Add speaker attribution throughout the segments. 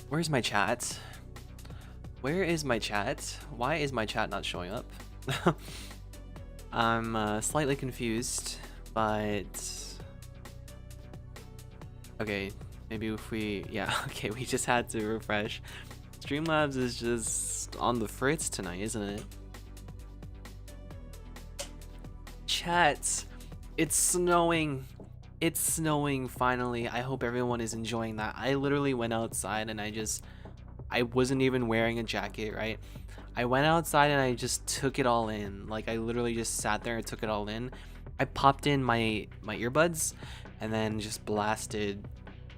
Speaker 1: Where's my chat? Where is my chat? Why is my chat not showing up? I'm slightly confused, but okay, maybe if we, yeah, okay, we just had to refresh. Streamlabs is just on the fritz tonight, isn't it? Chat, it's snowing. It's snowing finally. I hope everyone is enjoying that. I literally went outside and I wasn't even wearing a jacket, right? I went outside and I just took it all in. Like I literally just sat there and took it all in. I popped in my earbuds and then just blasted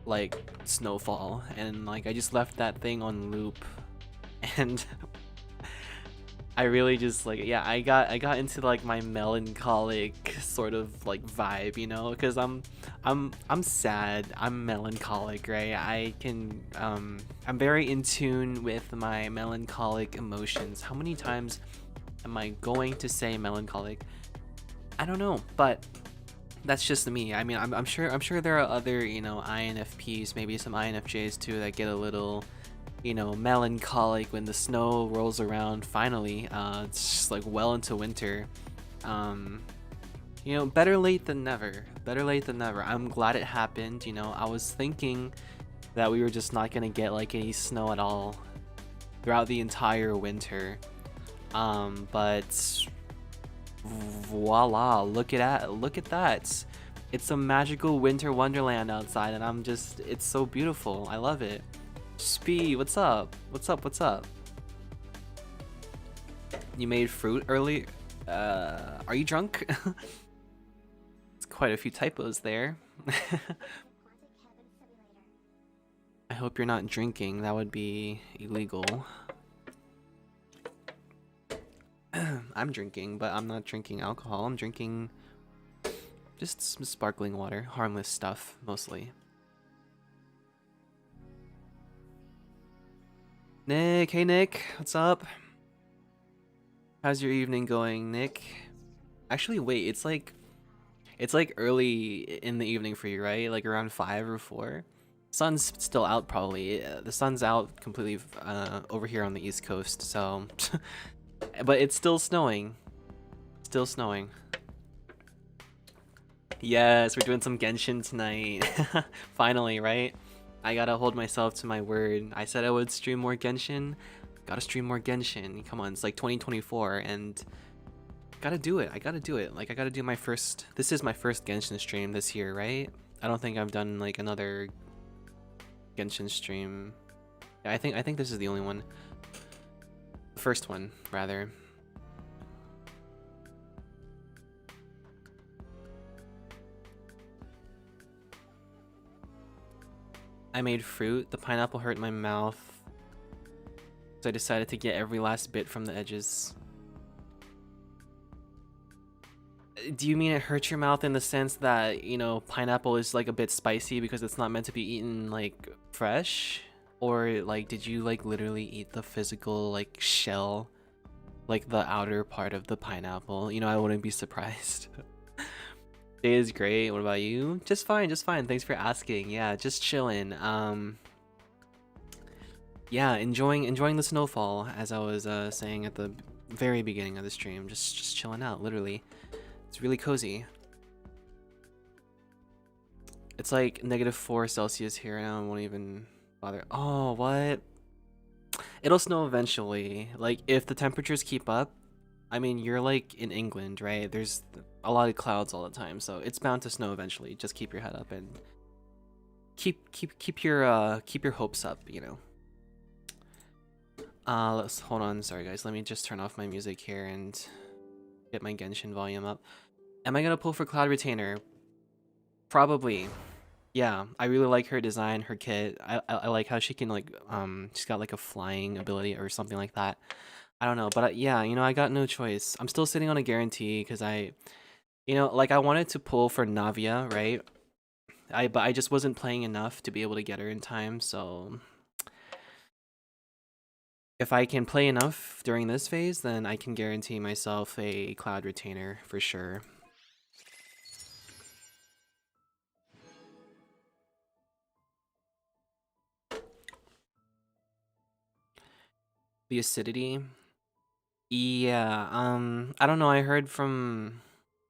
Speaker 1: like snowfall, and like I just left that thing on loop. And I really just like, yeah, I got into like my melancholic sort of like vibe, you know, because I'm sad, I'm melancholic, right? I'm very in tune with my melancholic emotions. How many times am I going to say melancholic? I don't know, but that's just me. I mean, I'm sure there are other, you know, INFPs, maybe some INFJs too, that get a little, you know, melancholic when the snow rolls around finally. It's just like well into winter. You know, better late than never. Better late than never. I'm glad it happened. You know, I was thinking that we were just not gonna get like any snow at all throughout the entire winter. But voila, look at that. It's a magical winter wonderland outside, and it's so beautiful. I love it. Spee, what's up? What's up? What's up? You made fruit early? Are you drunk? It's quite a few typos there. I hope you're not drinking. That would be illegal. I'm drinking, but I'm not drinking alcohol. I'm drinking just some sparkling water. Harmless stuff, mostly. Nick, hey Nick, what's up? How's your evening going, Nick? Actually, wait, it's like early in the evening for you, right? Like around 5 or 4. Sun's still out probably. The sun's out completely over here on the East Coast, so but it's still snowing. Still snowing. Yes, we're doing some Genshin tonight. Finally, right? I gotta hold myself to my word. I said I would stream more Genshin. Gotta stream more Genshin. Come on, it's like 2024 and gotta do it. I gotta do it. Like I gotta do my first. This is my first Genshin stream this year, right? I don't think I've done like another Genshin stream. Yeah, I think this is the only one. The first one, rather. I made fruit. The pineapple hurt my mouth, so I decided to get every last bit from the edges. Do you mean it hurts your mouth in the sense that, you know, pineapple is like a bit spicy because it's not meant to be eaten like fresh? Or like did you like literally eat the physical like shell, like the outer part of the pineapple? You know, I wouldn't be surprised. Day is great. What about you? Just fine, just fine. Thanks for asking. Yeah, just chilling. Yeah, enjoying the snowfall, as I was saying at the very beginning of the stream. Just chilling out, literally. It's really cozy. It's like -4 Celsius here, and I won't even bother. Oh, what? It'll snow eventually. Like if the temperatures keep up. I mean, you're like in England, right? There's a lot of clouds all the time, so it's bound to snow eventually. Just keep your head up and keep your hopes up, you know. Let's hold on. Sorry guys, let me just turn off my music here and get my Genshin volume up. Am I gonna pull for Cloud Retainer? Probably. Yeah, I really like her design, her kit. I like how she can like she's got like a flying ability or something like that. I don't know, but yeah, you know, I got no choice. I'm still sitting on a guarantee because you know, like I wanted to pull for Navia, right? But I just wasn't playing enough to be able to get her in time, so if I can play enough during this phase, then I can guarantee myself a Cloud Retainer for sure. The acidity. Yeah, I don't know. I heard from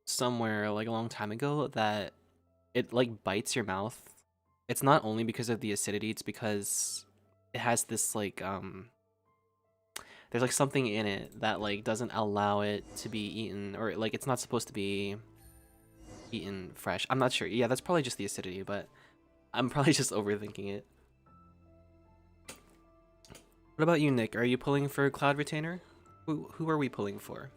Speaker 1: somewhere like a long time ago that it like bites your mouth. It's not only because of the acidity, it's because it has this like there's like something in it that like doesn't allow it to be eaten, or like it's not supposed to be eaten fresh. I'm not sure. Yeah, that's probably just the acidity, but I'm probably just overthinking it. What about you, Nick? Are you pulling for Cloud Retainer? Who are we pulling for?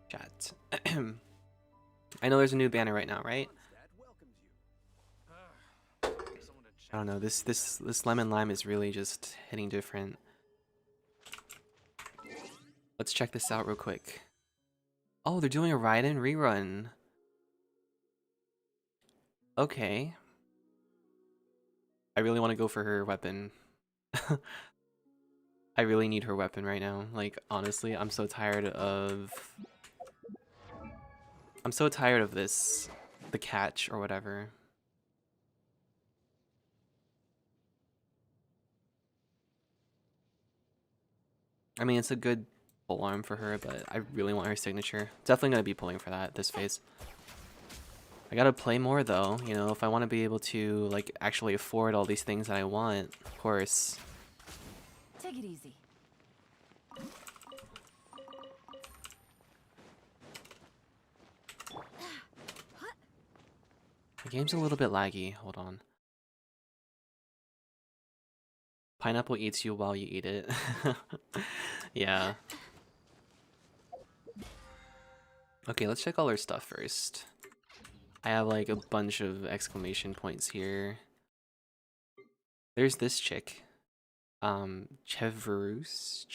Speaker 1: Chat. I know there's a new banner right now, right? I don't know. This lemon lime is really just hitting different. Let's check this out real quick. Oh, they're doing a Raiden rerun. Okay. I really want to go for her weapon. I really need her weapon right now. Like, honestly, I'm so tired of this. The catch or whatever. I mean, it's a good pole arm for her, but I really want her signature. Definitely gonna be pulling for that this phase. I gotta play more though, you know, if I want to be able to like actually afford all these things that I want, of course.
Speaker 2: Take it easy.
Speaker 1: The game's a little bit laggy. Hold on. Pineapple eats you while you eat it. Yeah. Okay, let's check all our stuff first. I have like a bunch of exclamation points here. There's this chick. Cheverus.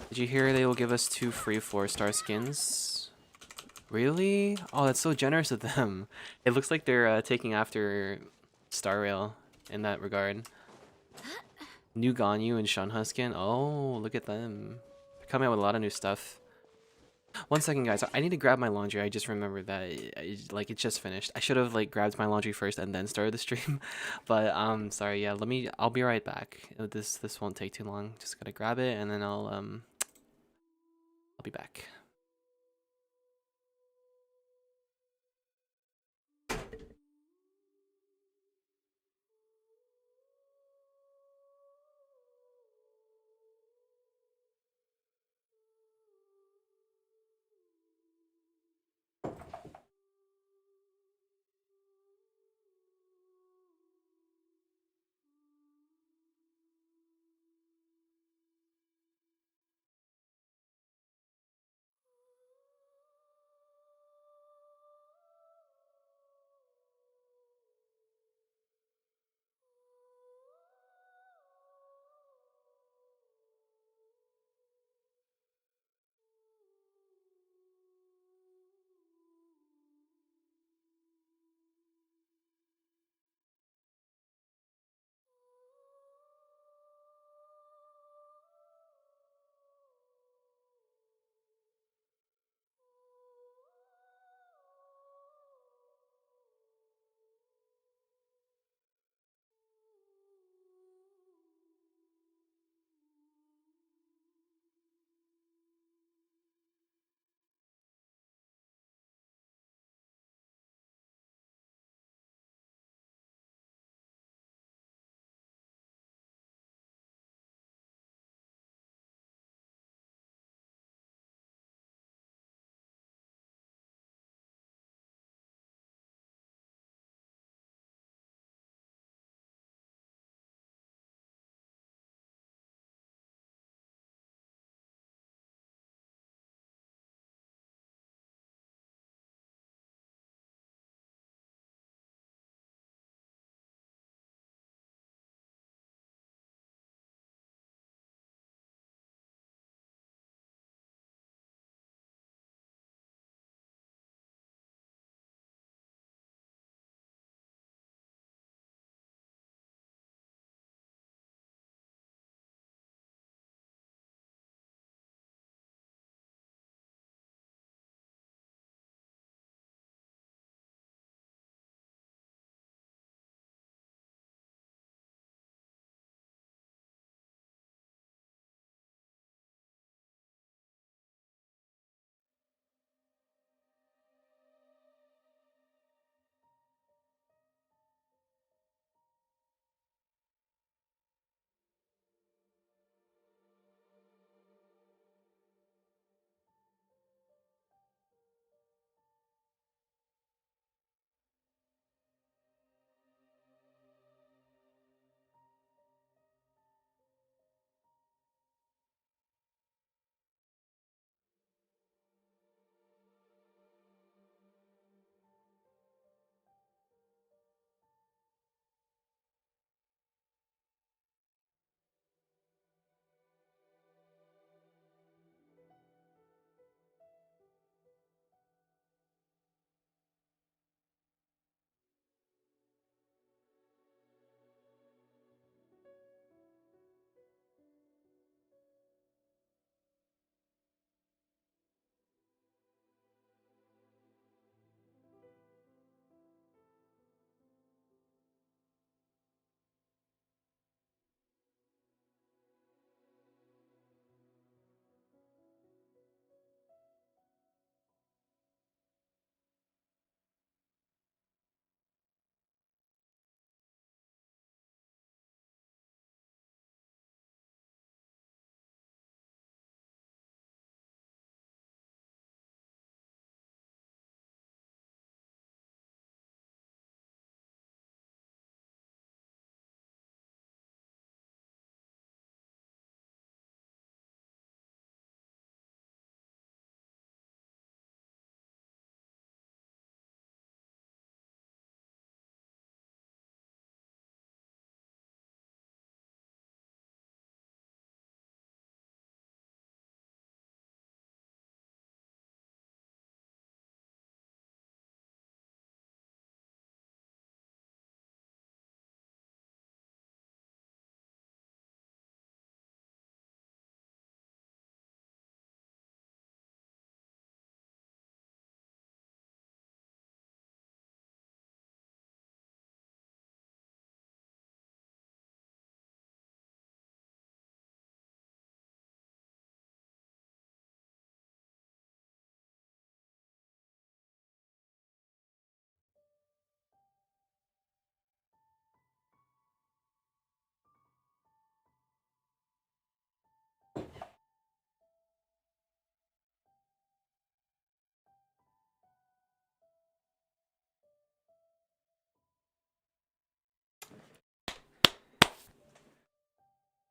Speaker 1: Did you hear they will give us 2 free 4-star skins? Really? Oh, that's so generous of them. It looks like they're taking after Star Rail in that regard. New Ganyu and Shunha skin. Oh, look at them. They're coming out with a lot of new stuff. One second, guys. I need to grab my laundry. I just remembered that like it just finished. I should have like grabbed my laundry first and then started the stream. But sorry. Yeah, I'll be right back. This won't take too long. Just gotta grab it and then I'll be back.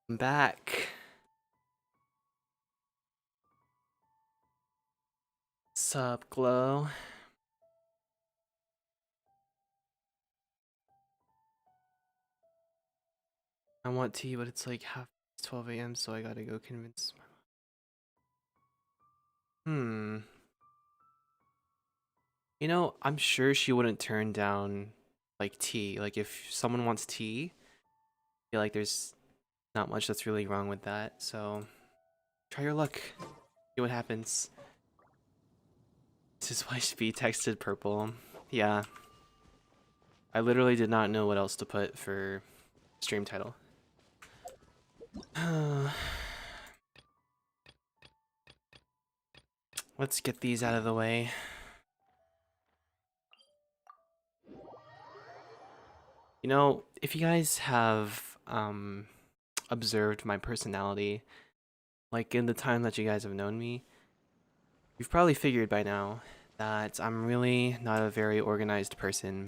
Speaker 1: I'm back. Sup, Glow? I want tea, but it's like half 12 a.m., so I gotta go convince my mom. You know, I'm sure she wouldn't turn down like tea. Like if someone wants tea, I feel like there's not much that's really wrong with that. So try your luck. See what happens. This is why she texted purple. Yeah. I literally did not know what else to put for stream title. Let's get these out of the way. You know, if you guys have observed my personality, like in the time that you guys have known me, you've probably figured by now that I'm really not a very organized person.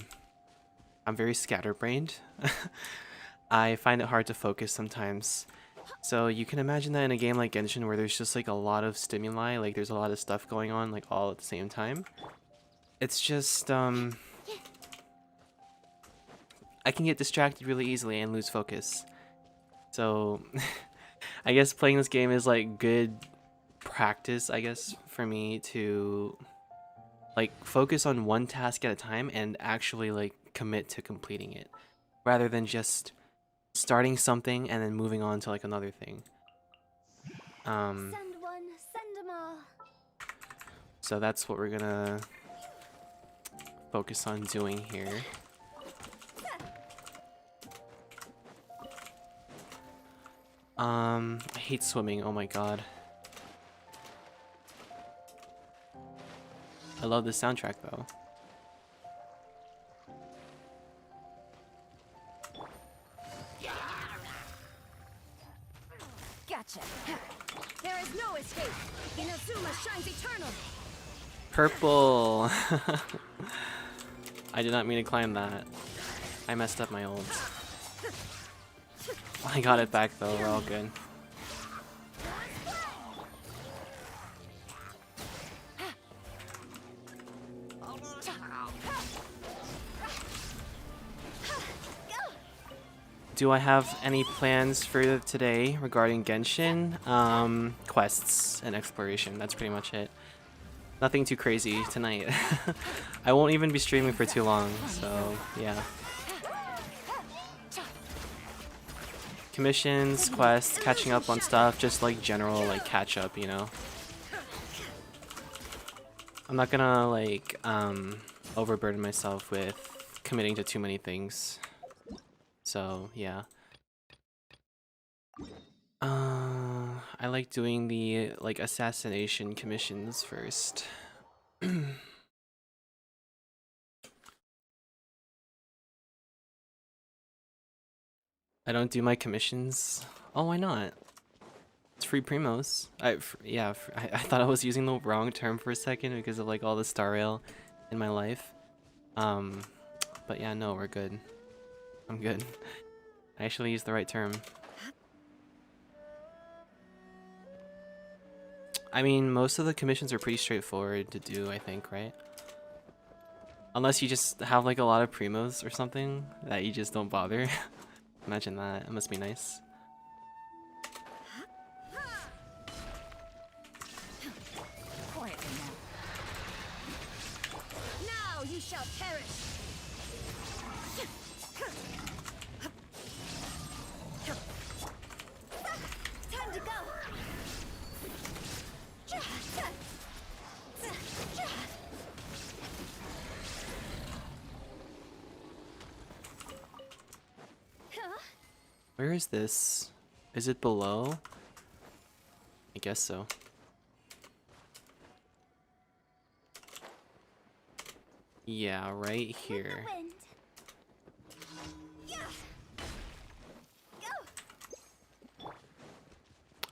Speaker 1: I'm very scatterbrained. I find it hard to focus sometimes. So you can imagine that in a game like Genshin where there's just like a lot of stimuli, like there's a lot of stuff going on like all at the same time. It's just I can get distracted really easily and lose focus. So I guess playing this game is like good practice, I guess, for me to like focus on one task at a time and actually like commit to completing it rather than just starting something and then moving on to like another thing.
Speaker 2: Send one, send them all.
Speaker 1: So that's what we're gonna focus on doing here. I hate swimming, oh my god. I love the soundtrack though.
Speaker 2: Gotcha. There is no escape. Inazuma shines eternal.
Speaker 1: Purple! I did not mean to climb that. I messed up my ults. I got it back though, we're all good. Do I have any plans for today regarding Genshin? Quests and exploration, that's pretty much it. Nothing too crazy tonight. I won't even be streaming for too long, so yeah. Commissions, quests, catching up on stuff, just like general like catch up, you know. I'm not gonna like overburden myself with committing to too many things. So yeah. I like doing the like assassination commissions first. I don't do my commissions. Oh, why not? It's free primos. I thought I was using the wrong term for a second because of like all the star rail in my life. But yeah, no, we're good. I'm good. I actually used the right term. I mean, most of the commissions are pretty straightforward to do, I think, right? Unless you just have like a lot of primos or something that you just don't bother. Imagine that. It must be nice.
Speaker 2: Quietly now. Now you shall perish. Time to go.
Speaker 1: Where is this? Is it below? I guess so. Yeah, right here.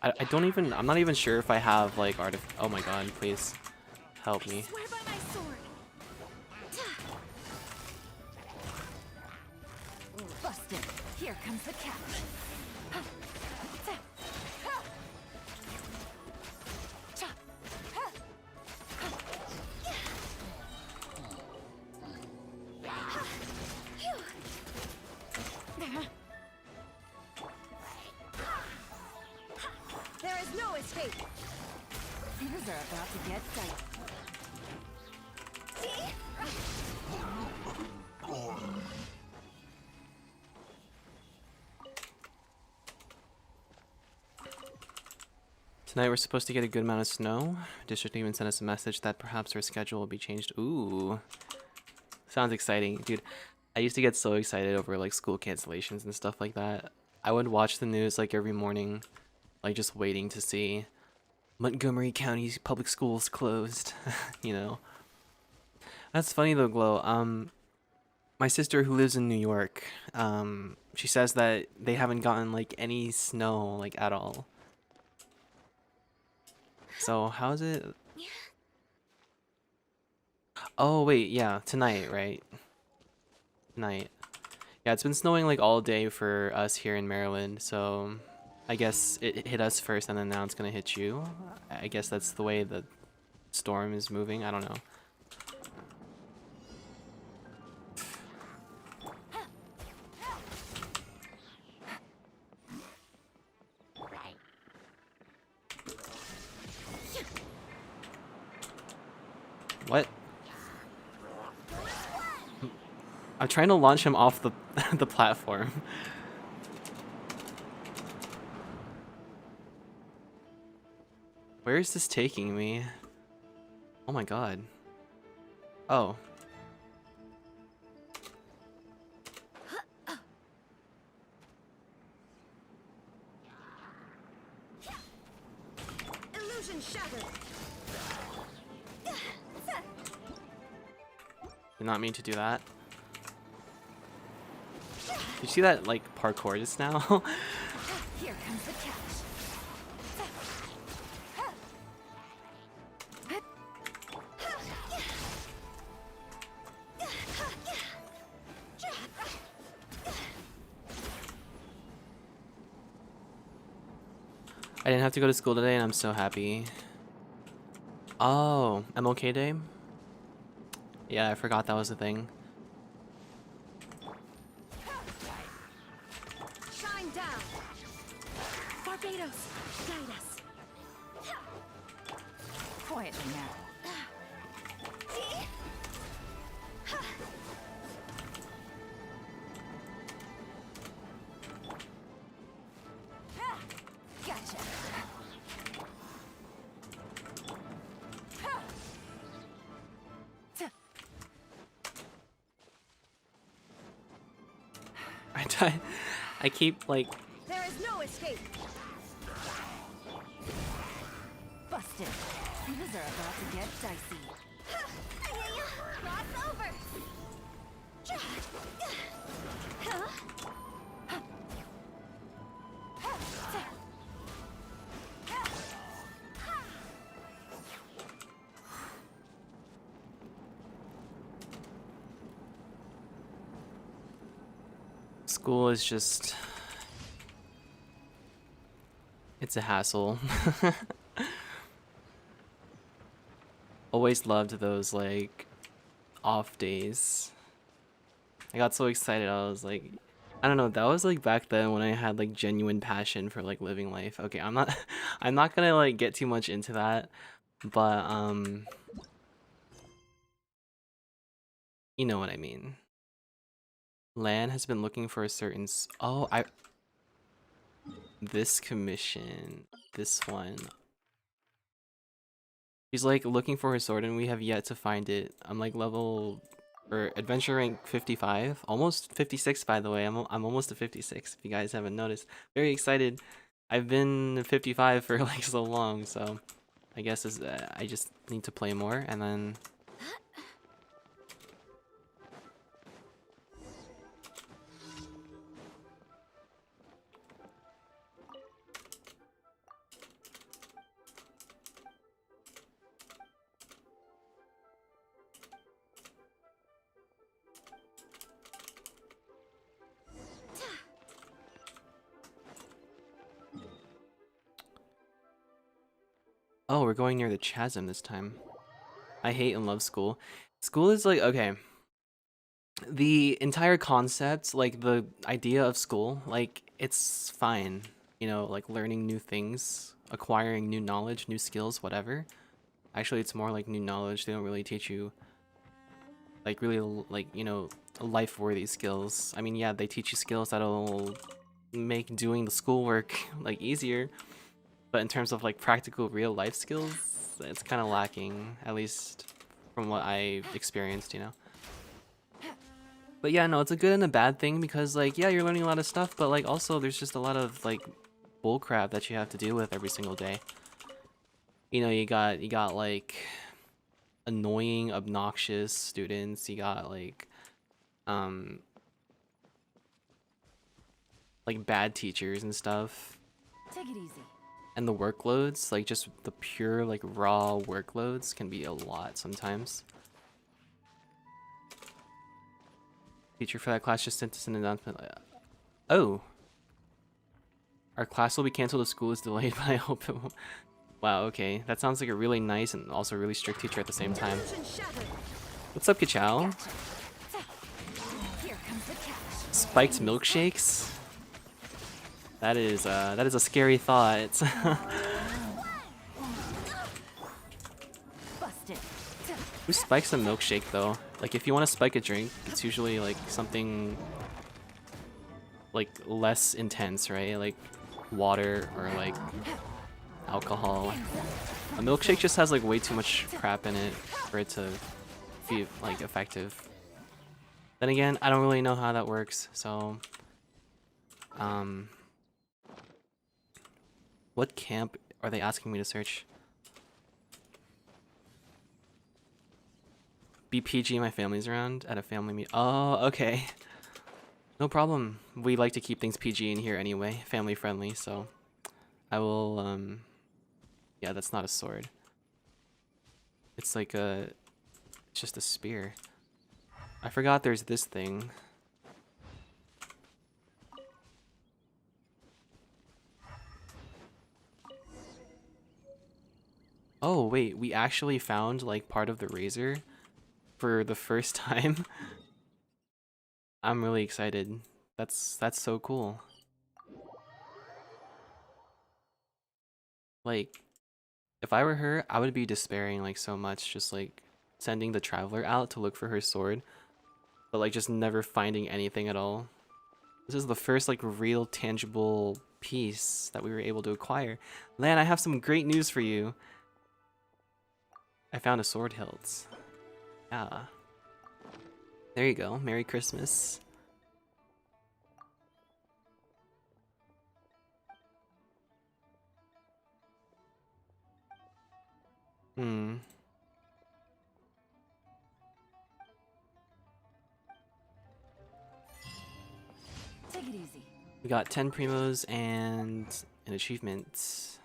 Speaker 1: I don't even, I'm not even sure if I have like oh my god, please help me.
Speaker 2: Swear by my sword. Busted. Here comes the catch. no escape.
Speaker 3: Things are about to get tight.
Speaker 1: Tonight we're supposed to get a good amount of snow. District even sent us a message that perhaps our schedule will be changed. Ooh. Sounds exciting. Dude, I used to get so excited over like school cancellations and stuff like that. I would watch the news like every morning, like just waiting to see Montgomery County public schools closed, you know. That's funny though, Glow. My sister who lives in New York, she says that they haven't gotten like any snow like at all. So how's it? Oh wait, yeah, tonight, right? Tonight. Yeah, it's been snowing like all day for us here in Maryland, so I guess it hit us first and then now it's gonna hit you. I guess that's the way the storm is moving. I don't know. What? I'm trying to launch him off the the platform. Where is this taking me? Oh my god. Oh.
Speaker 2: Illusion shattered.
Speaker 1: Did not mean to do that. Did you see that like parkour just now?
Speaker 3: Here comes the catch.
Speaker 1: I didn't have to go to school today and I'm so happy. Oh, MLK Day? Yeah, I forgot that was a thing.
Speaker 2: Shine down. Barbados, guide us.
Speaker 3: Quietly now. Gotcha.
Speaker 1: I keep like
Speaker 2: There is no escape.
Speaker 3: Busted. Things are about to get dicey.
Speaker 2: Cross over.
Speaker 1: school is just it's a hassle. Always loved those like off days. I got so excited. I was like, I don't know, that was like back then when I had like genuine passion for like living life. Okay, I'm not I'm not gonna like get too much into that, but you know what I mean. Lan has been looking for a certain oh, this commission, this one. He's like looking for his sword and we have yet to find it. I'm like level or adventure rank 55, almost 56 by the way. I'm almost to 56 if you guys haven't noticed. Very excited. I've been 55 for like so long, so I guess I just need to play more and then oh, we're going near the chasm this time. I hate and love school. School is like, okay. The entire concept, like the idea of school, like it's fine. you know, like learning new things, acquiring new knowledge, new skills, whatever. Actually, it's more like new knowledge. They don't really teach you like really like, you know, life-worthy skills. I mean, yeah, they teach you skills that'll make doing the schoolwork like easier, but in terms of like practical real life skills, it's kind of lacking, at least from what I experienced, you know. But yeah, no, it's a good and a bad thing because like, yeah, you're learning a lot of stuff, but like also there's just a lot of like bull crap that you have to deal with every single day. You know, you got like annoying, obnoxious students. You got um like bad teachers and stuff.
Speaker 3: Take it easy.
Speaker 1: And the workloads, like just the pure like raw workloads can be a lot sometimes. Teacher for that class just sent us an announcement. Oh. Our class will be canceled if school is delayed, but I hope it won't. Wow, okay. That sounds like a really nice and also really strict teacher at the same time. What's up, Kachow?
Speaker 3: Here comes the catch.
Speaker 1: Spiked milkshakes? That is a scary thought.
Speaker 3: Busted.
Speaker 1: Who spikes a milkshake though? Like if you want to spike a drink, it's usually like something like less intense, right? Like water or like alcohol. A milkshake just has like way too much crap in it for it to be like effective. Then again, I don't really know how that works, so what camp are they asking me to search? BPG, my family's around at a family meet. Oh, okay. No problem. We like to keep things PG in here anyway, family friendly, so I will yeah, that's not a sword. It's like it's just a spear. I forgot there's this thing. Oh, wait, we actually found like part of the razor for the first time. I'm really excited. That's so cool. Like, if I were her, I would be despairing like so much, just like sending the traveler out to look for her sword, but like just never finding anything at all. This is the first like real tangible piece that we were able to acquire. Lan, I have some great news for you. I found a sword hilt. Yeah. There you go. Merry Christmas. Hmm.
Speaker 3: Take it easy.
Speaker 1: We got 10 primos and an achievement.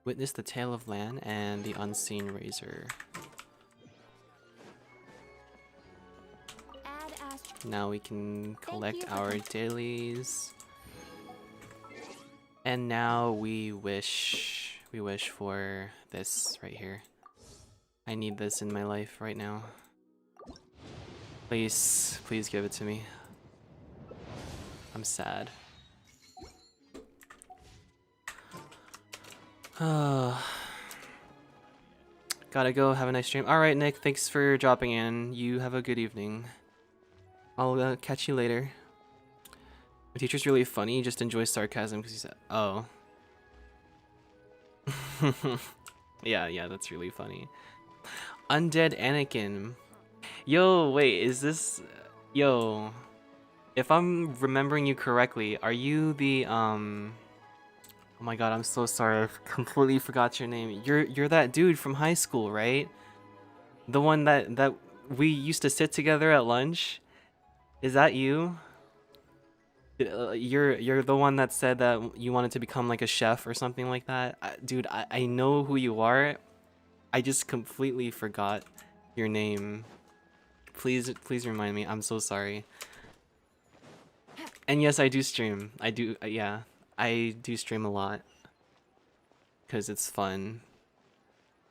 Speaker 1: Witness the Tale of Lan and the Unseen Razor.
Speaker 2: Add ast-
Speaker 1: Now we can collect
Speaker 2: you for
Speaker 1: our dailies. And now we wish for this right here. I need this in my life right now. Please, please give it to me. I'm sad. Gotta go. Have a nice stream. All right, Nick. Thanks for dropping in. You have a good evening. I'll catch you later. My teacher's really funny. He just enjoys sarcasm because he said, "Oh." Yeah, that's really funny. Undead Anakin. Yo, wait, is this... Yo. If I'm remembering you correctly, are you the, Oh my god, I'm so sorry. I completely forgot your name. You're that dude from high school, right? The one that we used to sit together at lunch? Is that you? You're the one that said that you wanted to become like a chef or something like that? Dude, I know who you are. I just completely forgot your name. Please remind me. I'm so sorry. And yes, I do stream. I do, yeah. I do stream a lot. Cause it's fun.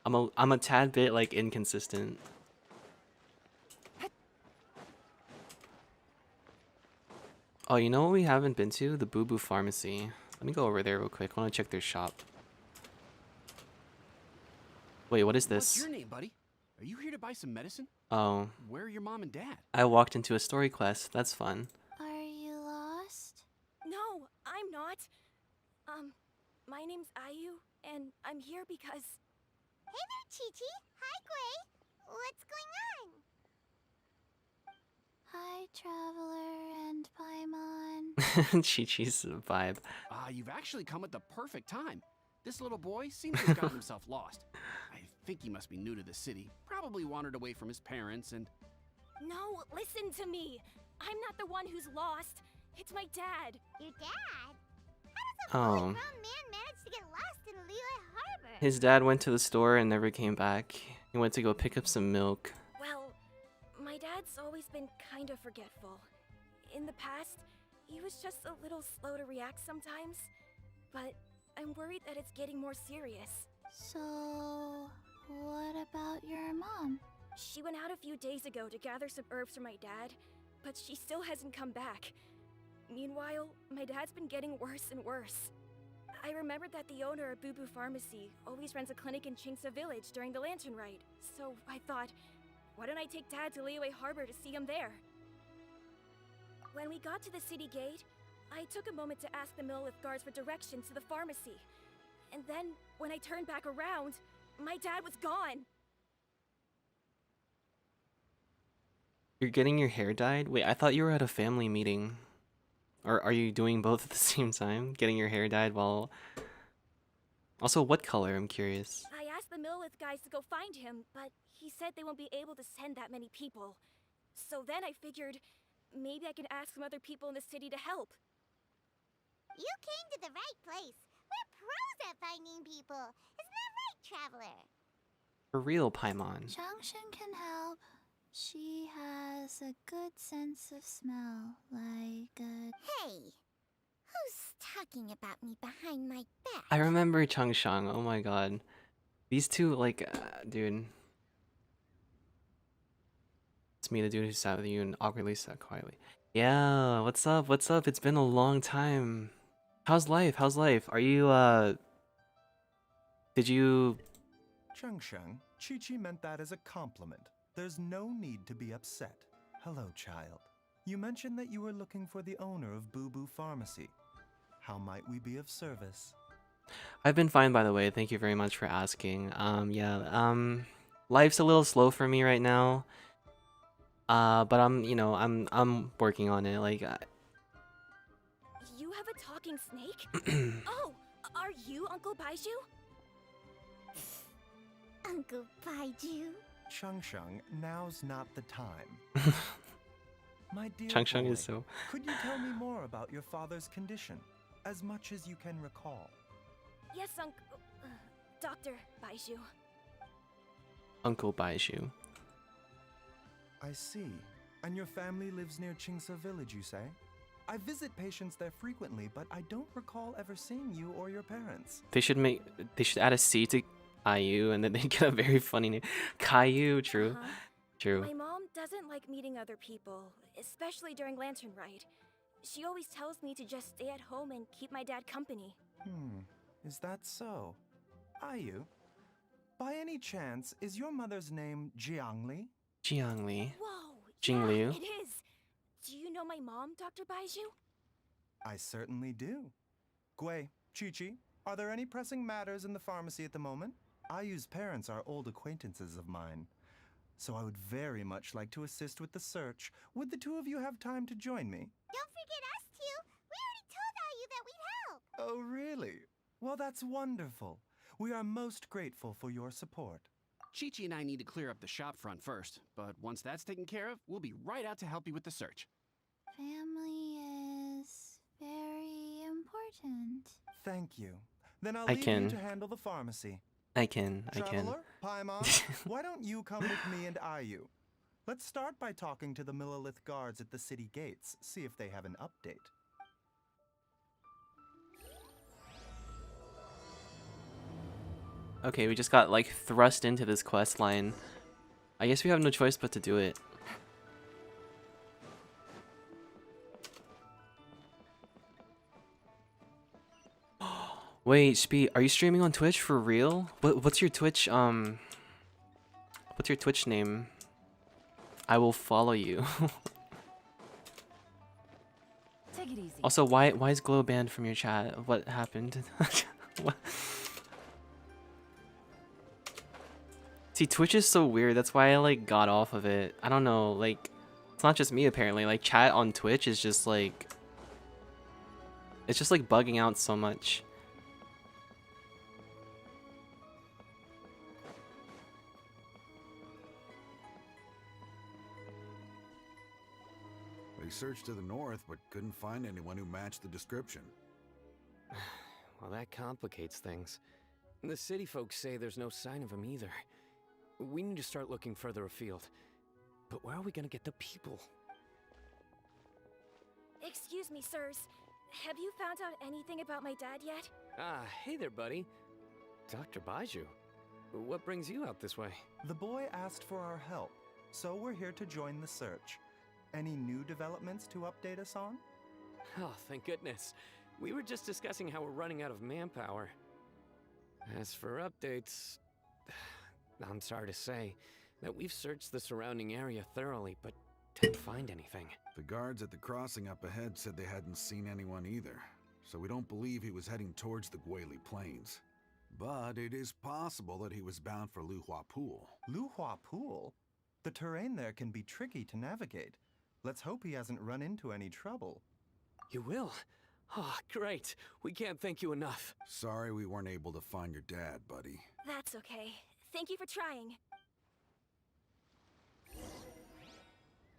Speaker 1: I'm a tad bit like inconsistent. Oh, you know what we haven't been to? The Boo Boo Pharmacy. Let me go over there real quick. I want to check their shop. Wait, what is
Speaker 4: What's your
Speaker 1: this?
Speaker 4: name, buddy? Are you here to buy some medicine?
Speaker 1: Oh,
Speaker 4: Where are your mom and dad?
Speaker 1: I walked into a story quest. That's fun.
Speaker 3: Are you lost?
Speaker 2: No, I'm not. My name's Ayu, and I'm here because...
Speaker 5: Hey there, Chi-Chi. Hi, Gui. What's going on?
Speaker 3: Hi, Traveler and Paimon.
Speaker 1: Chi-Chi's vibe.
Speaker 4: You've actually come at the perfect time. This little boy seems to have gotten himself lost. I think he must be new to the city. Probably wandered away from his parents and...
Speaker 2: No, listen to me. I'm not the one who's lost. It's my dad.
Speaker 5: Your dad? How does a fully
Speaker 1: Oh.
Speaker 5: grown man manage to get lost in Liyue Harbor?
Speaker 1: His dad went to the store and never came back. He went to go pick up some milk.
Speaker 2: Well, my dad's always been kind of forgetful. In the past, he was just a little slow to react sometimes. But I'm worried that it's getting more serious.
Speaker 3: So, what about your mom?
Speaker 2: She went out a few days ago to gather some herbs for my dad, but she still hasn't come back. Meanwhile, my dad's been getting worse and worse. I remembered that the owner of Boo Boo Pharmacy always runs a clinic in Chingsa Village during the Lantern Rite, so I thought, why don't I take Dad to Liyue Harbor to see him there? When we got to the city gate, I took a moment to ask the Millith guards for directions to the pharmacy. And then, when I turned back around, my dad was gone.
Speaker 1: You're getting your hair dyed? Wait, I thought you were at a family meeting. Or are you doing both at the same time? Getting your hair dyed while... Also, what color? I'm curious.
Speaker 2: I asked the Millith guys to go find him, but he said they won't be able to send that many people. So then I figured, maybe I can ask some other people in the city to help.
Speaker 5: You came to the right place. We're pros at finding people. Isn't that right, Traveler?
Speaker 1: For real, Paimon.
Speaker 3: Junction can help. She has a good sense of smell, like a...
Speaker 5: Hey, who's talking about me behind my back?
Speaker 1: I remember Changshang. Oh my god. These two, like, dude. It's me, the dude who sat with you and awkwardly sat quietly. Yeah, what's up? What's up? It's been a long time. How's life? How's life? Are you, Did you...
Speaker 6: Changsheng, Chi-Chi meant that as a compliment. There's no need to be upset. Hello, child. You mentioned that you were looking for the owner of Boo Boo Pharmacy. How might we be of service?
Speaker 1: I've been fine, by the way. Thank you very much for asking. Life's a little slow for me right now. But I'm working on it. Like,
Speaker 2: You have a talking snake? Oh, are you Uncle Baiju?
Speaker 5: Uncle Baiju?
Speaker 6: Changsheng, now's not the time. My dear
Speaker 1: Changsheng
Speaker 6: boy,
Speaker 1: is so...
Speaker 6: could you tell me more about your father's condition? As much as you can recall.
Speaker 2: Yes, Dr. Baiju.
Speaker 1: Uncle Baishu.
Speaker 6: I see. And your family lives near Chingsa Village, you say? I visit patients there frequently, but I don't recall ever seeing you or your parents.
Speaker 1: They should add a C to IU and then they get a very funny name. Caillou, true.
Speaker 2: Uh-huh.
Speaker 1: True.
Speaker 2: My mom doesn't like meeting other people, especially during Lantern Rite. She always tells me to just stay at home and keep my dad company.
Speaker 6: Is that so? Ayu, by any chance, is your mother's name Jiangli?
Speaker 1: Jiangli.
Speaker 2: Whoa!
Speaker 1: Jingliu?
Speaker 2: Yeah, it is! Do you know my mom, Dr. Baiju?
Speaker 6: I certainly do. Gui, Chi-Chi, are there any pressing matters in the pharmacy at the moment? Ayu's parents are old acquaintances of mine, so I would very much like to assist with the search. Would the two of you have time to join me?
Speaker 5: Don't forget us two. We already told Ayu that we'd help.
Speaker 6: Oh, really? Well, that's wonderful. We are most grateful for your support.
Speaker 4: Chi-Chi and I need to clear up the shop front first, but once that's taken care of, we'll be right out to help you with the search.
Speaker 3: Family is very important.
Speaker 6: Thank you. Then I'll
Speaker 1: I
Speaker 6: leave
Speaker 1: can.
Speaker 6: you to handle the pharmacy.
Speaker 1: I can.
Speaker 6: Traveler, Paimon, why don't you come with me and Ayu? Let's start by talking to the Millilith guards at the city gates, see if they have an update.
Speaker 1: Okay, we just got like thrust into this quest line. I guess we have no choice but to do it. Wait, Speed, are you streaming on Twitch for real? What's your Twitch what's your Twitch name? I will follow you.
Speaker 7: Take it easy.
Speaker 1: Also, why is Glow banned from your chat? What happened? What? See, Twitch is so weird. That's why I like got off of it. I don't know, like it's not just me apparently. Like chat on Twitch is just like it's just like bugging out so much.
Speaker 8: They searched to the north, but couldn't find anyone who matched the description.
Speaker 9: Well, that complicates things. The city folks say there's no sign of him either. We need to start looking further afield. But where are we gonna get the people?
Speaker 2: Excuse me, sirs. Have you found out anything about my dad yet?
Speaker 9: Ah, hey there, buddy. Dr. Baiju. What brings you out this way?
Speaker 6: The boy asked for our help, so we're here to join the search. Any new developments to update us on?
Speaker 9: Oh, thank goodness. We were just discussing how we're running out of manpower. As for updates, I'm sorry to say that we've searched the surrounding area thoroughly, but didn't find anything.
Speaker 8: The guards at the crossing up ahead said they hadn't seen anyone either, so we don't believe he was heading towards the Guili Plains. But it is possible that he was bound for Luhua Pool.
Speaker 6: Luhua Pool? The terrain there can be tricky to navigate. Let's hope he hasn't run into any trouble.
Speaker 9: You will? Oh, great. We can't thank you enough.
Speaker 8: Sorry we weren't able to find your dad, buddy.
Speaker 2: That's okay. Thank you for trying.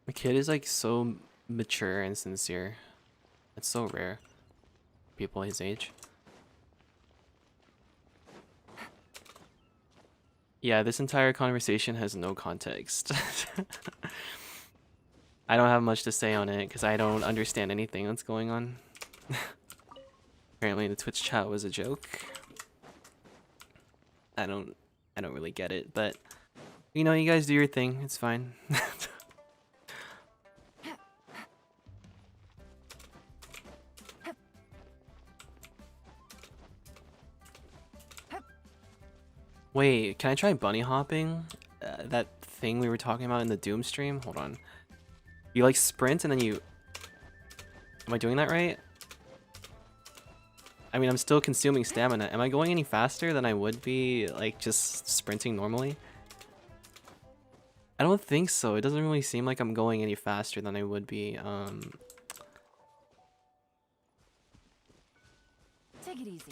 Speaker 1: The kid is like so mature and sincere. It's so rare. People his age. Yeah, this entire conversation has no context. I don't have much to say on it because I don't understand anything that's going on. Apparently the Twitch chat was a joke. I don't really get it, but you know, you guys do your thing. It's fine. Wait, can I try bunny hopping? That thing we were talking about in the Doom stream? Hold on. You like sprint and then you... Am I doing that right? I mean, I'm still consuming stamina. Am I going any faster than I would be, like, just sprinting normally? I don't think so. It doesn't really seem like I'm going any faster than I would be.
Speaker 7: Take it easy.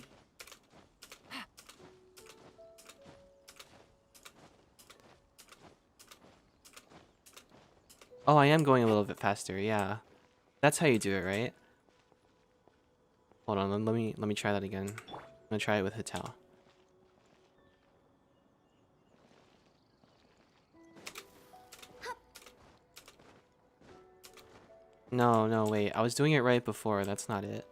Speaker 1: Oh, I am going a little bit faster, yeah. That's how you do it, right? Hold on, let me try that again. I'm gonna try it with Hitao. No, wait. I was doing it right before. That's not it.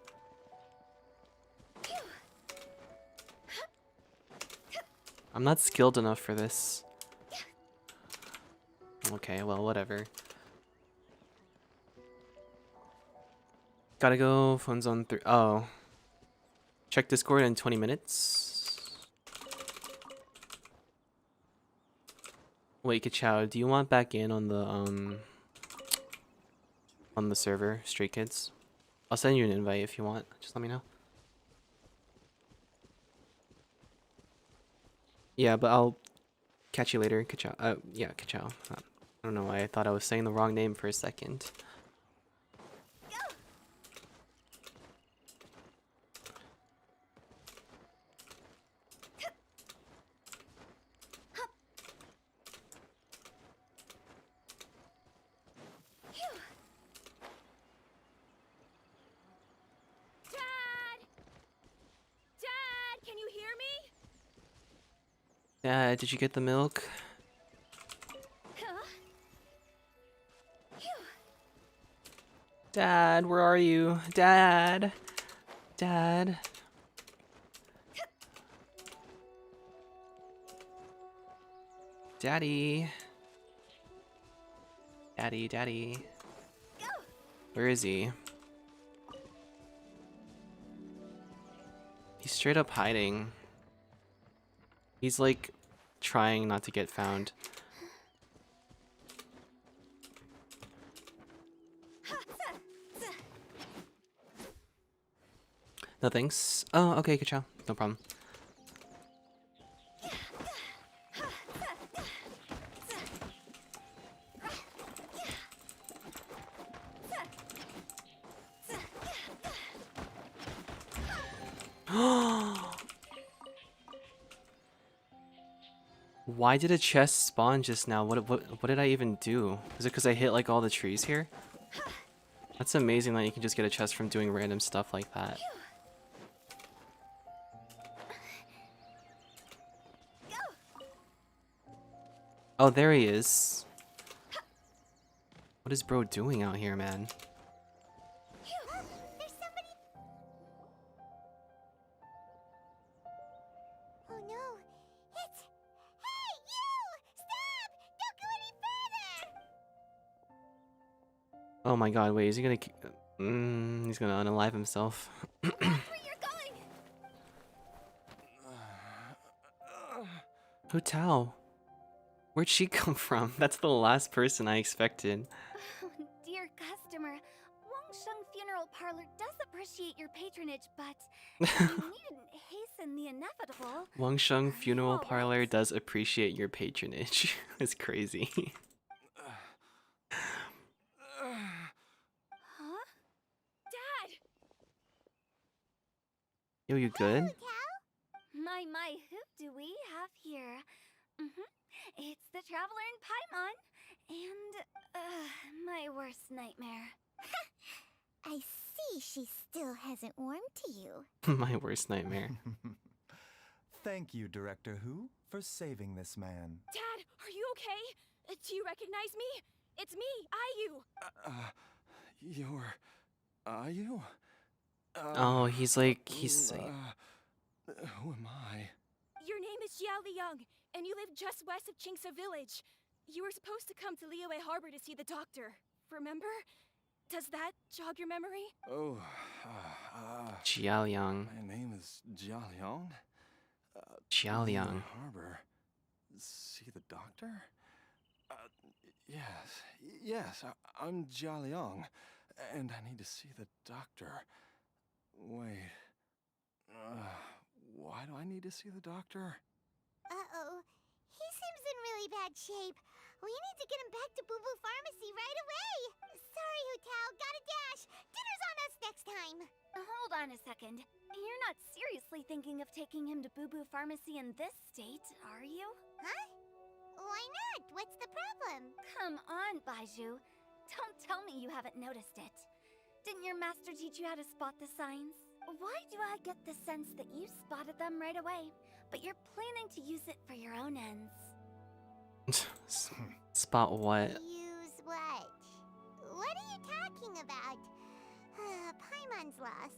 Speaker 1: I'm not skilled enough for this. Okay, well, whatever. Gotta go. Phone's on 3. Oh. Check Discord in 20 minutes. Wait, Kachao, do you want back in on the server, Stray Kids? I'll send you an invite if you want. Just let me know. Yeah, but I'll catch you later, Kachao. Yeah, Kachao. I don't know why I thought I was saying the wrong name for a second. Dad, did you get the milk? Dad, where are you? Dad! Dad! Daddy! Daddy. Where is he? He's straight up hiding. He's like trying not to get found. No thanks. Oh, okay, good job. No problem. Why did a chest spawn just now? What did I even do? Is it because I hit like all the trees here? That's amazing that you can just get a chest from doing random stuff like that. Oh, there he is. What is bro doing out here, man?
Speaker 5: There's somebody. Oh no! It's. Hey, you! Stop! Don't go any further!
Speaker 1: Oh my god, wait, is he gonna he's gonna unalive himself.
Speaker 5: That's where you're going!
Speaker 1: Hu Tao? Where'd she come from? That's the last person I expected.
Speaker 2: Oh, dear customer, Wangsheng Funeral Parlor does appreciate your patronage, but you needn't hasten the inevitable.
Speaker 1: Wangsheng Funeral
Speaker 2: all
Speaker 1: Parlor
Speaker 2: right.
Speaker 1: does appreciate your patronage. It's crazy.
Speaker 2: Huh? Dad!
Speaker 1: Yo, you good?
Speaker 2: My, who do we have here? It's the Traveler in Paimon, and, my worst nightmare.
Speaker 5: I see she still hasn't warmed to you.
Speaker 1: My worst nightmare.
Speaker 6: Thank you, Director Who, for saving this man.
Speaker 2: Dad, are you okay? Do you recognize me? It's me, Ayu.
Speaker 6: You're... Ayu?
Speaker 1: Oh, he's like,
Speaker 6: Who am I?
Speaker 2: Your name is Jia Liang, and you live just west of Qingse Village. You were supposed to come to Liyue Harbor to see the doctor. Remember? Does that jog your memory?
Speaker 6: Oh,
Speaker 1: Jialiang.
Speaker 6: my name is Jialiang.
Speaker 1: Jialiang.
Speaker 6: Harbor. See the doctor? Yes, I'm Jialiang, and I need to see the doctor. Wait, why do I need to see the doctor?
Speaker 5: Uh-oh. He seems in really bad shape. We need to get him back to Boo Boo Pharmacy right away. Sorry, Hu Tao. Gotta dash. Dinner's on us next time.
Speaker 2: Hold on a second. You're not seriously thinking of taking him to Boo Boo Pharmacy in this state, are you?
Speaker 5: Huh? Why not? What's the problem?
Speaker 2: Come on, Baiju. Don't tell me you haven't noticed it. Didn't your master teach you how to spot the signs? Why do I get the sense that you spotted them right away, but you're planning to use it for your own ends?
Speaker 1: Spot what?
Speaker 5: Use what? What are you talking about? Paimon's lost.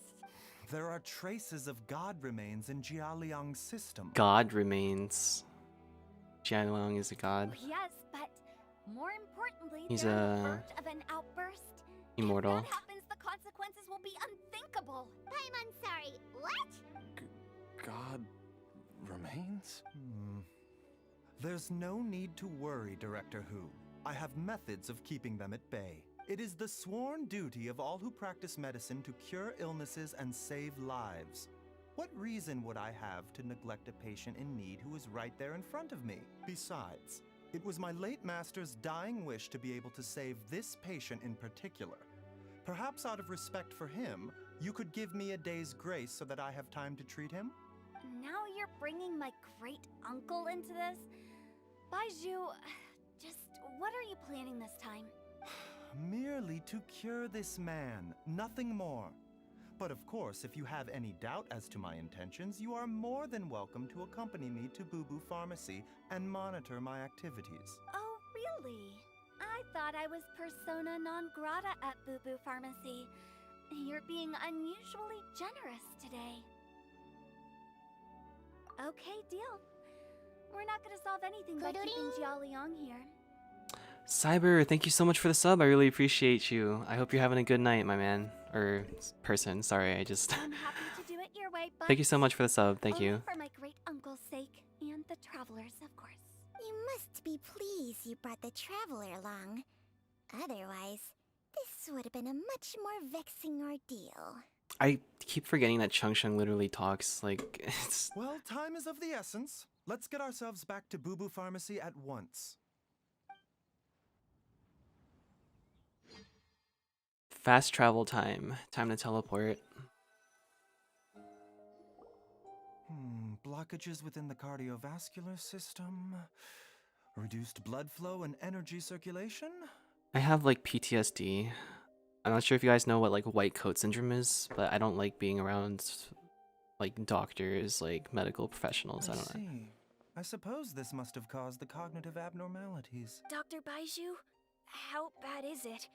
Speaker 6: There are traces of god remains in Jialiang's system.
Speaker 1: God remains. Jialiang is a god.
Speaker 2: Yes, but more importantly,
Speaker 1: He's
Speaker 2: they're on the
Speaker 1: a-
Speaker 2: verge of an outburst.
Speaker 1: Immortal.
Speaker 2: If that happens, the consequences will be unthinkable.
Speaker 5: Paimon's sorry. What?
Speaker 6: God remains? There's no need to worry, Director Who. I have methods of keeping them at bay. It is the sworn duty of all who practice medicine to cure illnesses and save lives. What reason would I have to neglect a patient in need who is right there in front of me? Besides, it was my late master's dying wish to be able to save this patient in particular. Perhaps out of respect for him, you could give me a day's grace so that I have time to treat him?
Speaker 2: Now you're bringing my great-uncle into this? Baiju, just what are you planning this time?
Speaker 6: Merely to cure this man, nothing more. But of course, if you have any doubt as to my intentions, you are more than welcome to accompany me to Boo Boo Pharmacy and monitor my activities.
Speaker 2: Oh, really? I thought I was persona non grata at Boo Boo Pharmacy. You're being unusually generous today. Okay, deal. We're not gonna solve anything by keeping Jialiang here.
Speaker 1: Cyber, thank you so much for the sub. I really appreciate you. I hope you're having a good night, my man. or person. Sorry, I just.
Speaker 5: I'm happy to do it your way, but
Speaker 1: Thank you so much for the sub. Thank
Speaker 5: only
Speaker 1: you.
Speaker 5: for my great uncle's sake and the travelers, of course. You must be pleased you brought the traveler along. Otherwise, this would have been a much more vexing ordeal.
Speaker 1: I keep forgetting that Chung literally talks. Like, it's.
Speaker 6: Well, time is of the essence. Let's get ourselves back to Boo Boo Pharmacy at once.
Speaker 1: Fast travel time. Time to teleport.
Speaker 6: Blockages within the cardiovascular system. Reduced blood flow and energy circulation.
Speaker 1: I have like PTSD. I'm not sure if you guys know what like white coat syndrome is, but I don't like being around like doctors, like medical professionals. I don't know.
Speaker 6: See. I suppose this must have caused the cognitive abnormalities.
Speaker 2: Dr. Baiju, how bad is it?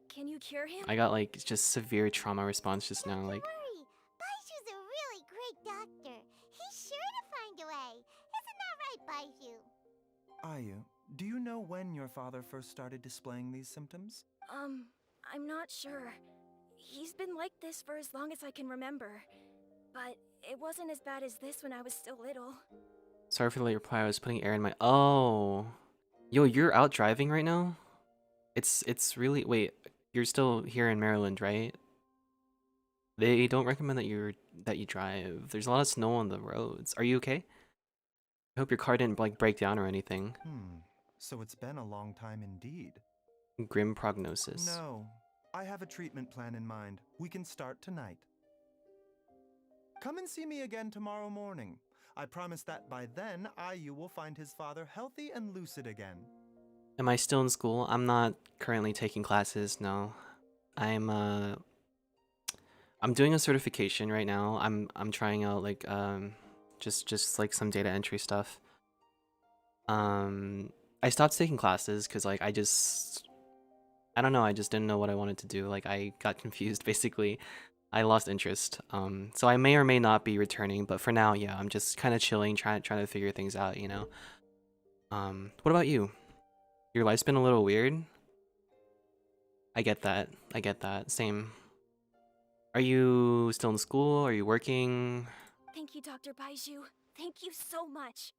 Speaker 2: Can you cure him?
Speaker 1: I got like just severe trauma response just now.
Speaker 5: Don't
Speaker 1: Like,
Speaker 5: worry. Baiju's a really great doctor. He's sure to find a way. Isn't that right, Baiju?
Speaker 6: Ayu, do you know when your father first started displaying these symptoms?
Speaker 2: I'm not sure. He's been like this for as long as I can remember. But it wasn't as bad as this when I was still little.
Speaker 1: sorry for the late reply. I was putting air in my. Oh, yo, you're out driving right now. It's really wait. You're still here in Maryland, right? They don't recommend that you drive. There's a lot of snow on the roads. Are you okay? I hope your car didn't like break down or anything.
Speaker 6: So it's been a long time indeed.
Speaker 1: Grim prognosis.
Speaker 6: No, I have a treatment plan in mind. We can start tonight. Come and see me again tomorrow morning. I promise that by then, Ayu will find his father healthy and lucid again.
Speaker 1: Am I still in school? I'm not currently taking classes, no. I'm doing a certification right now. I'm trying out like just like some data entry stuff. I stopped taking classes cuz like I don't know, I just didn't know what I wanted to do. Like I got confused basically. I lost interest. So I may or may not be returning, but for now, yeah, I'm just kind of chilling, trying to figure things out, you know. What about you? Your life's been a little weird? I get that. I get that. Same. Are you still in school? Are you working?
Speaker 2: Thank you, Dr. Baiju. Thank you so much.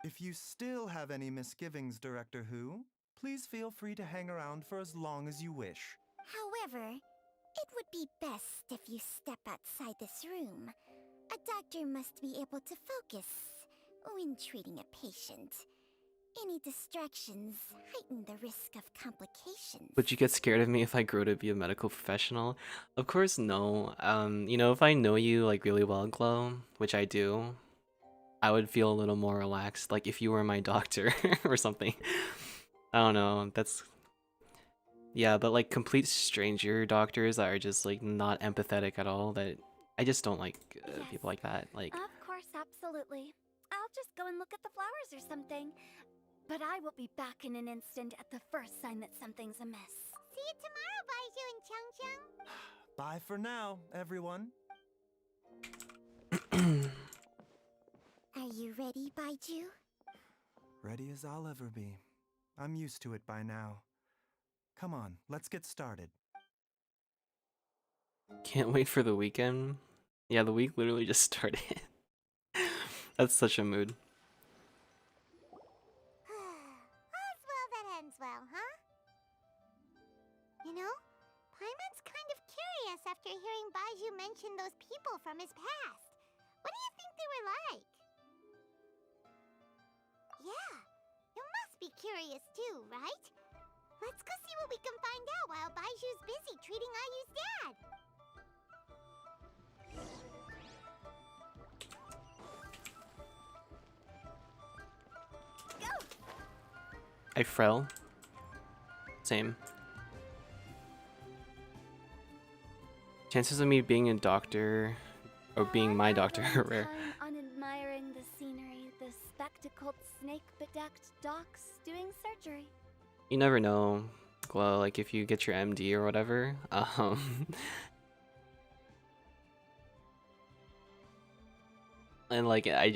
Speaker 6: If you still have any misgivings, Director Who, please feel free to hang around for as long as you wish.
Speaker 5: However, it would be best if you step outside this room. A doctor must be able to focus when treating a patient. Any distractions heighten the risk of complications.
Speaker 1: Would you get scared of me if I grow to be a medical professional? Of course, no. You know, if I know you like really well, Glow, which I do, I would feel a little more relaxed. Like if you were my doctor or something. I don't know. That's yeah, but like complete stranger doctors that are just like not empathetic at all. That I just don't like people like that. Like
Speaker 5: Of course, absolutely. I'll just go and look at the flowers or something. But I will be back in an instant at the first sign that something's amiss. See you tomorrow, Baiju and Chung Chung.
Speaker 6: Bye for now, everyone.
Speaker 5: Are you ready, Baiju?
Speaker 6: Ready as I'll ever be. I'm used to it by now. Come on, let's get started.
Speaker 1: can't wait for the weekend. Yeah, the week literally just started. That's such a mood.
Speaker 5: All's well that ends well, huh? You know, Paimon's kind of curious after hearing Baiju mention those people from his past. What do you think they were like? Yeah, you must be curious too, right? Let's go see what we can find out while Baiju's busy treating Ayu's dad.
Speaker 1: I Frel. Same. Chances of me being a doctor or being my doctor are rare.
Speaker 5: On admiring the scenery, the spectacled snake-bedecked docs doing surgery.
Speaker 1: You never know, Glow, like if you get your MD or whatever. And like I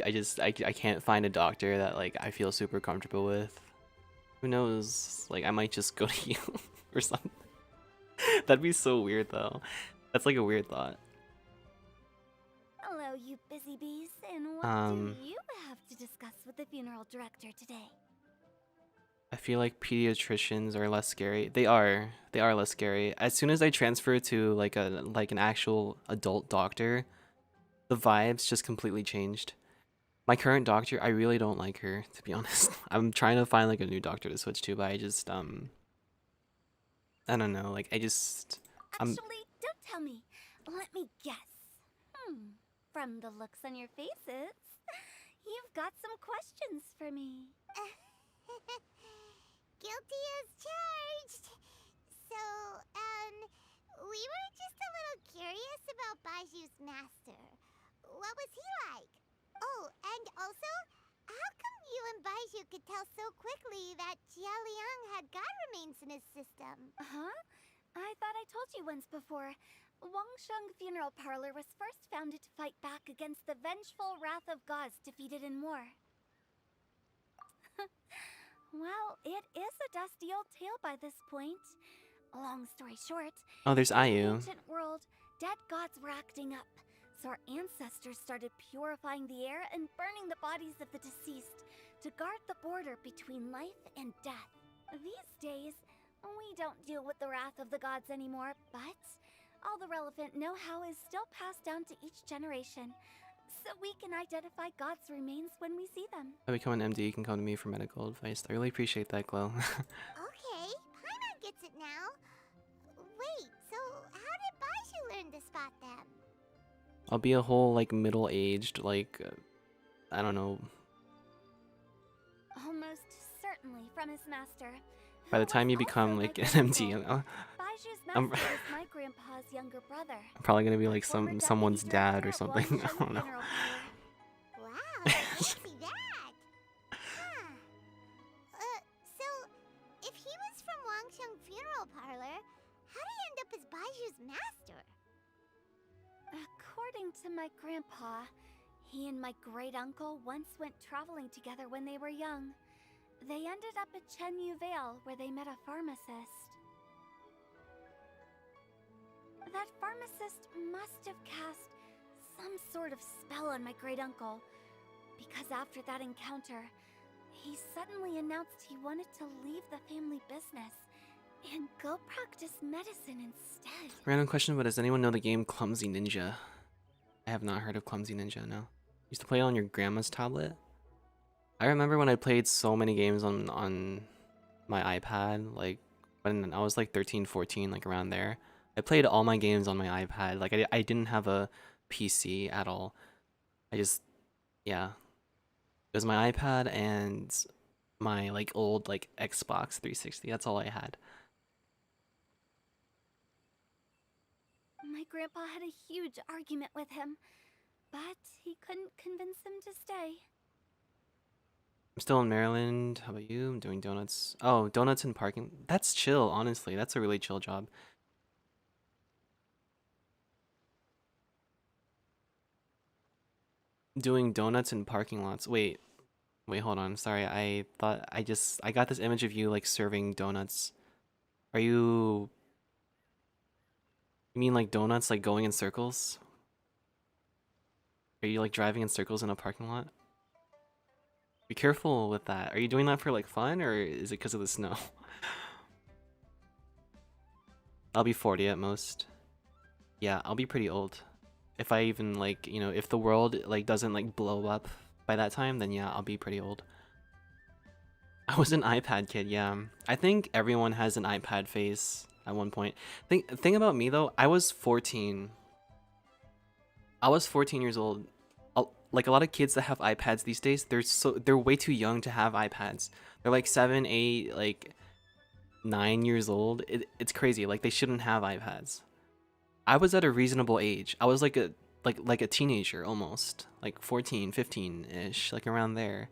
Speaker 1: can't find a doctor that like I feel super comfortable with. Who knows? Like I might just go to you or something. That'd be so weird though. That's like a weird thought.
Speaker 5: Hello, you busy bees, and what
Speaker 1: Um,
Speaker 5: do you have to discuss with the funeral director today?
Speaker 1: I feel like pediatricians are less scary. They are. They are less scary. As soon as I transfer to like an actual adult doctor, the vibes just completely changed. My current doctor, I really don't like her, to be honest. I'm trying to find like a new doctor to switch to, but I just I don't know, like I'm
Speaker 5: Actually, don't tell me. Let me guess. From the looks on your faces, you've got some questions for me. Guilty as charged. So, we were just a little curious about Baiju's master. What was he like? Oh, and also, how come you and Baiju could tell so quickly that Jia Liang had god remains in his system? Huh? I thought I told you once before. Wangsheng Funeral Parlor was first founded to fight back against the vengeful wrath of gods defeated in war. Well, it is a dusty old tale by this point. Long story short,
Speaker 1: Oh, there's
Speaker 5: in the
Speaker 1: IU.
Speaker 5: ancient world, dead gods were acting up, so our ancestors started purifying the air and burning the bodies of the deceased to guard the border between life and death. These days, we don't deal with the wrath of the gods anymore, but all the relevant know-how is still passed down to each generation, so we can identify God's remains when we see them.
Speaker 1: If I become an MD, you can come to me for medical advice. I really appreciate that, Glow.
Speaker 5: Okay, Paimon gets it now. Wait, so how did Baiju learn to spot them?
Speaker 1: I'll be a whole like middle-aged like I don't know.
Speaker 5: Almost certainly from his master.
Speaker 1: By the
Speaker 5: who
Speaker 1: time
Speaker 5: was
Speaker 1: you become
Speaker 5: also
Speaker 1: like
Speaker 5: my
Speaker 1: an MD,
Speaker 5: grandpa.
Speaker 1: you know,
Speaker 5: Baiju's
Speaker 1: I'm
Speaker 5: master is my grandpa's younger brother.
Speaker 1: I'm probably gonna be like
Speaker 5: Former deputy
Speaker 1: someone's dad
Speaker 5: director
Speaker 1: or
Speaker 5: at
Speaker 1: something. I
Speaker 5: Wangsheng
Speaker 1: don't know.
Speaker 5: Funeral Parlor. Wow, fancy that! Huh. So, if he was from Wangsheng Funeral Parlor, how did he end up as Baiju's master? According to my grandpa, he and my great-uncle once went traveling together when they were young. They ended up at Chenyu Vale, where they met a pharmacist. That pharmacist must have cast some sort of spell on my great-uncle, because after that encounter, he suddenly announced he wanted to leave the family business and go practice medicine instead.
Speaker 1: Random question, but does anyone know the game Clumsy Ninja? I have not heard of Clumsy Ninja, no. Used to play it on your grandma's tablet? I remember when I played so many games on my iPad, like when I was like 13, 14, like around there. I played all my games on my iPad. Like I didn't have a PC at all. I just, yeah. It was my iPad and my like old like Xbox 360. That's all I had.
Speaker 5: My grandpa had a huge argument with him, but he couldn't convince him to stay.
Speaker 1: I'm still in Maryland. How about you? I'm doing donuts. Oh, donuts and parking. That's chill, honestly. That's a really chill job. Doing donuts in parking lots. Wait, hold on. Sorry, I thought I got this image of you like serving donuts. Are you? You mean like donuts like going in circles? Are you like driving in circles in a parking lot? Be careful with that. Are you doing that for like fun or is it because of the snow? I'll be 40 at most. Yeah, I'll be pretty old. If I even like, you know, if the world like doesn't like blow up by that time, then yeah, I'll be pretty old. I was an iPad kid, yeah. I think everyone has an iPad phase at one point. Thing about me though, I was 14. I was 14 years old. Like a lot of kids that have iPads these days, they're way too young to have iPads. They're like 7, 8, like 9 years old. It's crazy. Like they shouldn't have iPads. I was at a reasonable age. I was like a teenager almost, like 14, 15-ish, like around there.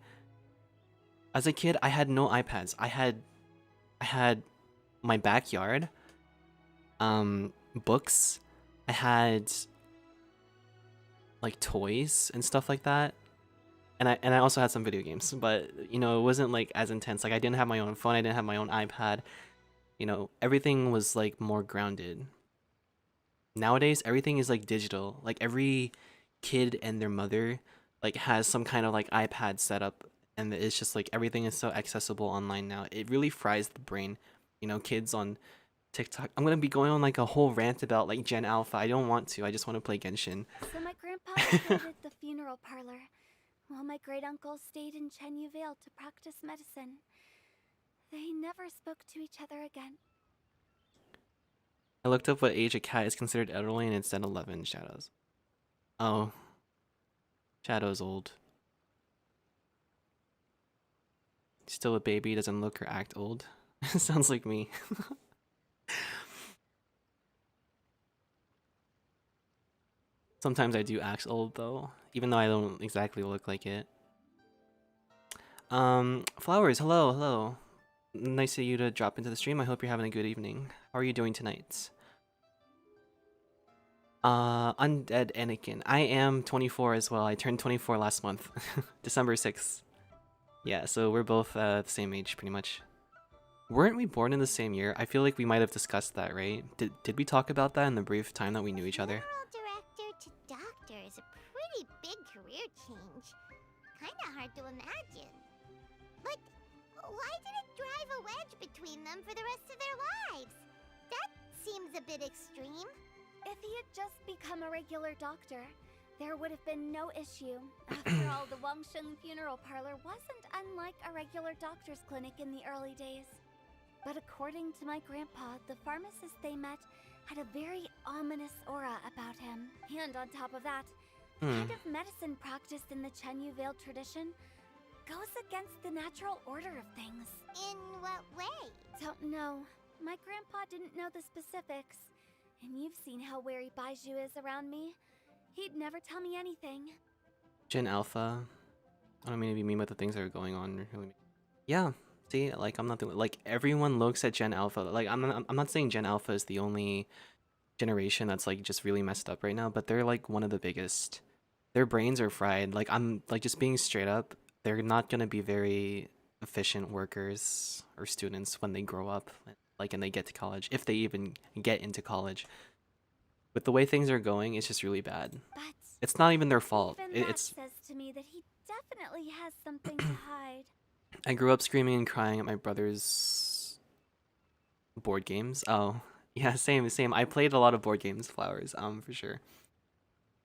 Speaker 1: As a kid, I had no iPads. I had my backyard, books. I had like toys and stuff like that. And I also had some video games, but you know, it wasn't like as intense. Like I didn't have my own phone, I didn't have my own iPad. You know, everything was like more grounded. Nowadays, everything is like digital. Like every kid and their mother like has some kind of like iPad setup, and it's just like everything is so accessible online now. It really fries the brain. You know, kids on TikTok. I'm gonna be going on like a whole rant about like Gen Alpha. I don't want to. I just want to play Genshin.
Speaker 2: So my grandpa attended the funeral parlor, while my great uncle stayed in Chenyu Vale to practice medicine. They never spoke to each other again.
Speaker 1: I looked up what age a cat is considered elderly, and it said 11. Shadows. Oh, Shadow's old. Still a baby, doesn't look or act old. Sounds like me. Sometimes I do act old though, even though I don't exactly look like it. Flowers, hello, hello. Nice of you to drop into the stream. I hope you're having a good evening. How are you doing tonight? Undead Anakin. I am 24 as well. I turned 24 last month. December 6th. Yeah, so we're both the same age pretty much. Weren't we born in the same year? I feel like we might have discussed that, right? Did we talk about that in the brief time that we knew each other?
Speaker 5: Funeral director to doctor is a pretty big career change. Kinda hard to imagine. But why did it drive a wedge between them for the rest of their lives? That seems a bit extreme.
Speaker 2: If he had just become a regular doctor, there would have been no issue. After all, the Wangshen funeral parlor wasn't unlike a regular doctor's clinic in the early days. But according to my grandpa, the pharmacist they met had a very ominous aura about him. And on top of that, the kind of medicine practiced in the Chenyu Vale tradition goes against the natural order of things.
Speaker 5: In what way?
Speaker 2: Don't know. My grandpa didn't know the specifics. And you've seen how wary Baiju is around me. He'd never tell me anything.
Speaker 1: Gen Alpha. I don't mean to be mean, but the things that are going on really. Yeah. See, like I'm not the like everyone looks at Gen Alpha. Like I'm not saying Gen Alpha is the only generation that's like just really messed up right now, but they're like one of the biggest. Their brains are fried. Like I'm like just being straight up. They're not gonna be very efficient workers or students when they grow up, like and they get to college, if they even get into college. With the way things are going, it's just really bad.
Speaker 2: But
Speaker 1: It's not even their fault.
Speaker 2: even that
Speaker 1: It's
Speaker 2: says to me that he definitely has something to hide.
Speaker 1: I grew up screaming and crying at my brother's board games. Oh, yeah, same. I played a lot of board games, Flowers, for sure.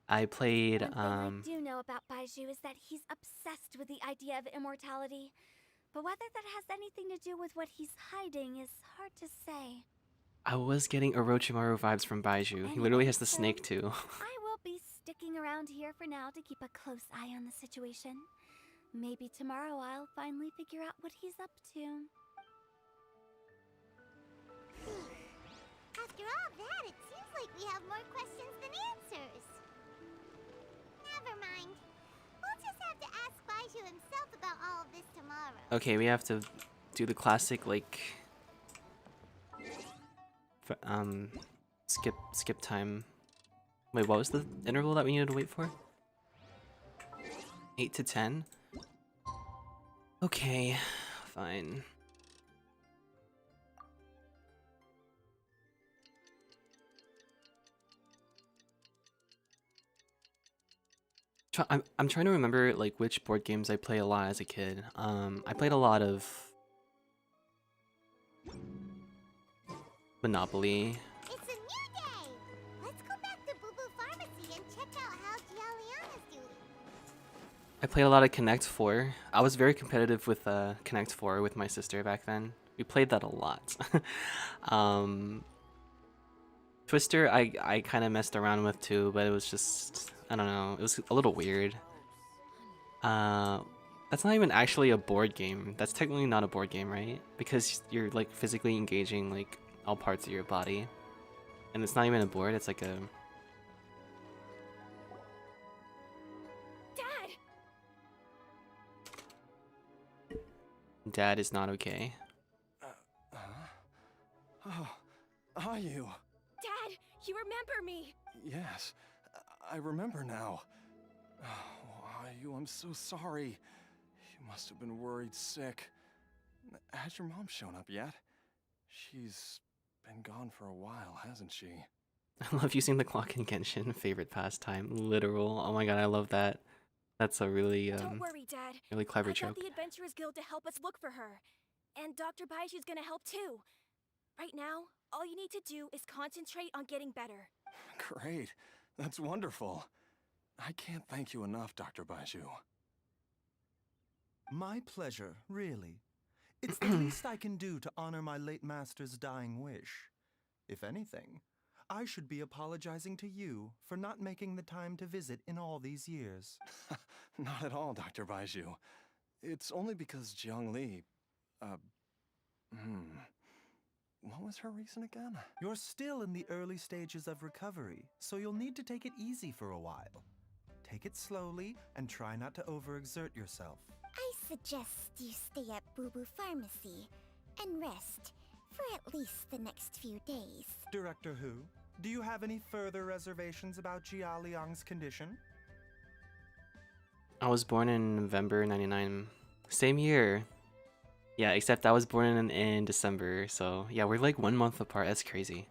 Speaker 1: I played,
Speaker 2: One thing I do know about Baiju is that he's obsessed with the idea of immortality. But whether that has anything to do with what he's hiding is hard to say.
Speaker 1: I was getting Orochimaru vibes from Baiju. He literally has the snake too.
Speaker 2: I will be sticking around here for now to keep a close eye on the situation. Maybe tomorrow I'll finally figure out what he's up to.
Speaker 5: After all that, it seems like we have more questions than answers. Never mind. We'll just have to ask Baiju himself about all of this tomorrow.
Speaker 1: Okay, we have to do the classic like skip time. Wait, what was the interval that we needed to wait for? 8 to 10? Okay, fine. I'm trying to remember like which board games I played a lot as a kid. I played a lot of Monopoly.
Speaker 5: It's a new day! Let's go back to Boo Boo Pharmacy and check out how Giuliana's doing.
Speaker 1: I played a lot of Connect 4. I was very competitive with Connect 4 with my sister back then. We played that a lot. Twister I kind of messed around with too, but it was just, I don't know, it was a little weird. That's not even actually a board game. That's technically not a board game, right? Because you're like physically engaging like all parts of your body. And it's not even a board, it's like a...
Speaker 2: Dad!
Speaker 1: Dad is not okay.
Speaker 10: Oh, are you?
Speaker 2: Dad, you remember me!
Speaker 10: Yes, I remember now. Oh, are you? I'm so sorry. You must have been worried sick. Has your mom shown up yet? She's been gone for a while, hasn't she?
Speaker 1: I love using the clock in Genshin. Favorite pastime. Literal. Oh my god, I love that. That's a really
Speaker 2: Don't worry, Dad.
Speaker 1: really clever
Speaker 2: I got
Speaker 1: joke.
Speaker 2: the Adventurers Guild to help us look for her. And Dr. Baiju's gonna help too. Right now, all you need to do is concentrate on getting better.
Speaker 10: Great. That's wonderful. I can't thank you enough, Dr. Baiju.
Speaker 6: My pleasure, really. It's the least I can do to honor my late master's dying wish. If anything, I should be apologizing to you for not making the time to visit in all these years.
Speaker 10: Not at all, Dr. Baiju. It's only because Jiang Li... What was her reason again?
Speaker 6: You're still in the early stages of recovery, so you'll need to take it easy for a while. Take it slowly and try not to overexert yourself.
Speaker 5: I suggest you stay at Boo Boo Pharmacy and rest for at least the next few days.
Speaker 6: Director Hu, do you have any further reservations about Jia Liang's condition?
Speaker 1: I was born in November 99. Same year. Yeah, except I was born in December, so yeah, we're like 1 month apart. That's crazy.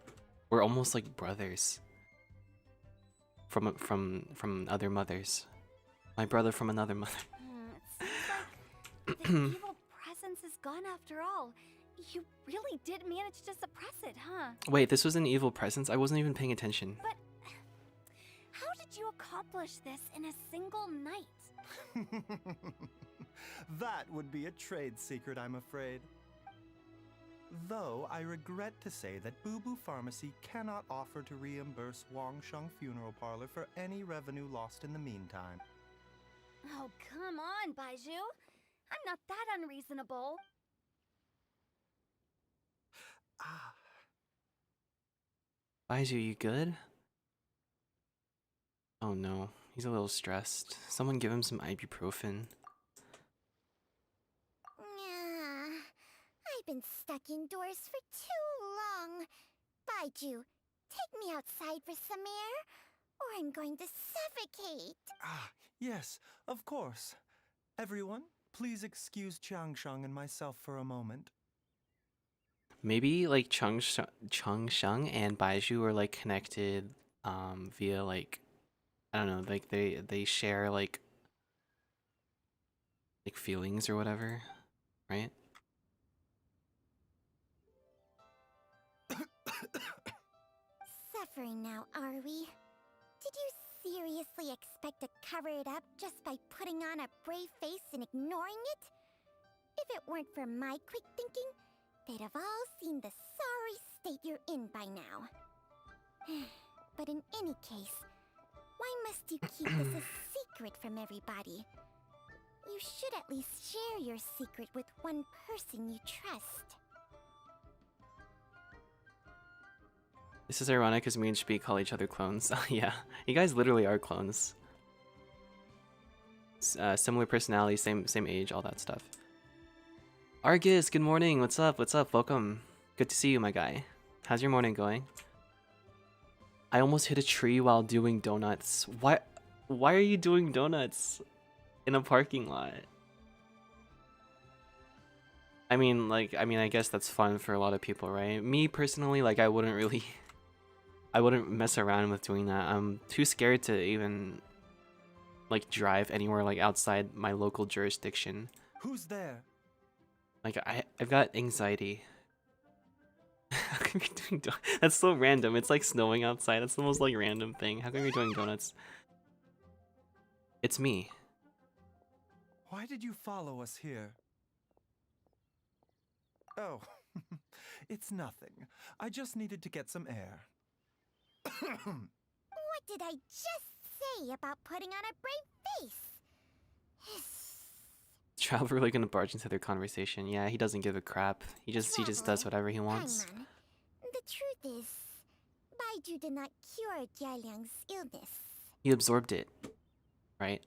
Speaker 1: We're almost like brothers. From other mothers. My brother from another mother.
Speaker 3: It seems like the evil presence is gone after all. You really did manage to suppress it, huh?
Speaker 1: Wait, this was an evil presence? I wasn't even paying attention.
Speaker 3: But how did you accomplish this in a single night?
Speaker 6: That would be a trade secret, I'm afraid. Though I regret to say that Boo Boo Pharmacy cannot offer to reimburse Wangsheng Funeral Parlor for any revenue lost in the meantime.
Speaker 3: Oh, come on, Baiju. I'm not that unreasonable.
Speaker 1: Baiju, you good? Oh no, he's a little stressed. Someone give him some ibuprofen.
Speaker 5: I've been stuck indoors for too long. Baiju, take me outside for some air, or I'm going to suffocate.
Speaker 6: Yes, of course. Everyone, please excuse Changsheng and myself for a moment.
Speaker 1: Maybe like Changsheng and Baiju are like connected via like, I don't know, like they share like feelings or whatever, right?
Speaker 5: Suffering now, are we? Did you seriously expect to cover it up just by putting on a brave face and ignoring it? If it weren't for my quick thinking, they'd have all seen the sorry state you're in by now. But in any case, why must you keep this a secret from everybody? You should at least share your secret with one person you trust.
Speaker 1: This is ironic because me and Shpi call each other clones. Yeah, you guys literally are clones. Similar personality, same age, all that stuff. Argus, good morning. What's up? What's up? Welcome. Good to see you, my guy. How's your morning going? I almost hit a tree while doing donuts. Why are you doing donuts in a parking lot? I mean, I guess that's fun for a lot of people, right? Me personally, like, I wouldn't mess around with doing that. I'm too scared to even like drive anywhere like outside my local jurisdiction.
Speaker 6: Who's there?
Speaker 1: Like I've got anxiety. How come you're doing donuts? That's so random. It's like snowing outside. That's the most like random thing. How come you're doing donuts? It's me.
Speaker 6: Why did you follow us here? Oh, it's nothing. I just needed to get some air.
Speaker 5: What did I just say about putting on a brave face?
Speaker 1: Traveler really gonna barge into their conversation. Yeah, he doesn't give a crap. He just does whatever he wants.
Speaker 5: Paimon, the truth is, Baiju did not cure Jialiang's illness.
Speaker 1: He absorbed it, right?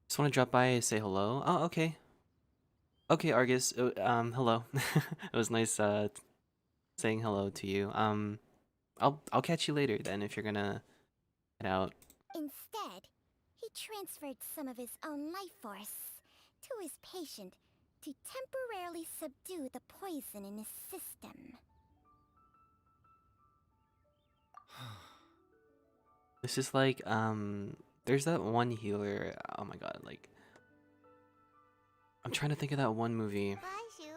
Speaker 1: Just want to drop by and say hello. Oh, okay. Okay, Argus. Hello. It was nice saying hello to you. I'll catch you later then if you're gonna head out.
Speaker 5: Instead, he transferred some of his own life force to his patient to temporarily subdue the poison in his system.
Speaker 1: This is like there's that one healer. Oh my god, like I'm trying to think of that one movie.
Speaker 5: Baiju,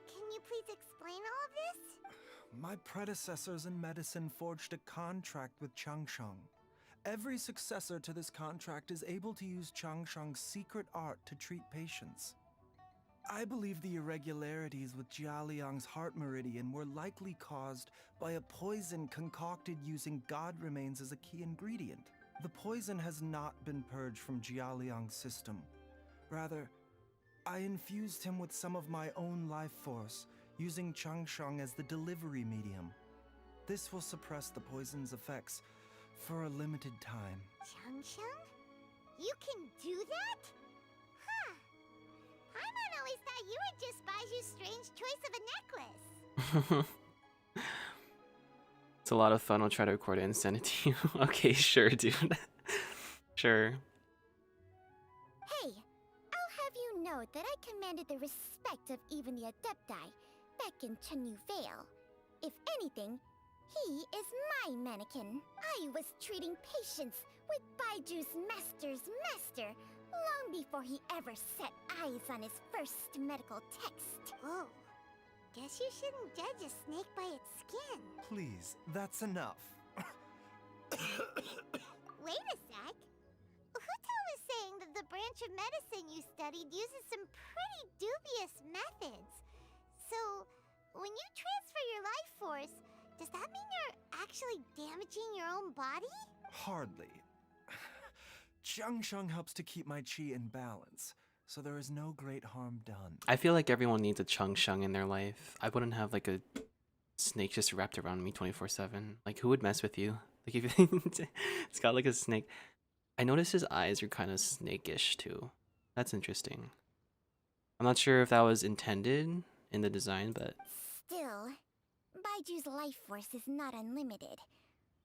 Speaker 5: can you please explain all of this?
Speaker 6: My predecessors in medicine forged a contract with Changsheng. Every successor to this contract is able to use Changsheng's secret art to treat patients. I believe the irregularities with Jialiang's heart meridian were likely caused by a poison concocted using god remains as a key ingredient. The poison has not been purged from Jialiang's system. Rather, I infused him with some of my own life force, using Changsheng as the delivery medium. This will suppress the poison's effects for a limited time.
Speaker 5: Changsheng? You can do that? Huh. Paimon always thought you were just Baiju's strange choice of a necklace.
Speaker 1: It's a lot of fun. I'll try to record it and send it to you. Okay, sure, dude. Sure.
Speaker 5: Hey, I'll have you know that I commanded the respect of even the Adepti back in Chenyu Vale. If anything, he is my mannequin. I was treating patients with Baiju's master's master long before he ever set eyes on his first medical text. Whoa. Guess you shouldn't judge a snake by its skin.
Speaker 6: Please, that's enough.
Speaker 5: Wait a sec. Huto was saying that the branch of medicine you studied uses some pretty dubious methods. So, when you transfer your life force, does that mean you're actually damaging your own body?
Speaker 6: Hardly. Changsheng helps to keep my chi in balance, so there is no great harm done.
Speaker 1: I feel like everyone needs a Changsheng in their life. I wouldn't have like a snake just wrapped around me 24/7. Like, who would mess with you? Like, if it's got like a snake. I noticed his eyes are kind of snakish too. That's interesting. I'm not sure if that was intended in the design, but
Speaker 5: Still, Baiju's life force is not unlimited.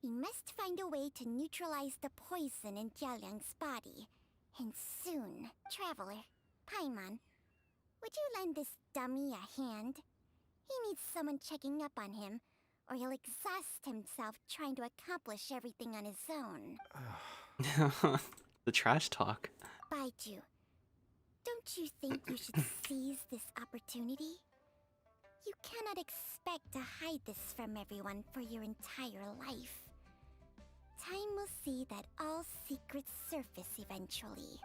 Speaker 5: We must find a way to neutralize the poison in Jialiang's body. And soon. Traveler, Paimon, would you lend this dummy a hand? He needs someone checking up on him, or he'll exhaust himself trying to accomplish everything on his own.
Speaker 1: the trash talk.
Speaker 5: Baiju, don't you think you should seize this opportunity? You cannot expect to hide this from everyone for your entire life. Time will see that all secrets surface eventually.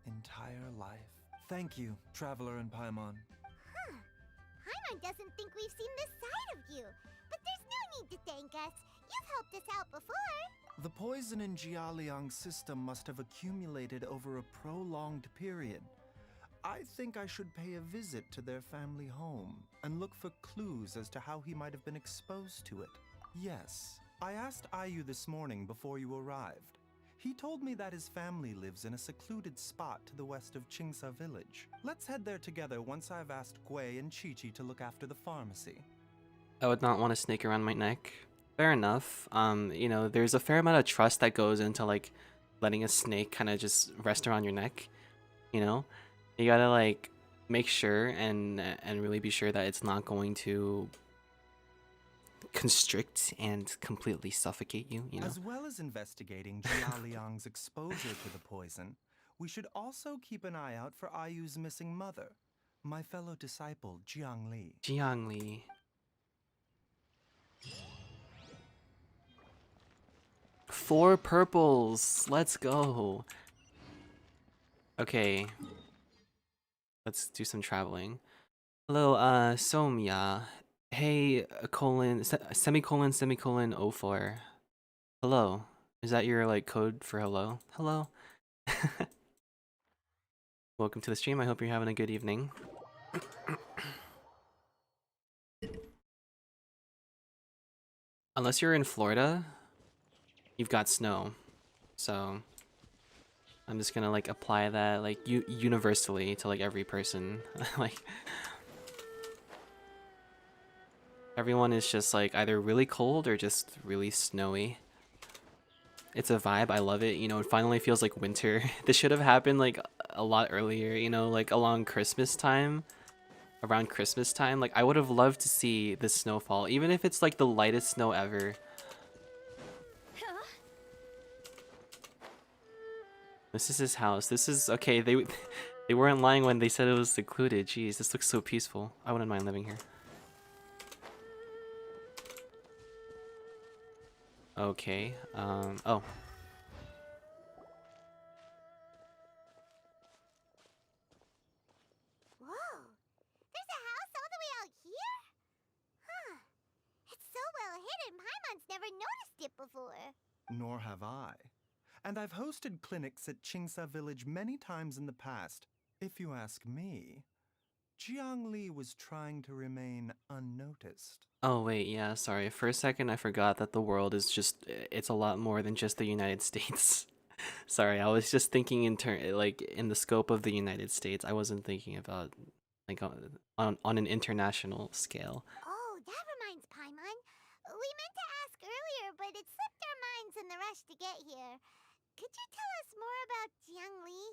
Speaker 6: Entire life. Thank you, Traveler and Paimon.
Speaker 5: Huh. Paimon doesn't think we've seen this side of you. But there's no need to thank us. You've helped us out before.
Speaker 6: The poison in Jialiang's system must have accumulated over a prolonged period. I think I should pay a visit to their family home and look for clues as to how he might have been exposed to it. Yes, I asked Ayu this morning before you arrived. He told me that his family lives in a secluded spot to the west of Qingsa village. Let's head there together once I've asked Gui and Chi-Chi to look after the pharmacy.
Speaker 1: I would not want a snake around my neck. Fair enough. You know, there's a fair amount of trust that goes into like letting a snake kind of just rest around your neck. You know, you gotta like make sure and really be sure that it's not going to constrict and completely suffocate you. You know.
Speaker 6: As well as investigating Jialiang's exposure to the poison, we should also keep an eye out for Ayu's missing mother, my fellow disciple Jiang Li.
Speaker 1: Jiang Li. Four purples. Let's go. Okay. Let's do some traveling. Hello, Somya. Hey, semicolon 04. Hello. Is that your like code for hello? Hello. Welcome to the stream. I hope you're having a good evening. Unless you're in Florida, you've got snow. So I'm just gonna like apply that like universally to like every person. Like everyone is just like either really cold or just really snowy. It's a vibe. I love it. You know, it finally feels like winter. This should have happened like a lot earlier, you know, like along Christmas time. Around Christmas time, like I would have loved to see this snowfall, even if it's like the lightest snow ever. This is his house. This is okay. They they weren't lying when they said it was secluded. Jeez, this looks so peaceful. I wouldn't mind living here. Okay. Oh.
Speaker 5: Whoa! There's a house all the way out here? Huh. It's so well hidden, Paimon's never noticed it before.
Speaker 6: Nor have I. And I've hosted clinics at Qingsa Village many times in the past. If you ask me, Jiangli was trying to remain unnoticed.
Speaker 1: Oh wait, yeah, sorry. For a second I forgot that the world is just it's a lot more than just the United States. Sorry, I was just thinking in like in the scope of the United States. I wasn't thinking about like on an international scale.
Speaker 5: Oh, that reminds Paimon. We meant to ask earlier, but it slipped our minds in the rush to get here. Could you tell us more about Jiangli?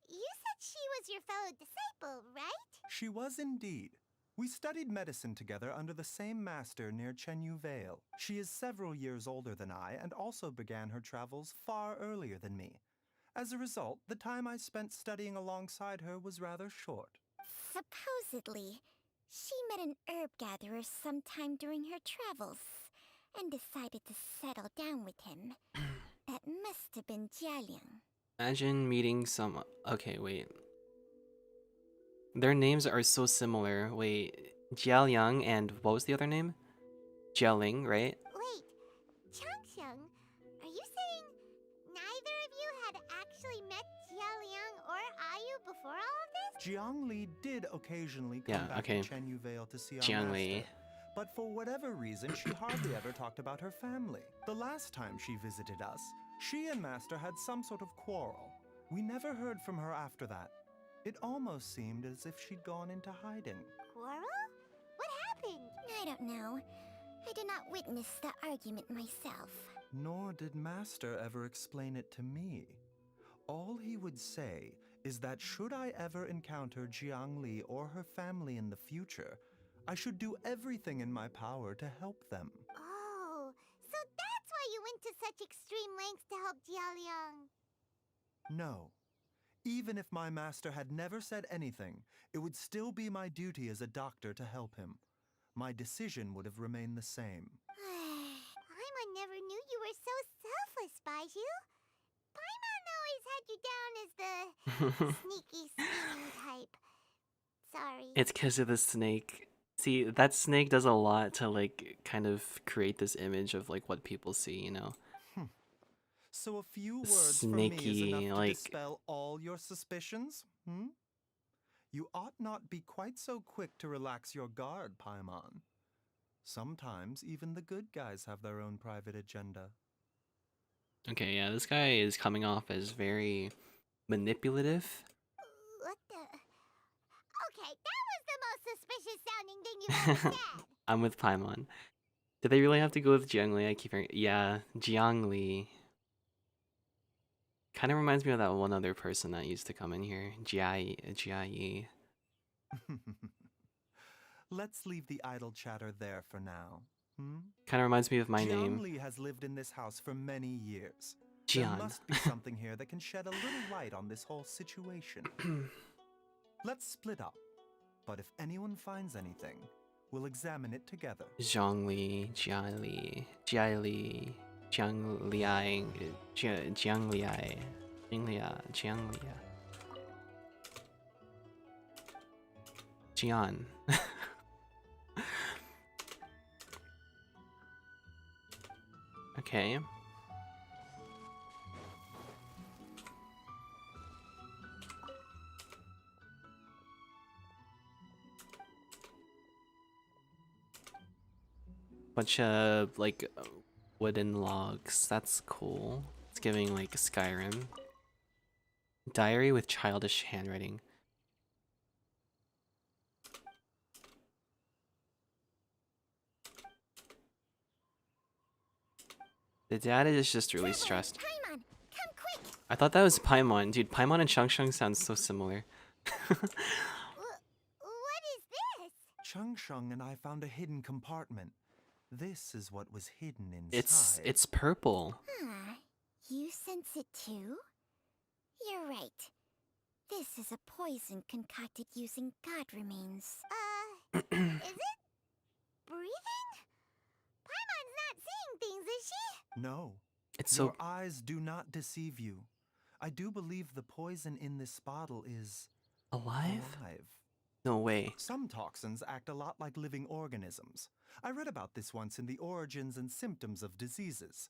Speaker 5: You said she was your fellow disciple, right?
Speaker 6: She was indeed. We studied medicine together under the same master near Chenyu Vale. She is several years older than I and also began her travels far earlier than me. As a result, the time I spent studying alongside her was rather short.
Speaker 5: Supposedly, she met an herb gatherer sometime during her travels and decided to settle down with him. That must have been Jialiang.
Speaker 1: Imagine meeting some. Okay, wait. Their names are so similar. Wait, Jialiang and what was the other name? Jialing, right?
Speaker 5: Wait, Changxiang, are you saying neither of you had actually met Jialiang or Ayu before all of this?
Speaker 6: Jiangli did occasionally come
Speaker 1: Yeah,
Speaker 6: back
Speaker 1: okay.
Speaker 6: to Chenyu Vale to see our
Speaker 1: Jiangli.
Speaker 6: master, but for whatever reason, she hardly ever talked about her family. The last time she visited us, she and Master had some sort of quarrel. We never heard from her after that. It almost seemed as if she'd gone into hiding.
Speaker 5: Quarrel? What happened? I don't know. I did not witness the argument myself.
Speaker 6: Nor did Master ever explain it to me. All he would say is that should I ever encounter Jiangli or her family in the future, I should do everything in my power to help them.
Speaker 5: Oh, so that's why you went to such extreme lengths to help Jialiang.
Speaker 6: No. Even if my master had never said anything, it would still be my duty as a doctor to help him. My decision would have remained the same.
Speaker 5: Paimon never knew you were so selfless, Baiju. Paimon always had you down as the sneaky, scheming type. Sorry.
Speaker 1: It's because of the snake. See, that snake does a lot to like kind of create this image of like what people see, you know.
Speaker 6: So a few words from me is
Speaker 1: Snaky,
Speaker 6: enough to
Speaker 1: like
Speaker 6: dispel all your suspicions? You ought not be quite so quick to relax your guard, Paimon. Sometimes even the good guys have their own private agenda.
Speaker 1: okay, yeah, this guy is coming off as very manipulative.
Speaker 5: What the? Okay, that was the most suspicious sounding thing you've ever said.
Speaker 1: I'm with Paimon. Did they really have to go with Jiangli? I keep hearing, yeah, Jiangli. Kind of reminds me of that one other person that used to come in here, Jia.
Speaker 6: Let's leave the idle chatter there for now.
Speaker 1: Kind of reminds me of my name,
Speaker 6: Jiangli has lived in this house for many years.
Speaker 1: Jian.
Speaker 6: There must be something here that can shed a little light on this whole situation. Let's split up. But if anyone finds anything, we'll examine it together.
Speaker 1: Zhongli, Jiali, Jiali, Jiangliai, Jiangliai, Jianglia. Jian. Okay. Bunch of like wooden logs. That's cool. It's giving like Skyrim. Diary with childish handwriting. The dad is just really stressed.
Speaker 5: Paimon, come quick!
Speaker 1: I thought that was Paimon. Dude, Paimon and Changsheng sound so similar.
Speaker 5: What is this?
Speaker 6: Changsheng and I found a hidden compartment. This is what was hidden inside.
Speaker 1: It's purple.
Speaker 5: You sense it too? You're right. This is a poison concocted using god remains. Is it breathing? Paimon's not seeing things, is she?
Speaker 6: No.
Speaker 1: It's
Speaker 6: Your
Speaker 1: so
Speaker 6: eyes do not deceive you. I do believe the poison in this bottle is
Speaker 1: alive?
Speaker 6: alive.
Speaker 1: No way.
Speaker 6: Some toxins act a lot like living organisms. I read about this once in the Origins and Symptoms of Diseases.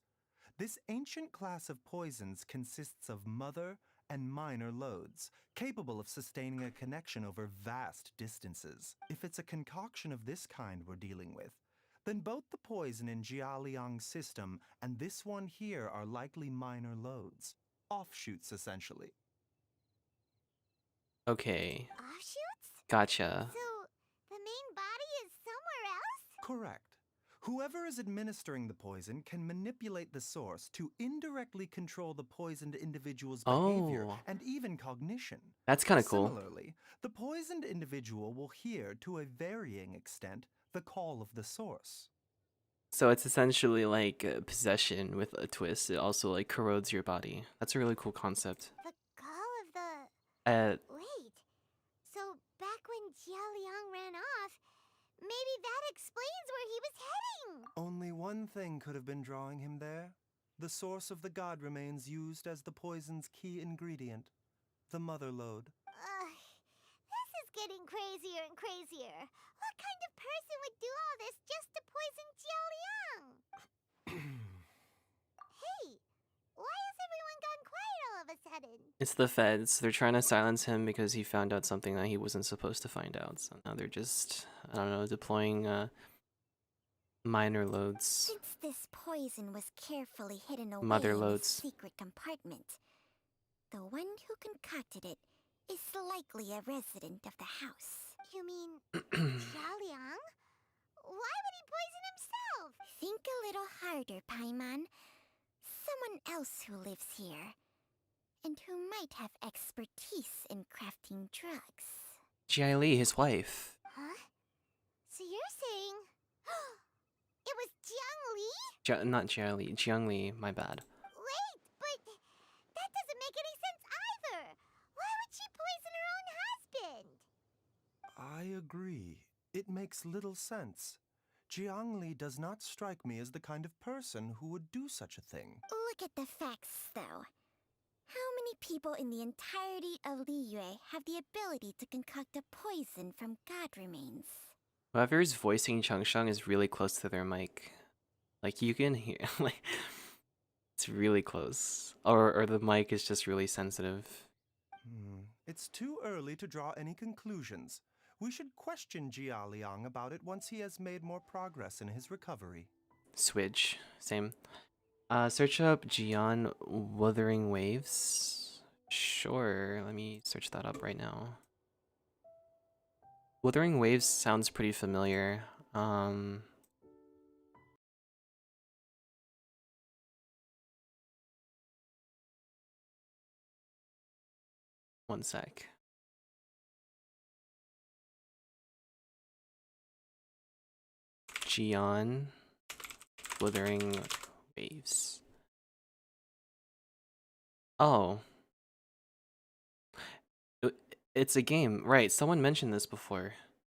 Speaker 6: This ancient class of poisons consists of mother and minor loads, capable of sustaining a connection over vast distances. If it's a concoction of this kind we're dealing with, then both the poison in Jialiang's system and this one here are likely minor loads. Offshoots, essentially.
Speaker 1: Okay.
Speaker 5: Offshoots?
Speaker 1: Gotcha.
Speaker 5: So, the main body is somewhere else?
Speaker 6: Correct. Whoever is administering the poison can manipulate the source to indirectly control the poisoned individual's behavior
Speaker 1: Oh.
Speaker 6: and even cognition.
Speaker 1: That's kind of cool.
Speaker 6: Similarly, the poisoned individual will hear, to a varying extent, the call of the source.
Speaker 1: So it's essentially like possession with a twist. It also like corrodes your body. That's a really cool concept.
Speaker 5: The call of the...
Speaker 1: Uh,
Speaker 5: Wait. So, back when Jialiang ran off, maybe that explains where he was heading!
Speaker 6: Only one thing could have been drawing him there. The source of the god remains used as the poison's key ingredient. The mother lode.
Speaker 5: This is getting crazier and crazier. What kind of person would do all this just to poison Jialiang? Hey, why has everyone gone quiet all of a sudden?
Speaker 1: it's the feds. They're trying to silence him because he found out something that he wasn't supposed to find out. So now they're just, I don't know, deploying minor loads.
Speaker 5: Since this poison was carefully hidden away
Speaker 1: Mother
Speaker 5: in
Speaker 1: loads.
Speaker 5: a secret compartment, the one who concocted it is likely a resident of the house. You mean Jialiang? Why would he poison himself? Think a little harder, Paimon. Someone else who lives here, and who might have expertise in crafting drugs.
Speaker 1: Jia Li, his wife.
Speaker 5: Huh? So you're saying it was Jiang Li?
Speaker 1: Not Jia Li, Jiang Li, my bad.
Speaker 5: Wait, but that doesn't make any sense either. Why would she poison her own husband?
Speaker 6: I agree. It makes little sense. Jiang Li does not strike me as the kind of person who would do such a thing.
Speaker 5: Look at the facts, though. How many people in the entirety of Liyue have the ability to concoct a poison from god remains?
Speaker 1: Whoever's voicing Changsheng is really close to their mic. Like you can hear, like it's really close, or the mic is just really sensitive.
Speaker 6: It's too early to draw any conclusions. We should question Jia Liang about it once he has made more progress in his recovery.
Speaker 1: Switch, same. Search up Jian Wuthering Waves. Sure, let me search that up right now. Wuthering Waves sounds pretty familiar. One sec. Jian Wuthering Waves. Oh. It's a game. Right, someone mentioned this before.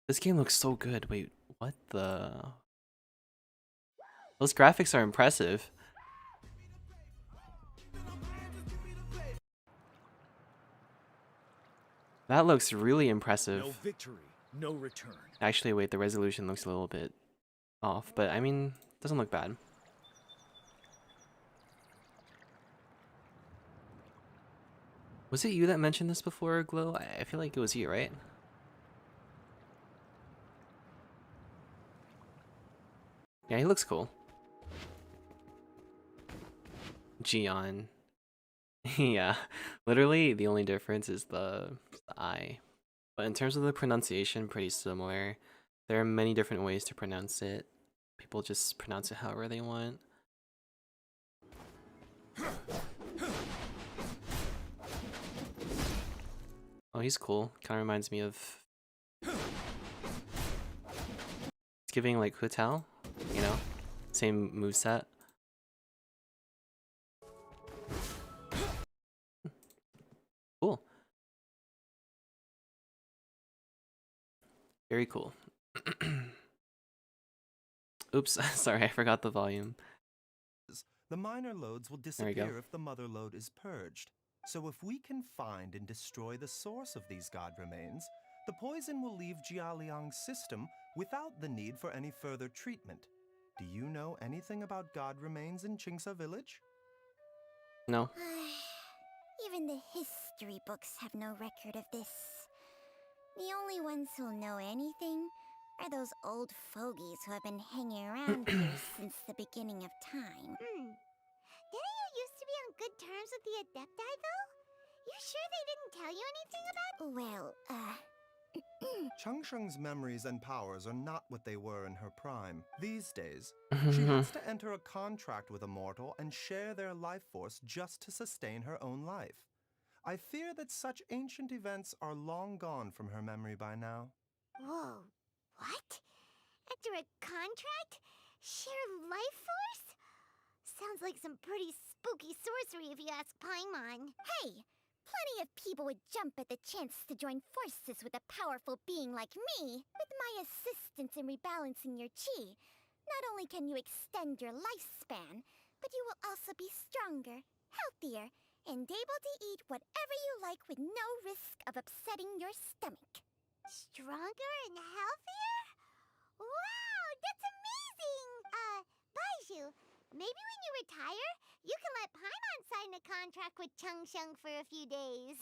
Speaker 1: This game looks so good. Wait, what the... Those graphics are impressive. That looks really impressive.
Speaker 11: No victory, no return.
Speaker 1: Actually, wait, the resolution looks a little bit off, but I mean, doesn't look bad. Was it you that mentioned this before, Glow? I feel like it was you, right? Yeah, he looks cool. Gion. Yeah, literally the only difference is the I. But in terms of the pronunciation, pretty similar. There are many different ways to pronounce it. People just pronounce it however they want. Oh, he's cool. Kind of reminds me of... It's giving like Hu Tao, you know? Same moveset. Very cool. Oops, sorry, I forgot the volume.
Speaker 6: The minor loads will
Speaker 1: There we go.
Speaker 6: disappear if the mother load is purged. So if we can find and destroy the source of these god remains, the poison will leave Jialiang's system without the need for any further treatment. Do you know anything about god remains in Qingsa village?
Speaker 1: No.
Speaker 5: Even the history books have no record of this. The only ones who'll know anything are those old fogies who have been hanging around here since the beginning of time.
Speaker 3: Didn't you used to be on good terms with the Adepti, though? You sure they didn't tell you anything about?
Speaker 5: Well,
Speaker 6: Changsheng's memories and powers are not what they were in her prime. These days, she has to enter a contract with a mortal and share their life force just to sustain her own life. I fear that such ancient events are long gone from her memory by now.
Speaker 3: Whoa, what? After a contract? Share life force? Sounds like some pretty spooky sorcery if you ask Paimon.
Speaker 5: hey! Plenty of people would jump at the chance to join forces with a powerful being like me. With my assistance in rebalancing your chi, not only can you extend your lifespan, but you will also be stronger, healthier, and able to eat whatever you like with no risk of upsetting your stomach.
Speaker 3: Stronger and healthier? Wow, that's amazing! Baiju, maybe when you retire, you can let Paimon sign a contract with Changsheng for a few days.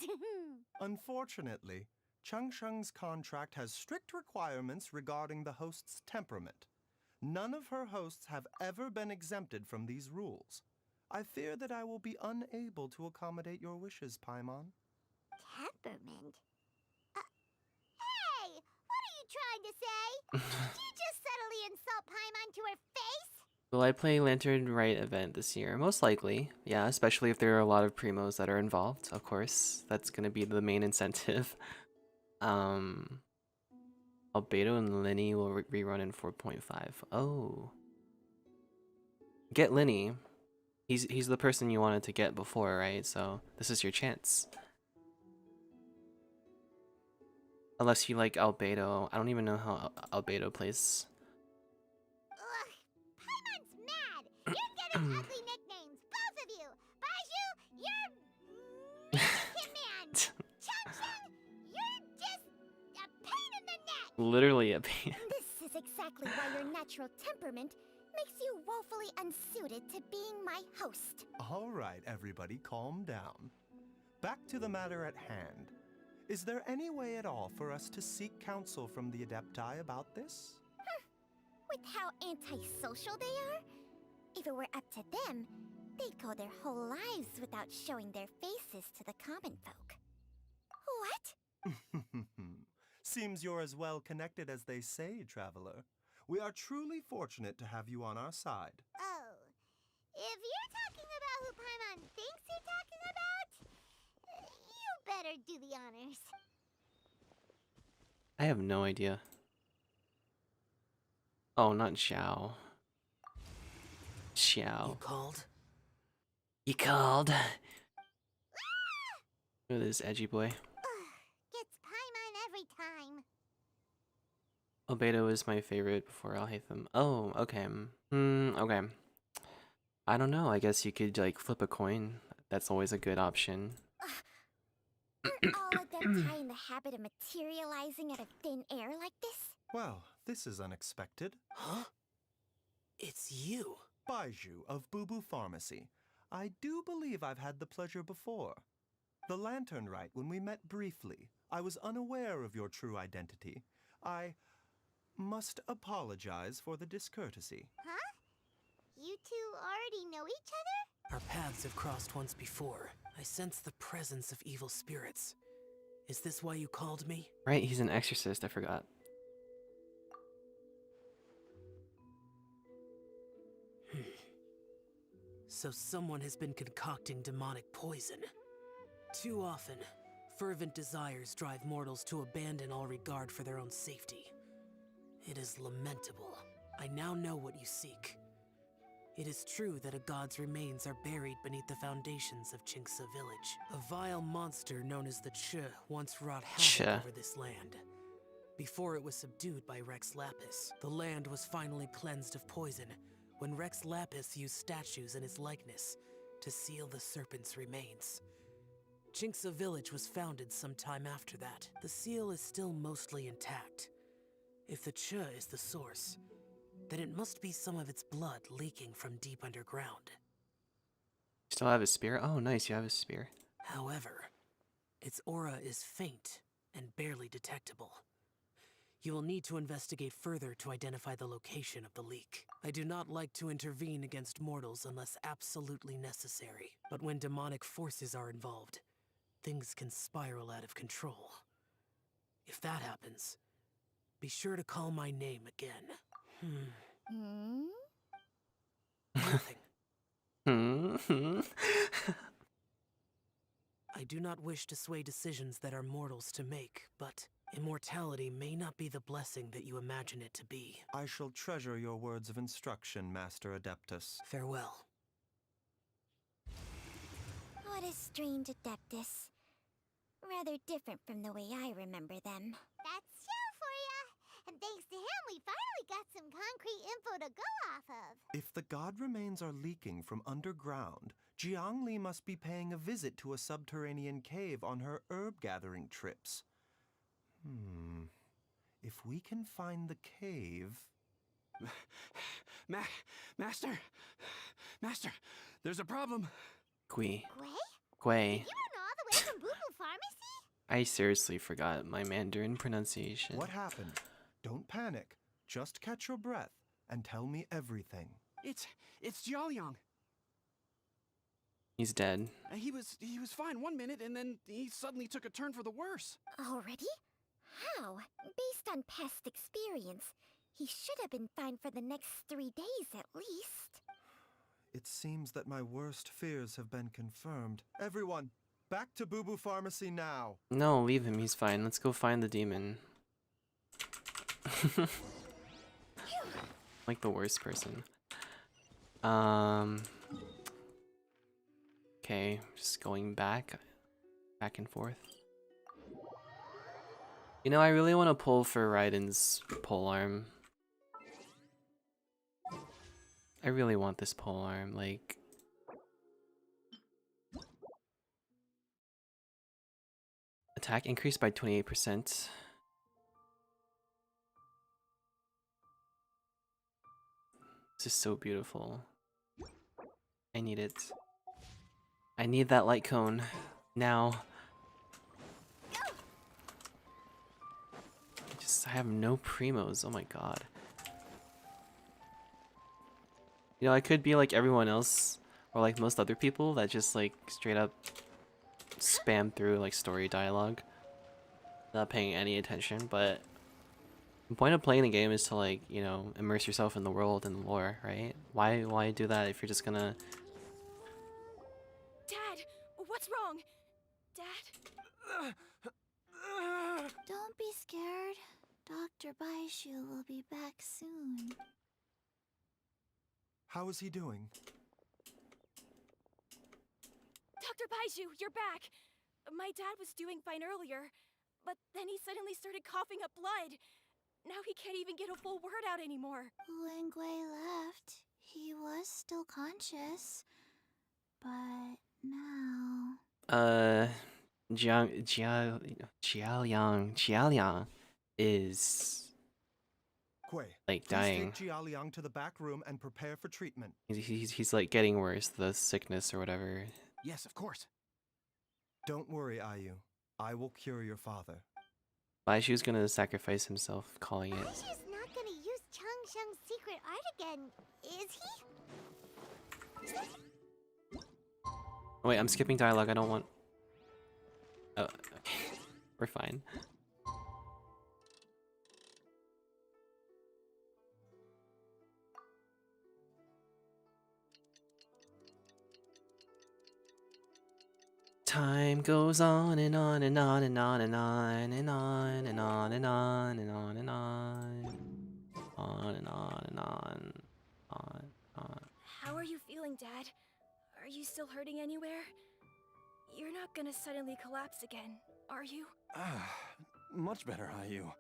Speaker 6: Unfortunately, Changsheng's contract has strict requirements regarding the host's temperament. None of her hosts have ever been exempted from these rules. I fear that I will be unable to accommodate your wishes, Paimon.
Speaker 3: Temperament? Hey! What are you trying to say? Did you just subtly insult Paimon to her face?
Speaker 1: Will I play Lantern Rite event this year? Most likely, yeah, especially if there are a lot of primos that are involved, of course. That's gonna be the main incentive. Albedo and Lenny will rerun in 4.5. Oh. Get Lenny. He's the person you wanted to get before, right? So this is your chance. Unless you like Albedo. I don't even know how Albedo plays.
Speaker 3: Ugh, Paimon's mad! You're getting ugly nicknames, both of you! Baiju, you're... Hitman! Changsheng, you're just a pain in the neck!
Speaker 1: Literally a pain.
Speaker 5: This is exactly why your natural temperament makes you woefully unsuited to being my host.
Speaker 6: All right, everybody, calm down. Back to the matter at hand. Is there any way at all for us to seek counsel from the Adepti about this?
Speaker 5: With how antisocial they are? If it were up to them, they'd go their whole lives without showing their faces to the common folk. What?
Speaker 6: Seems you're as well connected as they say, traveler. We are truly fortunate to have you on our side.
Speaker 3: Oh, if you're talking about who Paimon thinks you're talking about, you better do the honors.
Speaker 1: I have no idea. Oh, not Xiao. Xiao.
Speaker 12: You called?
Speaker 1: You called? Look at this edgy boy.
Speaker 3: Gets Paimon every time.
Speaker 1: Albedo is my favorite before Alhaitham. Oh, okay. Okay. I don't know. I guess you could like flip a coin. That's always a good option.
Speaker 5: Aren't all Adepti in the habit of materializing out of thin air like this?
Speaker 6: Well, this is unexpected.
Speaker 12: Huh? It's you.
Speaker 6: Baiju of Boo Boo Pharmacy. I do believe I've had the pleasure before. The Lantern Rite, when we met briefly, I was unaware of your true identity. I must apologize for the discourtesy.
Speaker 3: Huh? You two already know each other?
Speaker 12: Our paths have crossed once before. I sense the presence of evil spirits. Is this why you called me?
Speaker 1: Right, he's an exorcist, I forgot.
Speaker 12: So someone has been concocting demonic poison. Too often, fervent desires drive mortals to abandon all regard for their own safety. It is lamentable. I now know what you seek. It is true that a god's remains are buried beneath the foundations of Qingsa village. A vile monster known as the Che once wrought havoc over this land. before it was subdued by Rex Lapis. The land was finally cleansed of poison when Rex Lapis used statues in his likeness to seal the serpent's remains. Jinxa Village was founded some time after that. The seal is still mostly intact. If the Cha is the source, then it must be some of its blood leaking from deep underground.
Speaker 1: Still have a spear? Oh, nice, you have a spear.
Speaker 12: However, its aura is faint and barely detectable. You will need to investigate further to identify the location of the leak. I do not like to intervene against mortals unless absolutely necessary, but when demonic forces are involved, things can spiral out of control. If that happens, be sure to call my name again. Nothing. I do not wish to sway decisions that are mortals to make, but immortality may not be the blessing that you imagine it to be.
Speaker 6: I shall treasure your words of instruction, Master Adeptus.
Speaker 12: Farewell.
Speaker 5: What a strange Adeptus. Rather different from the way I remember them.
Speaker 3: That's Xiao for ya! And thanks to him, we finally got some concrete info to go off of.
Speaker 6: If the god remains are leaking from underground, Jiangli must be paying a visit to a subterranean cave on her herb-gathering trips. If we can find the cave...
Speaker 4: Master! Master, there's a problem.
Speaker 1: Gui.
Speaker 3: Gui?
Speaker 1: Gui.
Speaker 3: You run all the way from Boo Boo Pharmacy?
Speaker 1: I seriously forgot my Mandarin pronunciation.
Speaker 6: What happened? Don't panic. Just catch your breath and tell me everything.
Speaker 4: It's Jiaoliang.
Speaker 1: He's dead.
Speaker 4: He was fine one minute, and then he suddenly took a turn for the worse.
Speaker 5: Already? How? Based on past experience, he should have been fine for the next 3 days at least.
Speaker 6: It seems that my worst fears have been confirmed. Everyone, back to Boo Boo Pharmacy now.
Speaker 1: No, leave him. He's fine. Let's go find the demon. Like the worst person. Okay, just going back and forth. You know, I really want to pull for Raiden's polearm. I really want this polearm, like... Attack increased by 28%. This is so beautiful. I need it. I need that light cone. Now. I have no primos. Oh my god. You know, I could be like everyone else, or like most other people that just like straight up spam through like story dialogue, not paying any attention, but the point of playing the game is to, like, you know, immerse yourself in the world and the lore, right? Why do that if you're just gonna...
Speaker 2: Dad, what's wrong? Dad?
Speaker 5: Don't be scared. Dr. Baishu will be back soon.
Speaker 6: How is he doing?
Speaker 2: Dr. Baishu, you're back! My dad was doing fine earlier, but then he suddenly started coughing up blood. Now he can't even get a full word out anymore.
Speaker 5: When Gui left, he was still conscious. But now...
Speaker 1: Jiaoliang is...
Speaker 6: Gui,
Speaker 1: like
Speaker 6: please
Speaker 1: dying.
Speaker 6: take Jiaoliang to the back room and prepare for treatment.
Speaker 1: He's like getting worse, the sickness or whatever.
Speaker 4: Yes, of course.
Speaker 6: Don't worry, Ayu. I will cure your father.
Speaker 1: Baishu's gonna sacrifice himself, calling it.
Speaker 3: Baishu's not gonna use Changsheng's secret art again, is he?
Speaker 1: Oh, wait, I'm skipping dialogue. I don't want... Oh, okay. We're fine. Time goes on and on and on and on and on and on and on and on and on and on. On and on and on.
Speaker 2: How are you feeling, Dad? Are you still hurting anywhere? You're not gonna suddenly collapse again, are you?
Speaker 10: Much better, Ayu.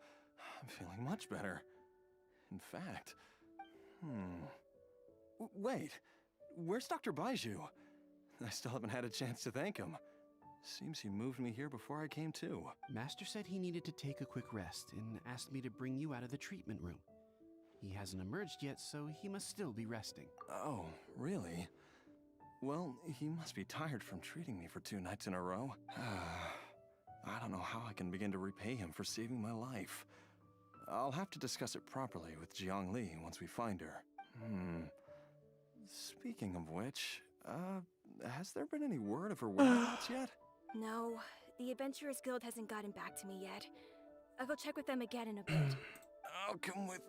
Speaker 10: I'm feeling much better. In fact, wait, where's Dr. Baiju? I still haven't had a chance to thank him. Seems he moved me here before I came to.
Speaker 4: Master said he needed to take a quick rest and asked me to bring you out of the treatment room. He hasn't emerged yet, so he must still be resting.
Speaker 10: Oh, really? Well, he must be tired from treating me for 2 nights in a row. I don't know how I can begin to repay him for saving my life. I'll have to discuss it properly with Jiangli once we find her. Speaking of which, has there been any word of her whereabouts yet?
Speaker 2: No, the Adventurers Guild hasn't gotten back to me yet. I'll go check with them again in a bit.
Speaker 10: I'll come with...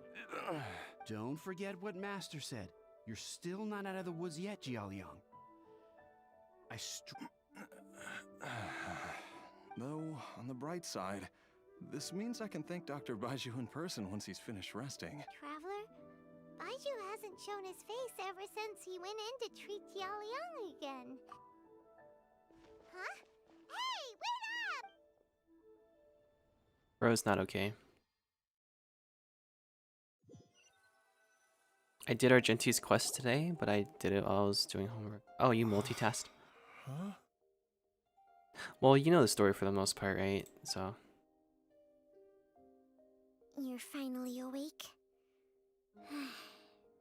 Speaker 4: Don't forget what Master said. You're still not out of the woods yet, Jialiang.
Speaker 10: Though, on the bright side, this means I can thank Dr. Baiju in person once he's finished resting.
Speaker 3: Traveler, Baiju hasn't shown his face ever since he went in to treat Jialiang again. Huh? Hey, wait up!
Speaker 1: Bro's not okay. I did Argenti's quest today, but I did it while I was doing homework. Oh, you multitasked.
Speaker 10: Huh?
Speaker 1: Well, you know the story for the most part, right? So.
Speaker 5: You're finally awake?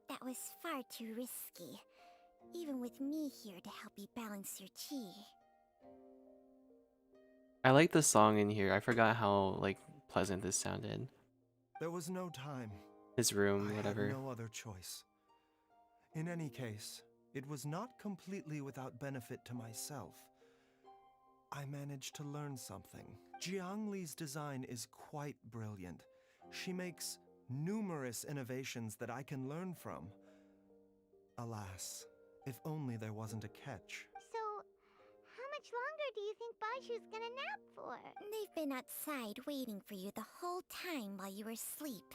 Speaker 5: That was far too risky. Even with me here to help you balance your chi.
Speaker 1: I like the song in here. I forgot how, like, pleasant this sounded.
Speaker 6: There was no time.
Speaker 1: His room,
Speaker 6: I
Speaker 1: whatever.
Speaker 6: had no other choice. In any case, it was not completely without benefit to myself. I managed to learn something. Jiangli's design is quite brilliant. She makes numerous innovations that I can learn from. Alas, if only there wasn't a catch.
Speaker 3: So, how much longer do you think Baiju's gonna nap for?
Speaker 5: They've been outside waiting for you the whole time while you were asleep.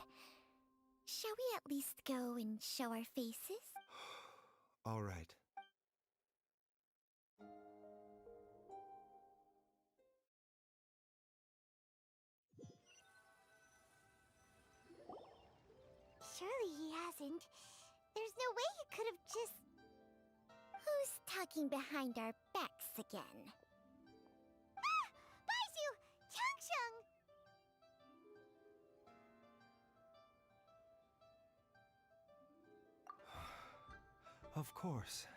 Speaker 5: Shall we at least go and show our faces?
Speaker 6: All right.
Speaker 3: Surely he hasn't. There's no way he could have just...
Speaker 5: Who's talking behind our backs again?
Speaker 3: Ah! Baiju! Changsheng!
Speaker 6: Of course.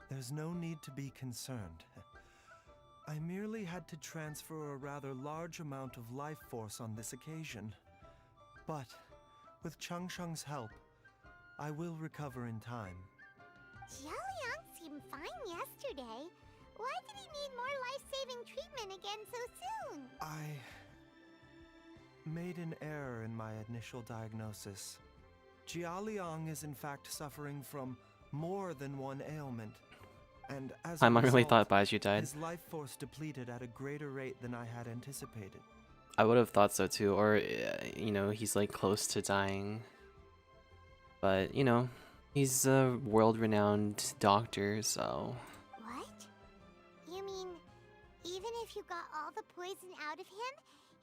Speaker 6: There's no need to be concerned. I merely had to transfer a rather large amount of life force on this occasion. But, with Changsheng's help, I will recover in time.
Speaker 3: Jialiang seemed fine yesterday. Why did he need more life-saving treatment again so soon?
Speaker 6: I made an error in my initial diagnosis. Jialiang is in fact suffering from more than one ailment. And as a
Speaker 1: I really
Speaker 6: result,
Speaker 1: thought Baiju died.
Speaker 6: his life force depleted at a greater rate than I had anticipated.
Speaker 1: I would have thought so too, or, you know, he's like close to dying. But, you know, he's a world-renowned doctor, so...
Speaker 3: What? You mean, even if you got all the poison out of him,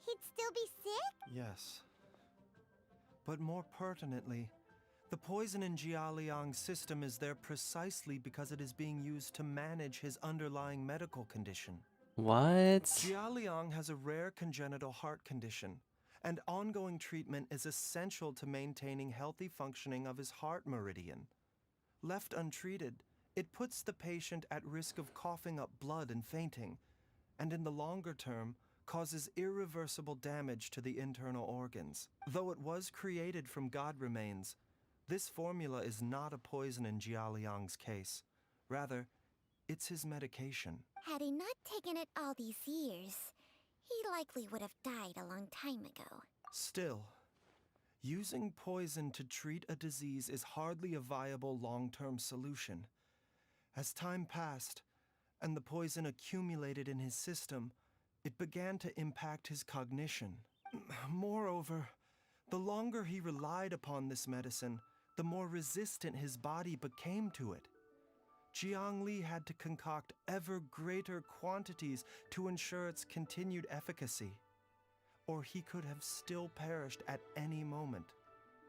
Speaker 3: he'd still be sick?
Speaker 6: Yes. But more pertinently, the poison in Jialiang's system is there precisely because it is being used to manage his underlying medical condition.
Speaker 1: What?
Speaker 6: Jialiang has a rare congenital heart condition, and ongoing treatment is essential to maintaining healthy functioning of his heart meridian. Left untreated, it puts the patient at risk of coughing up blood and fainting, and in the longer term, causes irreversible damage to the internal organs. Though it was created from god remains, this formula is not a poison in Jialiang's case. Rather, it's his medication.
Speaker 5: Had he not taken it all these years, he likely would have died a long time ago.
Speaker 6: Still, using poison to treat a disease is hardly a viable long-term solution. As time passed, and the poison accumulated in his system, it began to impact his cognition. Moreover, the longer he relied upon this medicine, the more resistant his body became to it. Jiangli had to concoct ever greater quantities to ensure its continued efficacy. or he could have still perished at any moment.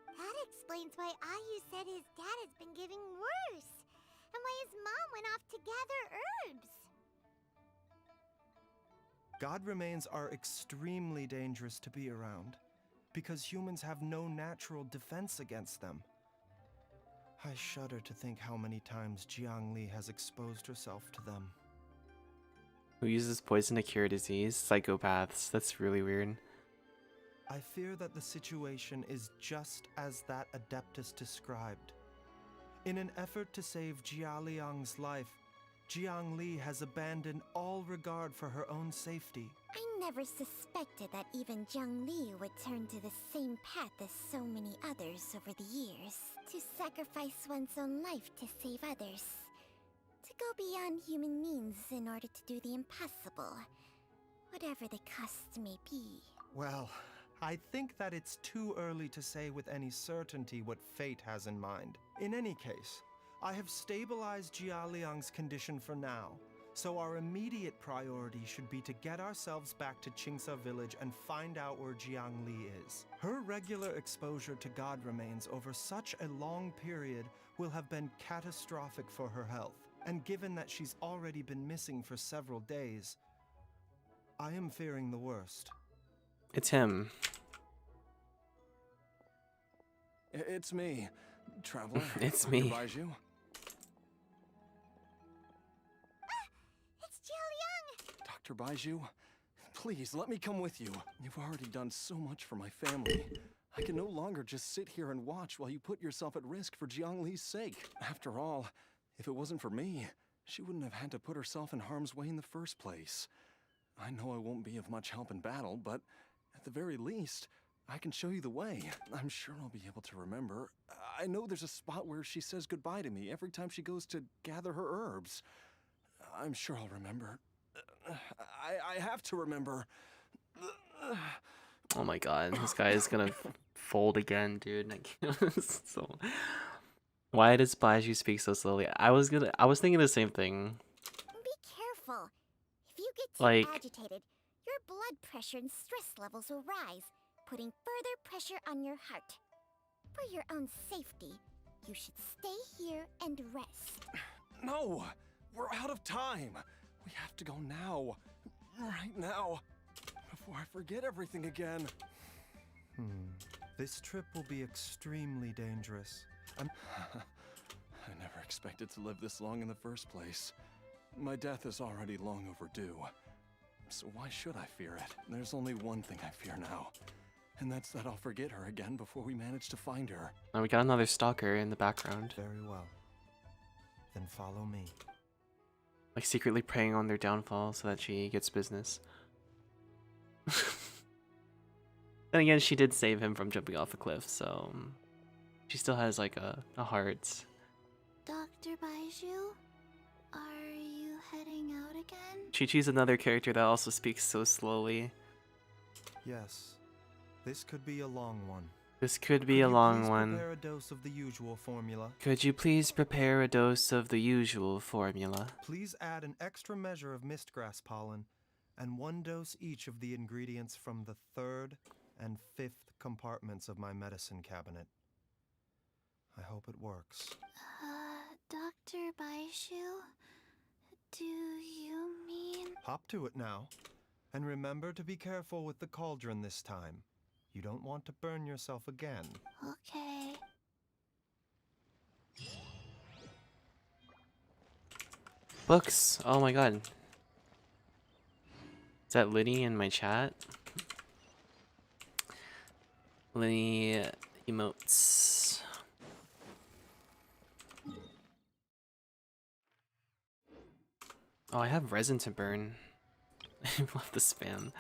Speaker 3: That explains why Ayu said his dad has been getting worse, and why his mom went off to gather herbs.
Speaker 6: God remains are extremely dangerous to be around, because humans have no natural defense against them. I shudder to think how many times Jiangli has exposed herself to them.
Speaker 1: Who uses poison to cure disease? Psychopaths. That's really weird.
Speaker 6: I fear that the situation is just as that Adeptus described. In an effort to save Jia Liang's life, Jiangli has abandoned all regard for her own safety.
Speaker 5: I never suspected that even Zhang Li would turn to the same path as so many others over the years. To sacrifice one's own life to save others. To go beyond human means in order to do the impossible. Whatever the cost may be.
Speaker 6: Well, I think that it's too early to say with any certainty what fate has in mind. In any case, I have stabilized Jia Liang's condition for now, so our immediate priority should be to get ourselves back to Qingsa village and find out where Jiangli is. Her regular exposure to God remains over such a long period will have been catastrophic for her health, and given that she's already been missing for several days, I am fearing the worst.
Speaker 1: It's him.
Speaker 10: It's me, Traveler.
Speaker 1: It's
Speaker 10: Dr.
Speaker 1: me.
Speaker 10: Baiju.
Speaker 3: It's Jiao Liang!
Speaker 10: Dr. Baiju, please let me come with you. You've already done so much for my family. I can no longer just sit here and watch while you put yourself at risk for Jiangli's sake. After all, if it wasn't for me, she wouldn't have had to put herself in harm's way in the first place. I know I won't be of much help in battle, but at the very least, I can show you the way. I'm sure I'll be able to remember. I know there's a spot where she says goodbye to me every time she goes to gather her herbs. I'm sure I'll remember. I have to remember.
Speaker 1: Oh my god, this guy is gonna fold again, dude. I can't. So, why does Baiju speak so slowly? I was thinking the same thing.
Speaker 5: Be careful. If you get too
Speaker 1: Like-
Speaker 5: agitated, your blood pressure and stress levels will rise, putting further pressure on your heart. For your own safety, you should stay here and rest.
Speaker 10: No! We're out of time! We have to go now. Right now. Before I forget everything again.
Speaker 6: This trip will be extremely dangerous.
Speaker 10: I never expected to live this long in the first place. My death is already long overdue. So why should I fear it? There's only one thing I fear now. And that's that I'll forget her again before we manage to find her.
Speaker 1: Oh, we got another stalker in the background,
Speaker 6: Very well. Then follow me.
Speaker 1: like secretly preying on their downfall so that she gets business. Then again, she did save him from jumping off a cliff, so she still has like a heart.
Speaker 5: Dr. Baiju, are you heading out again?
Speaker 1: Chi-Chi's another character that also speaks so slowly.
Speaker 6: Yes, this could be a long one.
Speaker 1: This could be
Speaker 6: Could
Speaker 1: a
Speaker 6: you
Speaker 1: long
Speaker 6: please
Speaker 1: one.
Speaker 6: Prepare a dose of the usual formula.
Speaker 1: Could you please prepare a dose of the usual formula?
Speaker 6: Please add an extra measure of mistgrass pollen, and 1 dose each of the ingredients from the 3rd and 5th compartments of my medicine cabinet. I hope it works.
Speaker 5: Dr. Baiju, do you mean...
Speaker 6: Hop to it now. And remember to be careful with the cauldron this time. You don't want to burn yourself again.
Speaker 5: Okay.
Speaker 1: Books. Oh my god. Is that Liddy in my chat? Liddy emotes. Oh, I have resin to burn. I love the spam.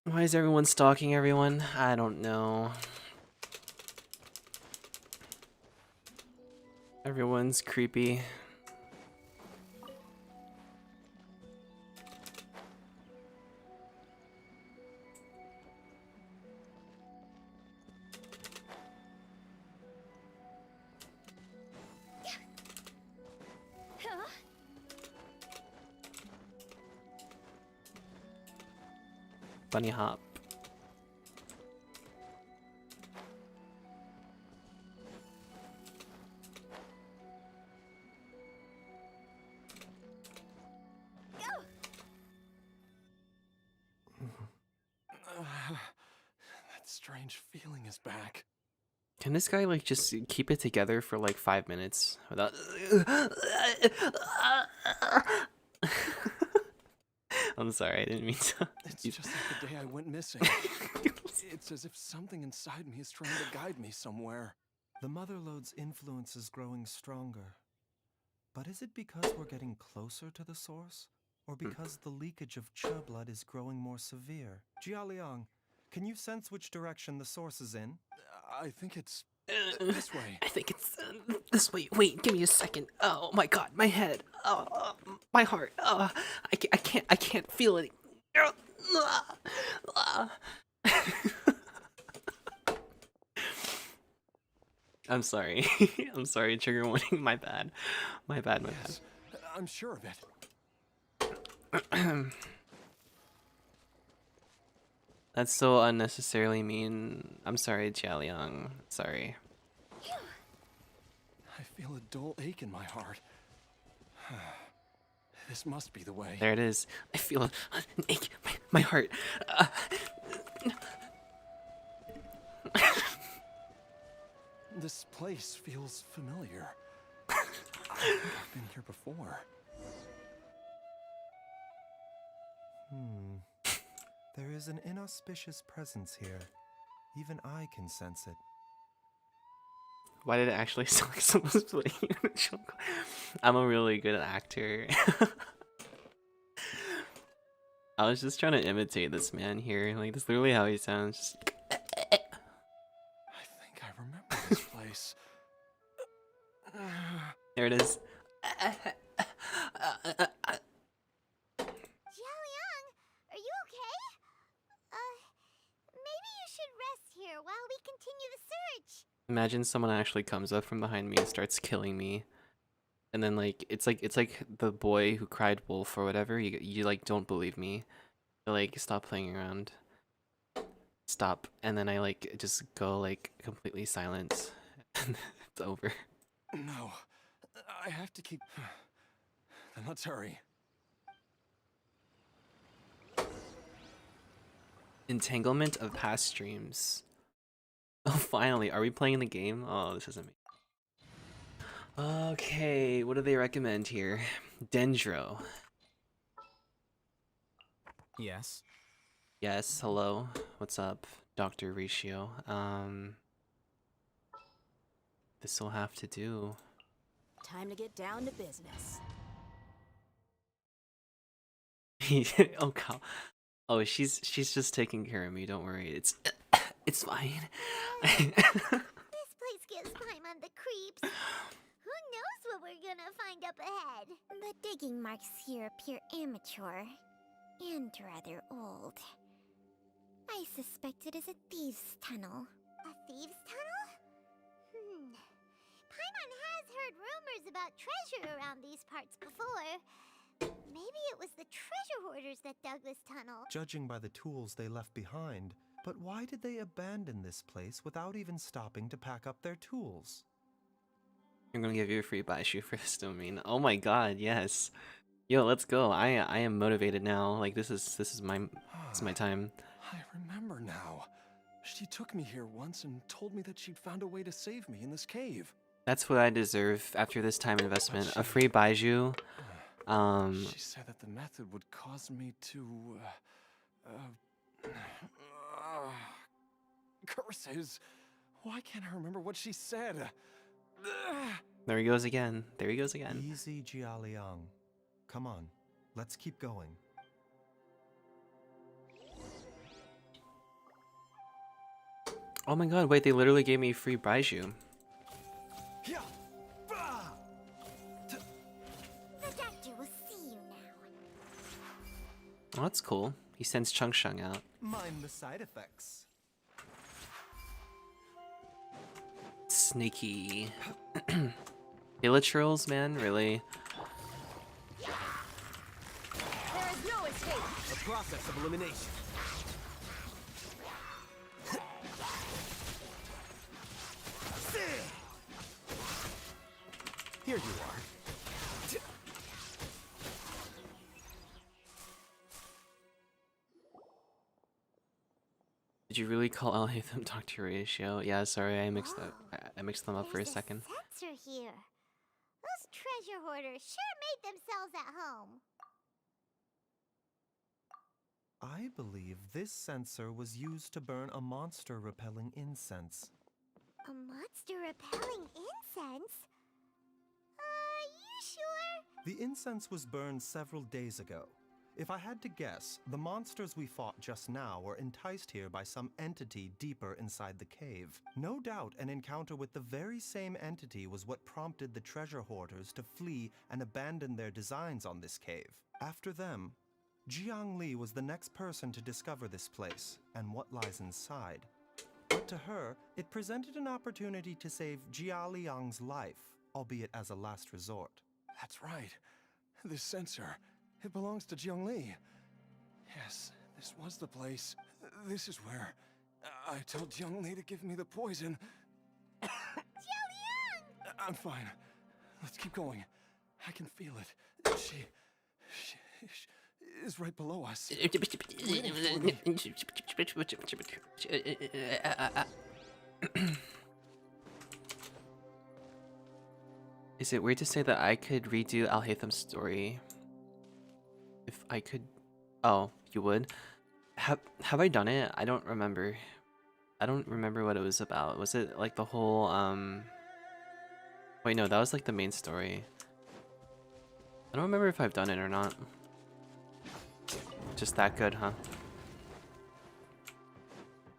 Speaker 1: Why is everyone stalking everyone? I don't know. Everyone's creepy. Bunny hop.
Speaker 10: That strange feeling is back.
Speaker 1: Can this guy like just keep it together for like 5 minutes without? I'm sorry, I didn't mean to.
Speaker 10: It's just like the day I went missing. It's as if something inside me is trying to guide me somewhere.
Speaker 6: The Motherlode's influence is growing stronger. But is it because we're getting closer to the source? Or because the leakage of Che blood is growing more severe? Jialiang, can you sense which direction the source is in?
Speaker 10: I think it's this way.
Speaker 1: I think it's this way. Wait, give me a second. Oh my god, my head. Oh, my heart. I can't feel it. I'm sorry. I'm sorry, trigger warning. My bad. My bad.
Speaker 10: Yes, I'm sure of it.
Speaker 1: That's so unnecessarily mean. I'm sorry, Jialiang. Sorry.
Speaker 10: I feel a dull ache in my heart. This must be the way.
Speaker 1: There it is. I feel an ache. My heart.
Speaker 10: This place feels familiar. I think I've been here before.
Speaker 6: There is an inauspicious presence here. Even I can sense it.
Speaker 1: Why did it actually sound like someone's playing in a jungle? I'm a really good actor. I was just trying to imitate this man here. Like, that's literally how he sounds. Just...
Speaker 10: I think I remember this place.
Speaker 1: There it is.
Speaker 3: Jialiang, are you okay? Maybe you should rest here while we continue the search.
Speaker 1: Imagine someone actually comes up from behind me and starts killing me. And then like it's like the boy who cried wolf or whatever. You like don't believe me. You're like, stop playing around. Stop. And then I like just go like completely silent. And it's over.
Speaker 10: No. I have to keep... Then let's hurry.
Speaker 1: Entanglement of past streams. Oh, finally. Are we playing the game? Oh, this isn't me. Okay, what do they recommend here? Dendro.
Speaker 11: Yes.
Speaker 1: Yes, hello. What's up, Dr. Ratio? This will have to do.
Speaker 7: Time to get down to business.
Speaker 1: Oh, cow. Oh, she's just taking care of me. Don't worry. It's fine.
Speaker 3: This place gives Paimon the creeps. Who knows what we're gonna find up ahead?
Speaker 5: The digging marks here appear amateur and rather old. I suspect it is a thieves' tunnel.
Speaker 3: A thieves' tunnel? Paimon has heard rumors about treasure around these parts before. Maybe it was the treasure hoarders that dug this tunnel.
Speaker 6: Judging by the tools they left behind, but why did they abandon this place without even stopping to pack up their tools?
Speaker 1: I'm gonna give you a free buy shoe for this domain. Oh my god, yes. Yo, let's go. I am motivated now. Like this is my time.
Speaker 10: I remember now. She took me here once and told me that she'd found a way to save me in this cave.
Speaker 1: That's what I deserve after this time investment. A free baiju.
Speaker 10: She said that the method would cause me to curses. Why can't I remember what she said?
Speaker 1: There he goes again. There he goes again.
Speaker 6: Easy, Jialiang. Come on, let's keep going.
Speaker 1: Oh my god, wait, they literally gave me free baiju.
Speaker 10: Yeah.
Speaker 1: Oh, that's cool. He sends Chungshung out.
Speaker 6: Mind the side effects.
Speaker 1: Sneaky. Illatrills, man, really?
Speaker 7: There is no escape.
Speaker 11: A process of elimination. Here you are.
Speaker 1: Did you really call Alhaitham Dr. Ratio? Yeah, sorry, I mixed I mixed them up for a second.
Speaker 3: Sensor here. Those treasure hoarders sure made themselves at home.
Speaker 6: I believe this sensor was used to burn a monster repelling incense.
Speaker 3: A monster repelling incense? Are you sure?
Speaker 6: The incense was burned several days ago. If I had to guess, the monsters we fought just now were enticed here by some entity deeper inside the cave. No doubt an encounter with the very same entity was what prompted the treasure hoarders to flee and abandon their designs on this cave. After them, Jiang Li was the next person to discover this place and what lies inside. But to her, it presented an opportunity to save Jia Liang's life, albeit as a last resort.
Speaker 10: That's right. This sensor, it belongs to Jiangli. Yes, this was the place. This is where I told Jiangli to give me the poison.
Speaker 3: Jiang!
Speaker 10: I'm fine. Let's keep going. I can feel it. She is right below us. Waiting for me.
Speaker 1: Is it weird to say that I could redo Alhaitham's story? If I could... Oh, you would? Have I done it? I don't remember. I don't remember what it was about. Was it like the whole, Wait, no, that was like the main story. I don't remember if I've done it or not. Just that good, huh?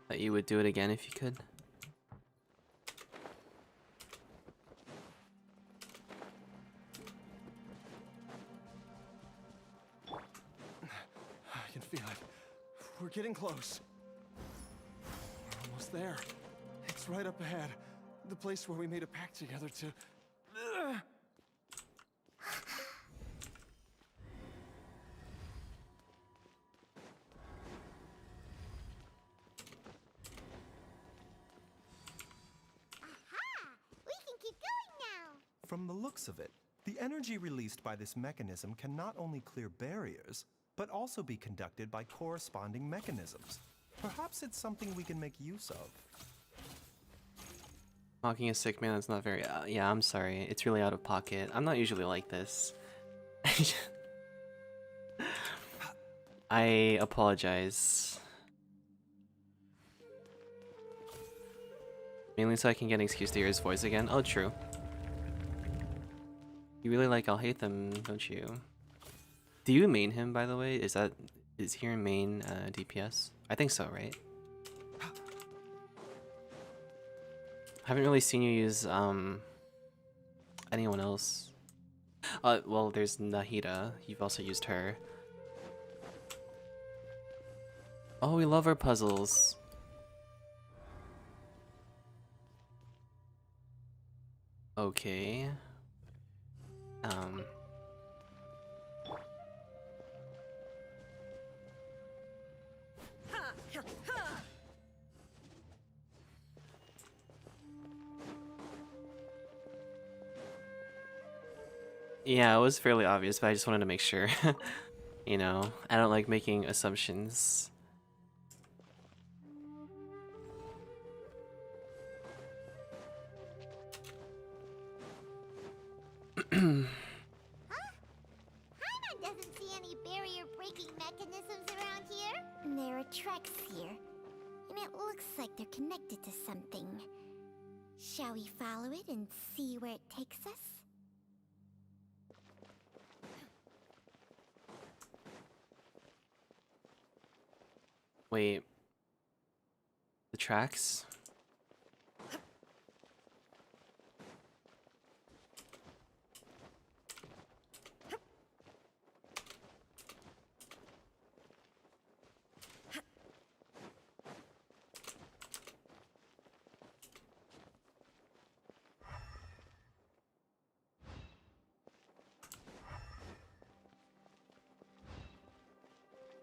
Speaker 1: That you would do it again if you could?
Speaker 10: I can feel it. We're getting close. We're almost there. It's right up ahead. The place where we made a pact together to...
Speaker 3: We can keep going now.
Speaker 6: From the looks of it, the energy released by this mechanism can not only clear barriers, but also be conducted by corresponding mechanisms. Perhaps it's something we can make use of.
Speaker 1: Mocking a sick man, that's not very... yeah, I'm sorry. It's really out of pocket. I'm not usually like this. I apologize. Mainly so I can get an excuse to hear his voice again. Oh, true. You really like Alhaitham, don't you? Do you main him, by the way? Is he your main DPS? I think so, right? Haven't really seen you use anyone else. Well, there's Nahida. You've also used her. Oh, we love our puzzles. Okay. Yeah, it was fairly obvious, but I just wanted to make sure. You know, I don't like making assumptions.
Speaker 3: Paimon doesn't see any barrier-breaking mechanisms around here.
Speaker 5: There are tracks here, and it looks like they're connected to something. Shall we follow it and see where it takes us?
Speaker 1: Wait. The tracks?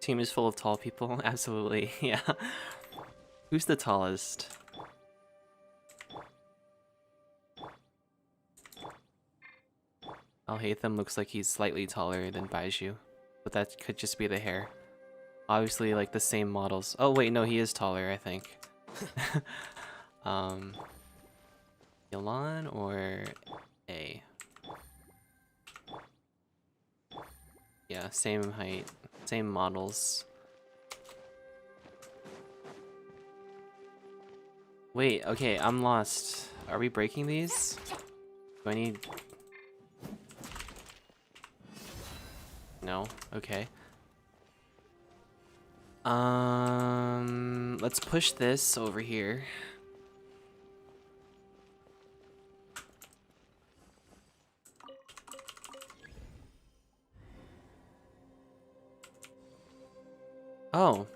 Speaker 1: Team is full of tall people. Absolutely, yeah. Who's the tallest? Alhaitham looks like he's slightly taller than Baiju, but that could just be the hair. Obviously, like the same models. Oh wait, no, he is taller, I think. Yolan or A? Yeah, same height, same models. Wait, okay, I'm lost. Are we breaking these? Do I need... No? Okay. Let's push this over here. Oh.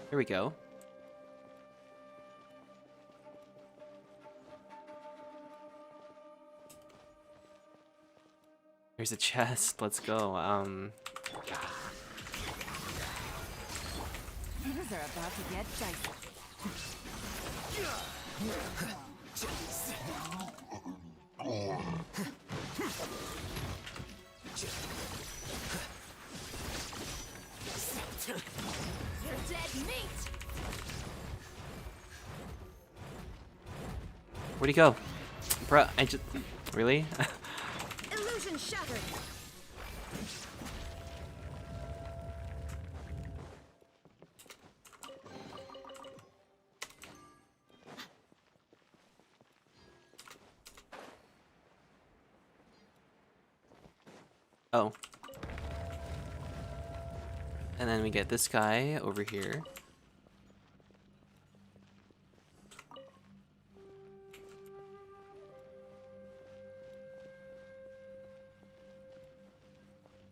Speaker 1: Here we go. There's a chest. Let's go.
Speaker 7: Things are about to get dicey. You're dead meat!
Speaker 1: Where'd he go? Bruh, I just... Really?
Speaker 7: Illusion shattered!
Speaker 1: Oh. And then we get this guy over here.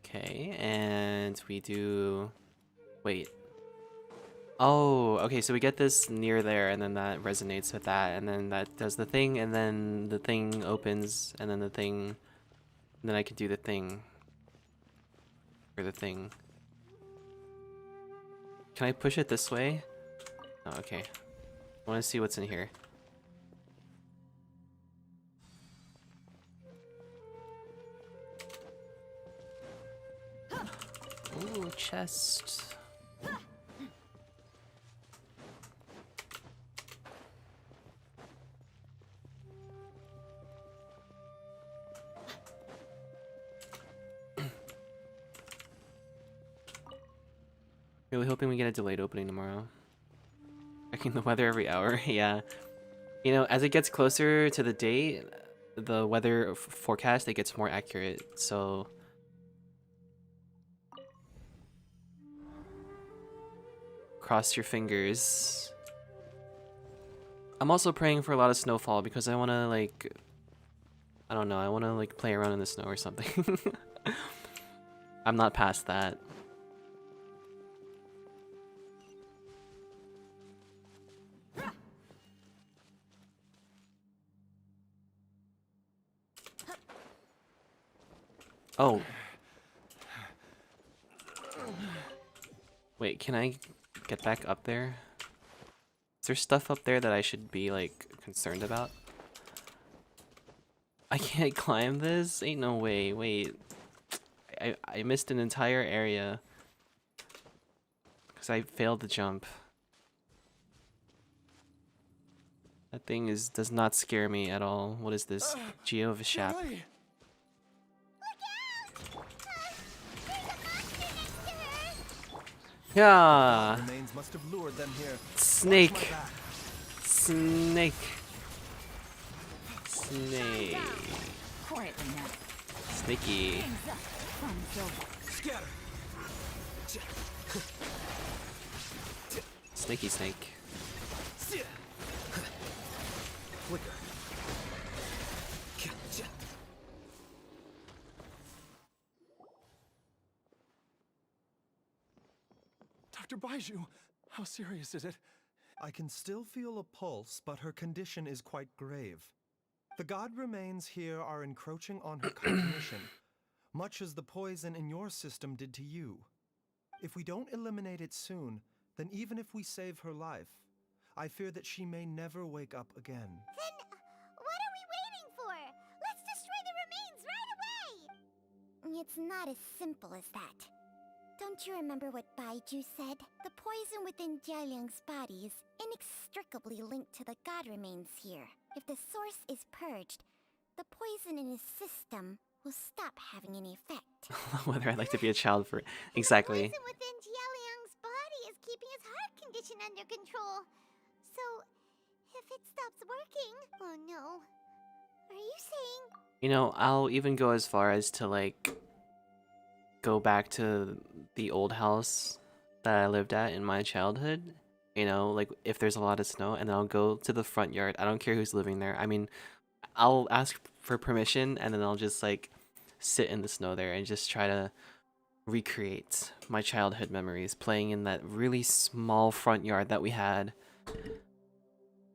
Speaker 1: Okay, and we do... Wait. Oh, okay, so we get this near there, and then that resonates with that, and then that does the thing, and then the thing opens, and then the thing... And then I could do the thing. Or the thing. Can I push it this way? Oh, okay. I want to see what's in here. Ooh, chest. Really hoping we get a delayed opening tomorrow. Checking the weather every hour, yeah. You know, as it gets closer to the date, the weather forecast, it gets more accurate, so... Cross your fingers. I'm also praying for a lot of snowfall because I want to, like... I don't know, I want to, like, play around in the snow or something. I'm not past that. Oh. Wait, can I get back up there? Is there stuff up there that I should be, like, concerned about? I can't climb this? Ain't no way. Wait. I missed an entire area. Because I failed to jump. That thing does not scare me at all. What is this? Geo of a Shap. Yeah.
Speaker 6: Remains must have lured them here.
Speaker 1: Snake. Snake. Snake.
Speaker 7: Quietly now.
Speaker 1: Sneaky.
Speaker 7: Hands up. Fun's over.
Speaker 11: Scatter.
Speaker 1: Sneaky snake.
Speaker 11: Flicker.
Speaker 10: Dr. Baiju, how serious is it?
Speaker 6: I can still feel a pulse, but her condition is quite grave. The god remains here are encroaching on her cognition, much as the poison in your system did to you. If we don't eliminate it soon, then even if we save her life, I fear that she may never wake up again.
Speaker 3: Then what are we waiting for? Let's destroy the remains right away!
Speaker 5: It's not as simple as that. Don't you remember what Baiju said? The poison within Jialiang's body is inextricably linked to the god remains here. If the source is purged, the poison in his system will stop having any effect.
Speaker 1: Whether I'd like to be a child for exactly.
Speaker 3: The poison within Jialiang's body is keeping his heart condition under control. So, if it stops working... Oh no. Are you saying...
Speaker 1: You know, I'll even go as far as to like go back to the old house that I lived at in my childhood. You know, like if there's a lot of snow, and then I'll go to the front yard. I don't care who's living there. I mean, I'll ask for permission, and then I'll just like sit in the snow there and just try to recreate my childhood memories playing in that really small front yard that we had.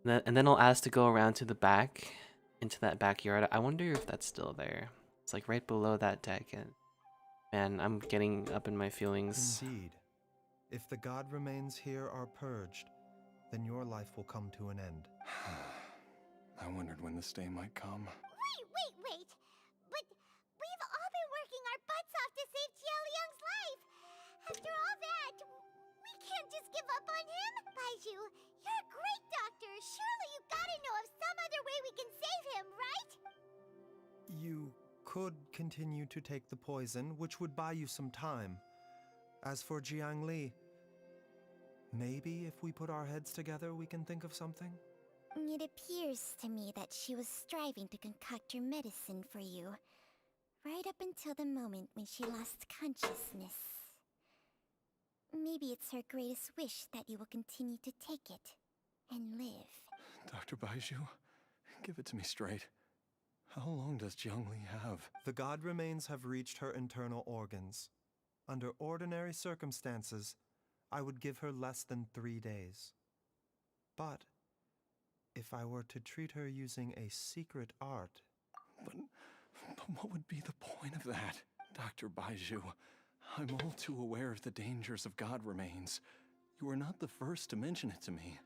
Speaker 1: And then I'll ask to go around to the back, into that backyard. I wonder if that's still there. It's like right below that deck, and man, I'm getting up in my feelings.
Speaker 6: Indeed. If the god remains here are purged, then your life will come to an end.
Speaker 10: I wondered when this day might come.
Speaker 3: Wait! But we've all been working our butts off to save Jialiang's life! After all that, we can't just give up on him! Baiju, you're a great doctor! Surely you gotta know of some other way we can save him, right?
Speaker 6: You could continue to take the poison, which would buy you some time. As for Jiang Li, maybe if we put our heads together, we can think of something?
Speaker 5: It appears to me that she was striving to concoct your medicine for you, right up until the moment when she lost consciousness. Maybe it's her greatest wish that you will continue to take it and live.
Speaker 10: Dr. Baiju, give it to me straight. How long does Jiang Li have?
Speaker 6: The god remains have reached her internal organs. Under ordinary circumstances, I would give her less than 3 days. But if I were to treat her using a secret art...
Speaker 10: But what would be the point of that? Dr. Baiju, I'm all too aware of the dangers of god remains. You are not the first to mention it to me.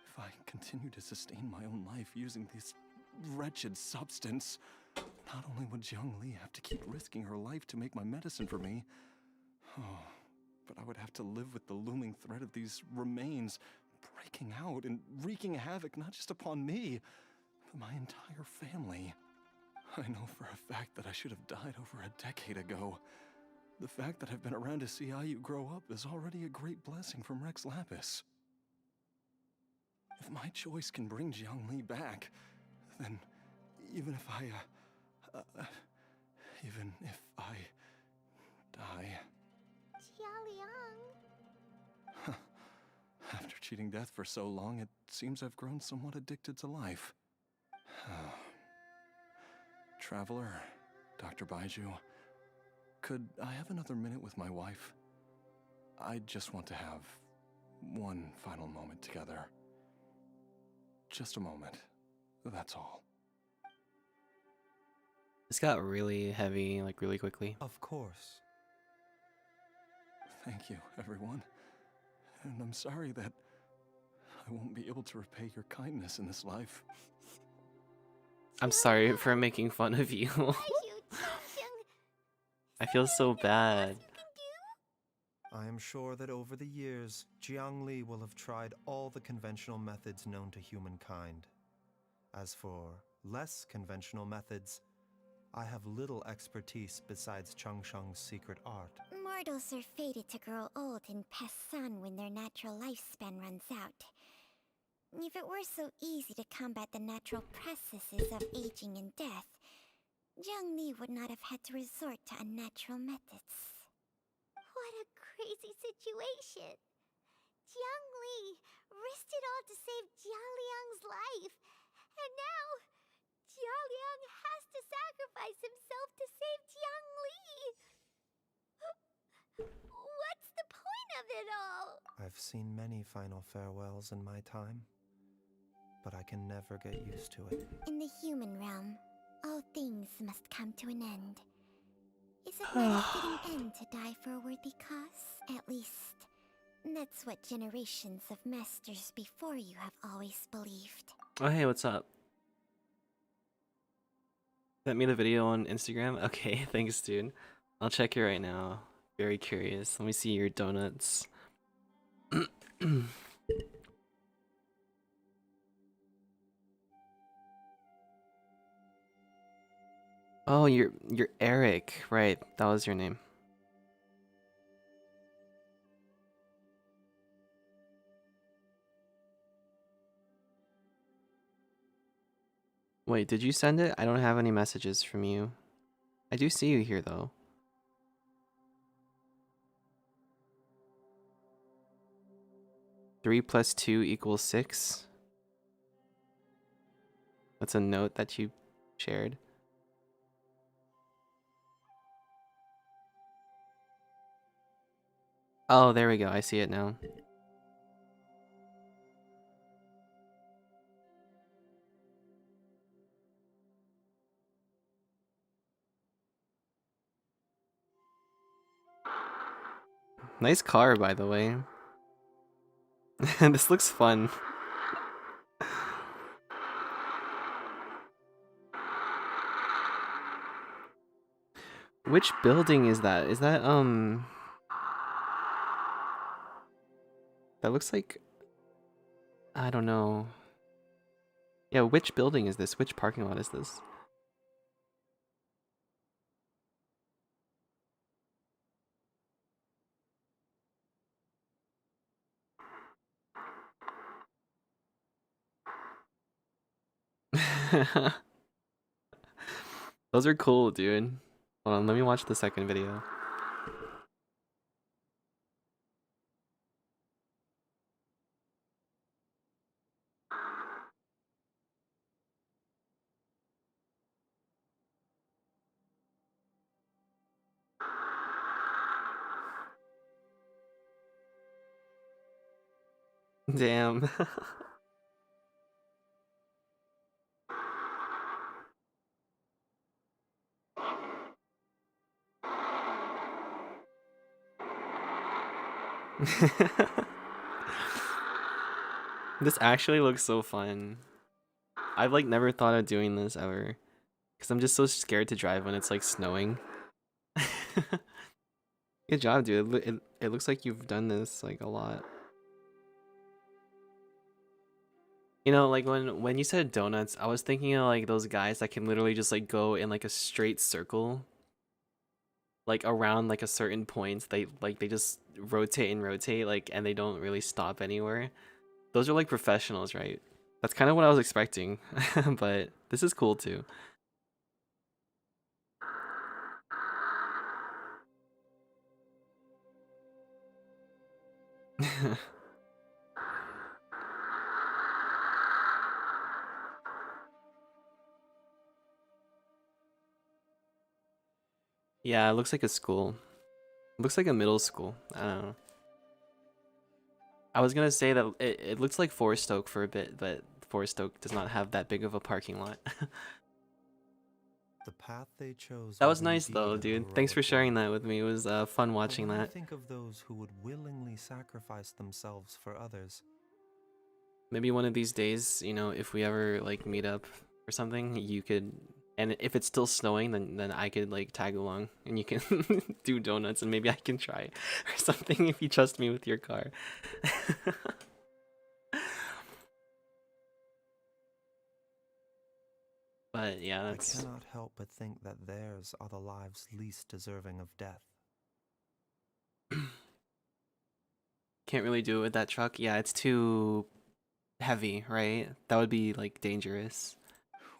Speaker 10: If I continue to sustain my own life using this wretched substance, not only would Jiang Li have to keep risking her life to make my medicine for me, but I would have to live with the looming threat of these remains breaking out and wreaking havoc not just upon me, but my entire family. I know for a fact that I should have died over a decade ago. The fact that I've been around to see how you grow up is already a great blessing from Rex Lapis. If my choice can bring Jiang Li back, then even if I die...
Speaker 3: Jialiang...
Speaker 10: After cheating death for so long, it seems I've grown somewhat addicted to life. Traveler, Dr. Baiju, could I have another minute with my wife? I just want to have one final moment together. Just a moment, that's all.
Speaker 1: This got really heavy, like really quickly.
Speaker 6: Of course.
Speaker 10: Thank you, everyone. And I'm sorry that I won't be able to repay your kindness in this life.
Speaker 1: I'm sorry for making fun of you. I feel so bad.
Speaker 6: I am sure that over the years, Jiang Li will have tried all the conventional methods known to humankind. As for less conventional methods, I have little expertise besides Changsheng's secret art.
Speaker 5: Mortals are fated to grow old and pass on when their natural lifespan runs out. If it were so easy to combat the natural processes of aging and death, Jiang Li would not have had to resort to unnatural methods.
Speaker 3: What a crazy situation! Jiang Li risked it all to save Jialiang's life, and now Jialiang has to sacrifice himself to save Jiang Li! What's the point of it all?
Speaker 6: I've seen many final farewells in my time, but I can never get used to it.
Speaker 5: In the human realm, all things must come to an end. Is it not a fitting end to die for a worthy cause? At least, that's what generations of masters before you have always believed.
Speaker 1: Oh, hey, what's up? Sent me the video on Instagram? Okay, thanks, dude. I'll check it right now. Very curious. Let me see your donuts. Oh, you're Eric, right? That was your name. Wait, did you send it? I don't have any messages from you. I do see you here though. Three plus 2 equals 6. That's a note that you shared. Oh, there we go. I see it now. Nice car, by the way. This looks fun. Which building is that? Is that, that looks like... I don't know. Yeah, which building is this? Which parking lot is this? Those are cool, dude. Hold on, let me watch the second video. Damn. This actually looks so fun. I've like never thought of doing this ever. Because I'm just so scared to drive when it's like snowing. Good job, dude. It looks like you've done this like a lot. You know, like when you said donuts, I was thinking of like those guys that can literally just like go in like a straight circle, like around like a certain point. They just rotate and rotate like, and they don't really stop anywhere. Those are like professionals, right? That's kind of what I was expecting, but this is cool too. Yeah, it looks like a school. It looks like a middle school. I don't know. I was gonna say that it looks like Forest Oak for a bit, but Forest Oak does not have that big of a parking lot.
Speaker 6: The path they chose
Speaker 1: That
Speaker 6: was
Speaker 1: was nice though,
Speaker 6: indeed a
Speaker 1: dude. Thanks for
Speaker 6: heroic
Speaker 1: sharing
Speaker 6: one.
Speaker 1: that with me. It was fun
Speaker 6: But
Speaker 1: watching
Speaker 6: when I
Speaker 1: that.
Speaker 6: think of those who would willingly sacrifice themselves for others,
Speaker 1: Maybe one of these days, you know, if we ever like meet up or something, you could, and if it's still snowing, then I could like tag along and you can do donuts and maybe I can try or something if you trust me with your car. But yeah,
Speaker 6: I
Speaker 1: that's
Speaker 6: cannot help but think that theirs are the lives least deserving of death.
Speaker 1: can't really do it with that truck. Yeah, it's too heavy, right? That would be like dangerous.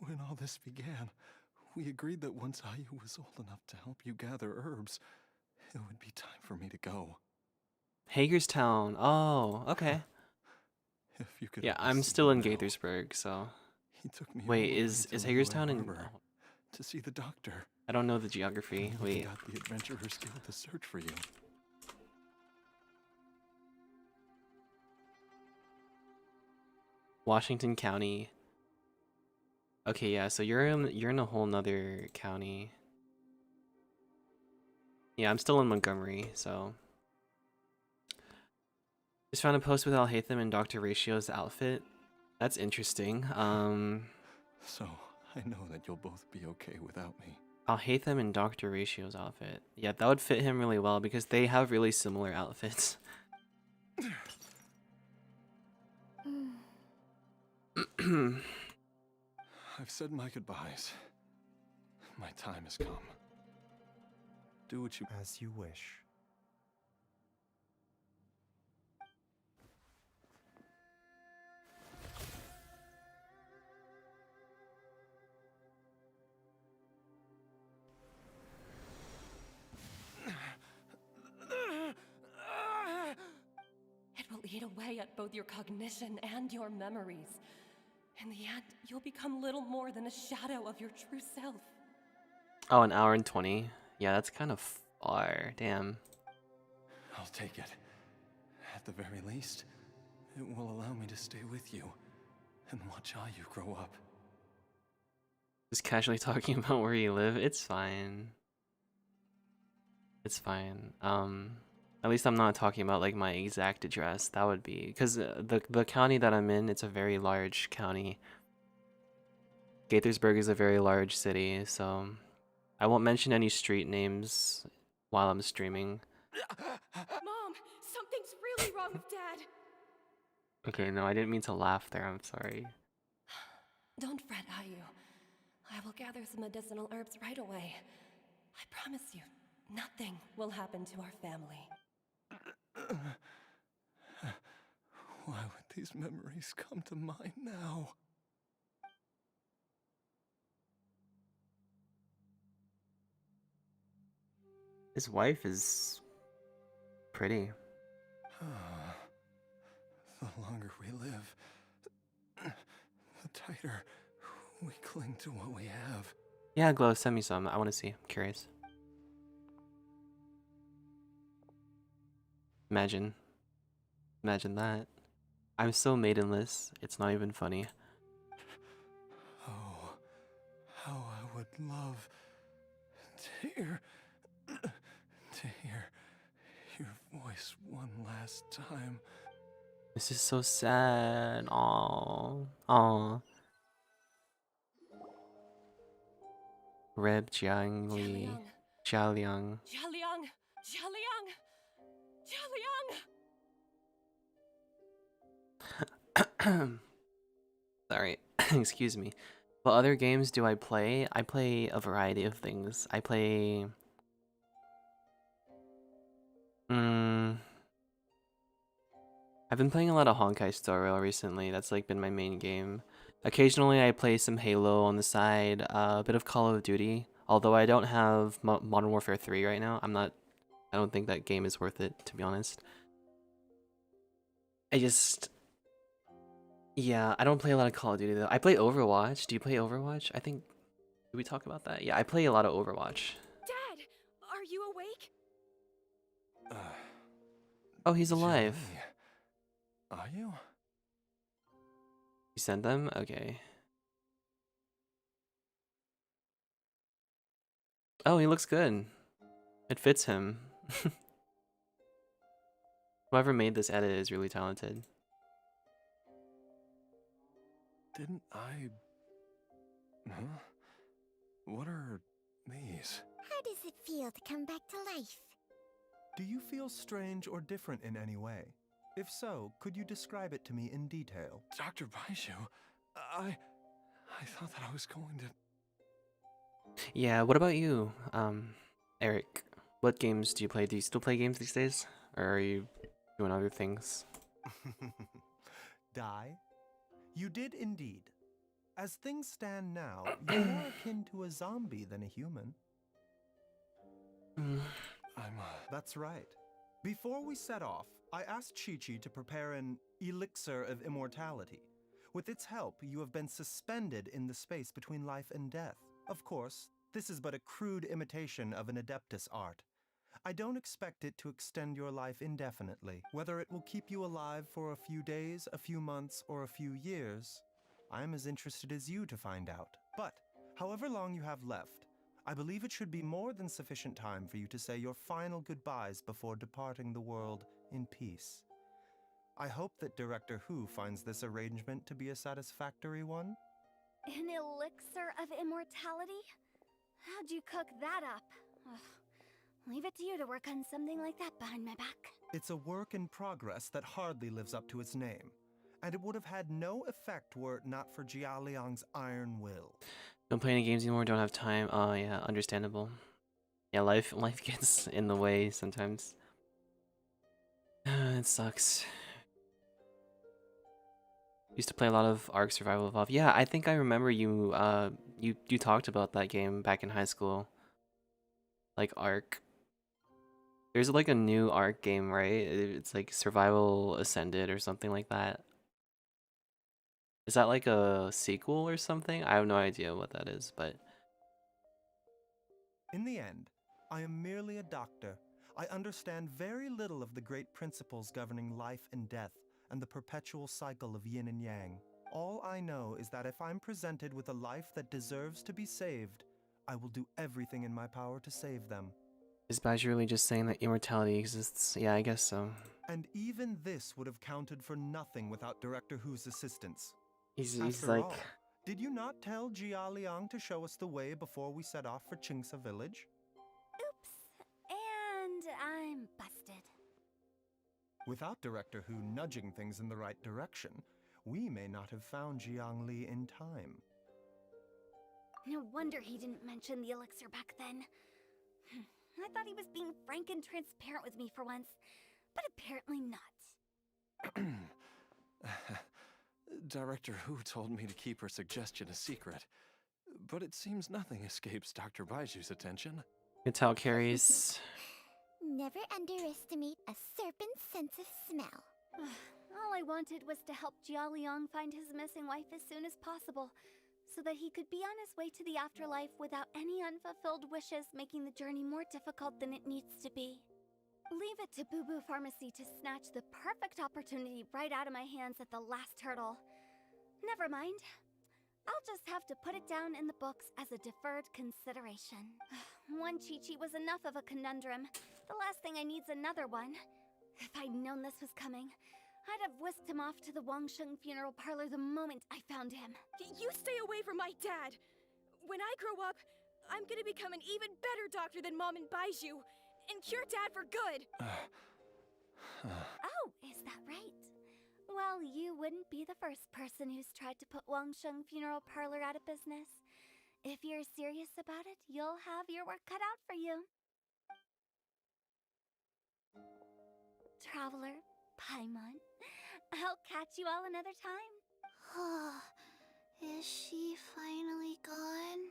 Speaker 10: When all this began, we agreed that once Ayu was old enough to help you gather herbs, it would be time for me to go.
Speaker 1: Hagerstown. Oh, okay.
Speaker 10: If you could
Speaker 1: Yeah,
Speaker 10: only
Speaker 1: I'm
Speaker 10: see
Speaker 1: still
Speaker 10: him
Speaker 1: in
Speaker 10: now.
Speaker 1: Gaithersburg, so
Speaker 10: He took me all
Speaker 1: wait,
Speaker 10: the way
Speaker 1: is
Speaker 10: to Liyue
Speaker 1: Hagerstown in?
Speaker 10: Harbor
Speaker 1: Oh,
Speaker 10: to see the doctor.
Speaker 1: I don't know the
Speaker 10: And
Speaker 1: geography.
Speaker 10: we even
Speaker 1: Wait,
Speaker 10: got the Adventurers Guild to search for you.
Speaker 1: Washington County. Okay, yeah. So you're in a whole nother county. Yeah, I'm still in Montgomery, so. Just found a post with Alhaitham and Dr. Ratio's outfit. That's interesting.
Speaker 10: So, I know that you'll both be okay without me.
Speaker 1: Alhaitham and Dr. Ratio's outfit. Yeah, that would fit him really well because they have really similar outfits.
Speaker 10: I've said my goodbyes. My time has come. Do what you...
Speaker 6: As you wish.
Speaker 13: It will eat away at both your cognition and your memories. In the end, you'll become little more than a shadow of your true self.
Speaker 1: Oh, an hour and 20. Yeah, that's kind of far. Damn.
Speaker 10: I'll take it. At the very least, it will allow me to stay with you and watch how you grow up.
Speaker 1: Just casually talking about where you live. It's fine. It's fine. At least I'm not talking about like my exact address. That would be because the county that I'm in, it's a very large county. Gaithersburg is a very large city, so I won't mention any street names while I'm streaming.
Speaker 2: Mom, something's really wrong with Dad.
Speaker 1: Okay, no, I didn't mean to laugh there. I'm sorry.
Speaker 13: Don't fret, Ayu. I will gather some medicinal herbs right away. I promise you, nothing will happen to our family.
Speaker 10: Why would these memories come to mind now?
Speaker 1: His wife is pretty.
Speaker 10: The longer we live, the tighter we cling to what we have.
Speaker 1: Yeah, Glow, send me some. I want to see. I'm curious. Imagine that. I'm so maidenless. It's not even funny.
Speaker 10: Oh, how I would love to hear your voice one last time.
Speaker 1: This is so sad. Aww. Aww. Reb Jiangli. Jialiang.
Speaker 13: Jialiang! Jialiang! Jialiang!
Speaker 1: Sorry. Excuse me. What other games do I play? I play a variety of things. I play... I've been playing a lot of Honkai Star Rail recently. That's like been my main game. Occasionally I play some Halo on the side, a bit of Call of Duty. Although I don't have Modern Warfare 3 right now. I don't think that game is worth it, to be honest. Yeah, I don't play a lot of Call of Duty though. I play Overwatch. Do you play Overwatch? I think, did we talk about that? Yeah, I play a lot of Overwatch.
Speaker 2: Dad, are you awake?
Speaker 1: Oh, he's alive.
Speaker 10: Jenny, are you?
Speaker 1: You sent them? Okay. Oh, he looks good. It fits him. Whoever made this edit is really talented.
Speaker 10: Didn't I... Huh? What are these?
Speaker 5: How does it feel to come back to life?
Speaker 6: Do you feel strange or different in any way? If so, could you describe it to me in detail?
Speaker 10: Dr. Baishu, I thought that I was going to...
Speaker 1: Yeah, what about you, Eric? What games do you play? Do you still play games these days? Or are you doing other things?
Speaker 6: Die? You did indeed. As things stand now, you're more akin to a zombie than a human. That's right. Before we set off, I asked Chi-Chi to prepare an elixir of immortality. With its help, you have been suspended in the space between life and death. Of course, this is but a crude imitation of an Adeptus art. I don't expect it to extend your life indefinitely. Whether it will keep you alive for a few days, a few months, or a few years, I'm as interested as you to find out. But, however long you have left, I believe it should be more than sufficient time for you to say your final goodbyes before departing the world in peace. I hope that Director Who finds this arrangement to be a satisfactory one.
Speaker 3: An elixir of immortality? How'd you cook that up? Ugh. Leave it to you to work on something like that behind my back.
Speaker 6: It's a work in progress that hardly lives up to its name, and it would have had no effect were it not for Jia Liang's iron will.
Speaker 1: Don't play any games anymore, don't have time. Oh yeah, understandable. Yeah, life gets in the way sometimes. It sucks. Used to play a lot of Ark Survival Evolved. Yeah, I think I remember you you talked about that game back in high school. Like Ark. There's like a new Ark game, right? It's like Survival Ascended or something like that. Is that like a sequel or something? I have no idea what that is, but
Speaker 6: In the end, I am merely a doctor. I understand very little of the great principles governing life and death and the perpetual cycle of yin and yang. All I know is that if I'm presented with a life that deserves to be saved, I will do everything in my power to save them.
Speaker 1: is Bajie really just saying that immortality exists? Yeah, I guess so.
Speaker 6: And even this would have counted for nothing without Director Who's assistance.
Speaker 1: He's
Speaker 6: After
Speaker 1: like,
Speaker 6: all, did you not tell Jia Liang to show us the way before we set off for Qingce village?
Speaker 3: Oops. And I'm busted.
Speaker 6: Without Director Who nudging things in the right direction, we may not have found Jiang Li in time.
Speaker 3: No wonder he didn't mention the elixir back then. I thought he was being frank and transparent with me for once, but apparently not.
Speaker 10: Director Who told me to keep her suggestion a secret, but it seems nothing escapes Dr. Baiju's attention.
Speaker 1: you can tell Carrie's
Speaker 5: Never underestimate a serpent's sense of smell.
Speaker 3: All I wanted was to help Jia Liang find his missing wife as soon as possible, so that he could be on his way to the afterlife without any unfulfilled wishes making the journey more difficult than it needs to be. Leave it to Boo Boo Pharmacy to snatch the perfect opportunity right out of my hands at the last hurdle. Never mind. I'll just have to put it down in the books as a deferred consideration. One Chi-Chi was enough of a conundrum. The last thing I need's another one. If I'd known this was coming, I'd have whisked him off to the Wangsheng funeral parlor the moment I found him.
Speaker 2: You stay away from my dad! When I grow up, I'm gonna become an even better doctor than Mom and Baiju, and cure Dad for good!
Speaker 3: Oh, is that right? Well, you wouldn't be the first person who's tried to put Wangsheng funeral parlor out of business. If you're serious about it, you'll have your work cut out for you. Traveler, Paimon, I'll catch you all another time.
Speaker 5: Is she finally gone?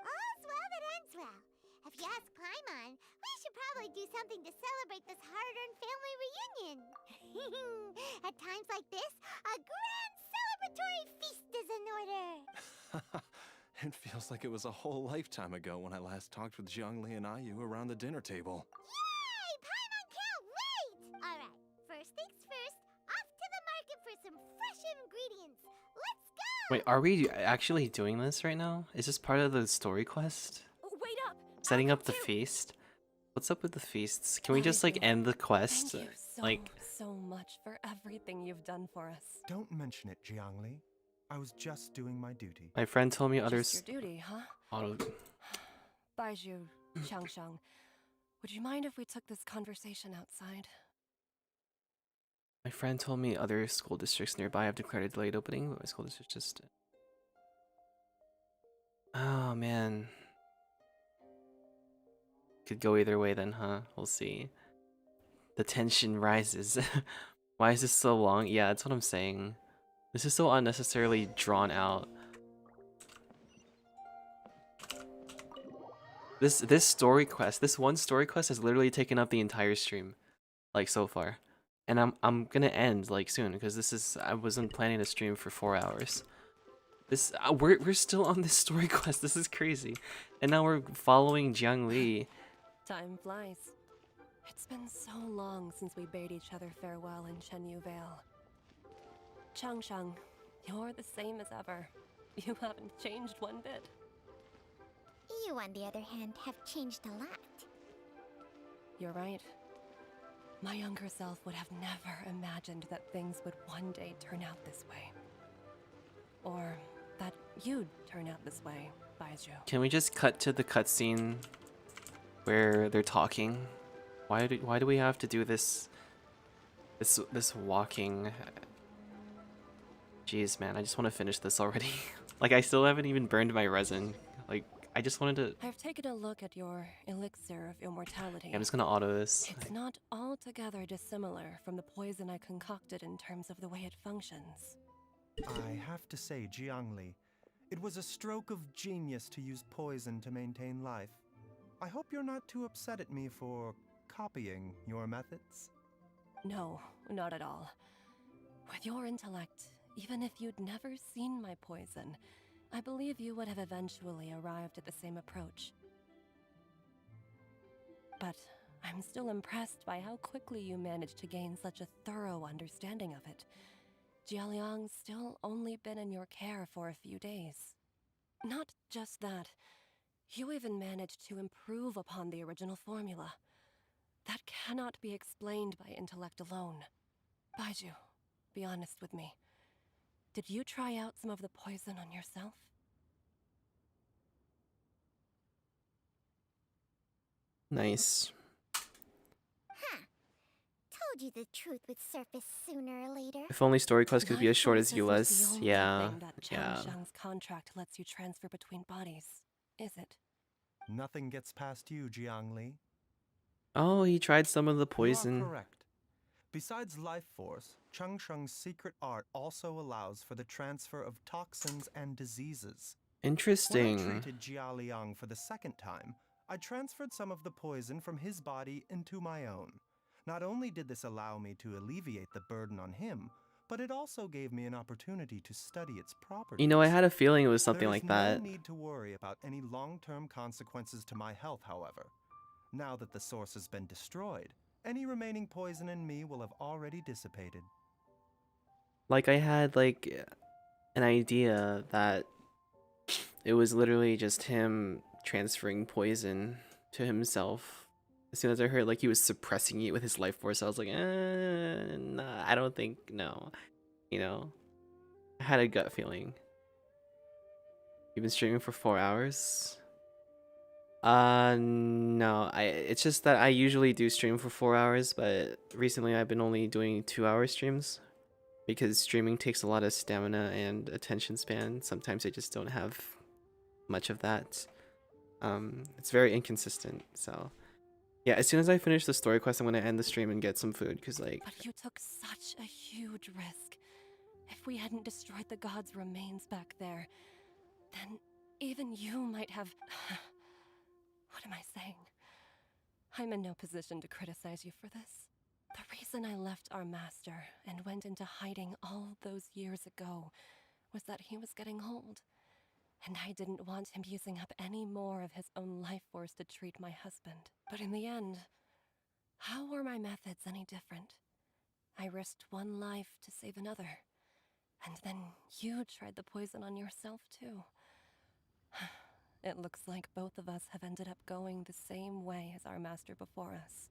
Speaker 3: All's well that ends well. If you ask Paimon, we should probably do something to celebrate this hard-earned family reunion. At times like this, a grand celebratory feast is in order.
Speaker 10: It feels like it was a whole lifetime ago when I last talked with Zhongli and Ayu around the dinner table.
Speaker 3: Yay! Paimon can't wait! Alright, first things first, off to the market for some fresh ingredients. Let's go!
Speaker 1: Wait, are we actually doing this right now? Is this part of the story quest?
Speaker 2: Wait up!
Speaker 1: Setting up the feast? What's up with the feasts? Can we just like end the quest?
Speaker 13: Thank you so much for everything you've done for us.
Speaker 6: Don't mention it, Jiangli. I was just doing my duty.
Speaker 1: My friend told me others.
Speaker 13: Just your duty, huh?
Speaker 1: Auto.
Speaker 13: Baiju, Changsheng, would you mind if we took this conversation outside?
Speaker 1: My friend told me other school districts nearby have declared a delayed opening, but my school district just. Oh man. Could go either way then, huh? We'll see. The tension rises. Why is this so long? Yeah, that's what I'm saying. This is so unnecessarily drawn out. This story quest, this one story quest has literally taken up the entire stream, like so far. And I'm gonna end like soon because I wasn't planning to stream for 4 hours. We're still on this story quest. This is crazy. And now we're following Jiang Li.
Speaker 13: Time flies. It's been so long since we bade each other farewell in Shenyu Vale. Changsheng, you're the same as ever. You haven't changed one bit.
Speaker 5: You You, on the other hand, have changed a lot.
Speaker 13: You're right. My younger self would have never imagined that things would one day turn out this way. Or that you'd turn out this way, Baizhu.
Speaker 1: Can we just cut to the cutscene where they're talking? Why do we have to do this walking? Jeez, man, I just want to finish this already. Like, I still haven't even burned my resin. Like, I just wanted to...
Speaker 13: I've taken a look at your elixir of immortality.
Speaker 1: I'm just gonna auto this.
Speaker 13: It's not altogether dissimilar from the poison I concocted in terms of the way it functions.
Speaker 6: I have to say, Jiangli, it was a stroke of genius to use poison to maintain life. I hope you're not too upset at me for copying your methods.
Speaker 13: No, not at all. With your intellect, even if you'd never seen my poison, I believe you would have eventually arrived at the same approach. But I'm still impressed by how quickly you managed to gain such a thorough understanding of it. Jialiang's still only been in your care for a few days. Not just that, you even managed to improve upon the original formula. That cannot be explained by intellect alone. Baizhu, be honest with me. Did you try out some of the poison on yourself?
Speaker 1: Nice.
Speaker 5: Huh. Told you the truth would surface sooner or later.
Speaker 1: If only story quests could be as short as
Speaker 13: Life force
Speaker 1: ULS.
Speaker 13: isn't the only
Speaker 1: Yeah,
Speaker 13: thing that
Speaker 1: yeah.
Speaker 13: Changsheng's contract lets you transfer between bodies, is it?
Speaker 6: Nothing gets past you, Jiangli.
Speaker 1: Oh, he tried some of the
Speaker 6: You
Speaker 1: poison.
Speaker 6: are correct. Besides life force, Changsheng's secret art also allows for the transfer of toxins and diseases.
Speaker 1: Interesting.
Speaker 6: When I treated Jia Liang for the second time, I transferred some of the poison from his body into my own. Not only did this allow me to alleviate the burden on him, but it also gave me an opportunity to study its properties.
Speaker 1: You know, I had a feeling it was something like that.
Speaker 6: There is no need to worry about any long-term consequences to my health, however. Now that the source has been destroyed, any remaining poison in me will have already dissipated.
Speaker 1: Like, I had, like, an idea that it was literally just him transferring poison to himself. As soon as I heard, like, he was suppressing it with his life force, I was like, nah, I don't think, no. You know? I had a gut feeling. You've been streaming for 4 hours? No. It's just that I usually do stream for 4 hours, but recently I've been only doing 2-hour streams. Because streaming takes a lot of stamina and attention span. Sometimes I just don't have much of that. It's very inconsistent, so... Yeah, as soon as I finish the story quest, I'm gonna end the stream and get some food, because, like...
Speaker 13: But you took such a huge risk. If we hadn't destroyed the god's remains back there, then even you might have... What am I saying? I'm in no position to criticize you for this. The reason I left our master and went into hiding all those years ago was that he was getting old. And I didn't want him using up any more of his own life force to treat my husband. But in the end, how were my methods any different? I risked one life to save another. And then you tried the poison on yourself too. It looks like both of us have ended up going the same way as our master before us.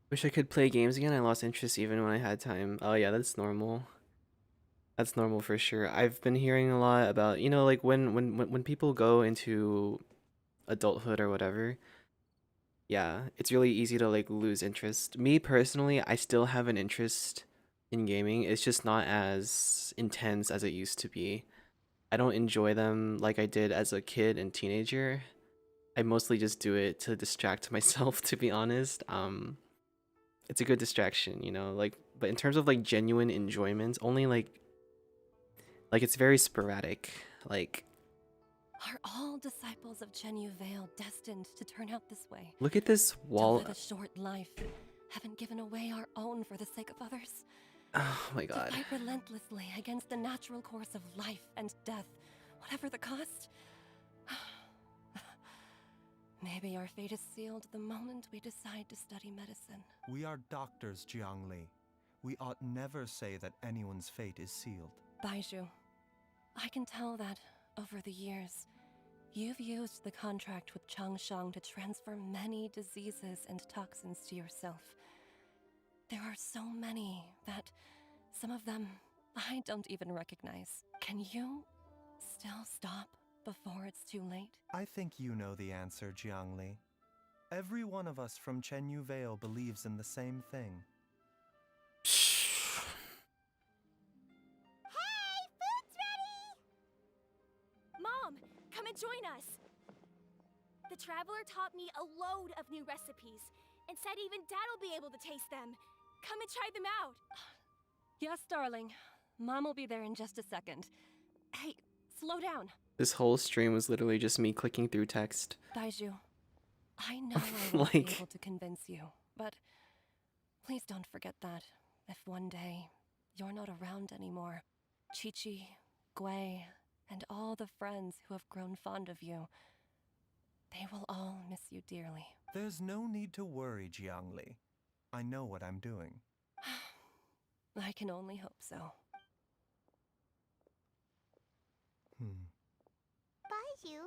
Speaker 1: Wish I could play games again. I lost interest even when I had time. Oh yeah, that's normal. That's normal for sure. I've been hearing a lot about, you know, like when people go into adulthood or whatever. Yeah, it's really easy to like lose interest. Me personally, I still have an interest in gaming. It's just not as intense as it used to be. I don't enjoy them like I did as a kid and teenager. I mostly just do it to distract myself, to be honest. It's a good distraction, you know, like, but in terms of like genuine enjoyment, only like it's very sporadic. Like,
Speaker 13: are all disciples of Chenyu Vale destined to turn out this way?
Speaker 1: Look at this wall.
Speaker 13: To live a short life, haven't given away our own for the sake of others.
Speaker 1: Oh my god.
Speaker 13: To fight relentlessly against the natural course of life and death, whatever the cost. Maybe our fate is sealed the moment we decide to study medicine.
Speaker 6: We are doctors, Jiangli. We ought never say that anyone's fate is sealed.
Speaker 13: Baizhu, I can tell that, over the years, You've used the contract with Changsheng to transfer many diseases and toxins to yourself. There are so many that some of them I don't even recognize. Can you still stop before it's too late?
Speaker 6: I think you know the answer, Jiangli. Every one of us from Chenyu Vale believes in the same thing.
Speaker 3: Hey, food's ready!
Speaker 2: Mom, come and join us! The Traveler taught me a load of new recipes, and said even Dad'll be able to taste them. Come and try them out!
Speaker 13: Yes, darling. Mom will be there in just a second. Hey, slow down.
Speaker 1: This whole stream was literally just me clicking through text.
Speaker 13: Daiju, I know I won't be
Speaker 1: Like-
Speaker 13: able to convince you, but please don't forget that if one day you're not around anymore, Chi-Chi, Gui, and all the friends who have grown fond of you, they will all miss you dearly.
Speaker 6: There's no need to worry, Jiangli. I know what I'm doing.
Speaker 13: I can only hope so.
Speaker 3: Baiju,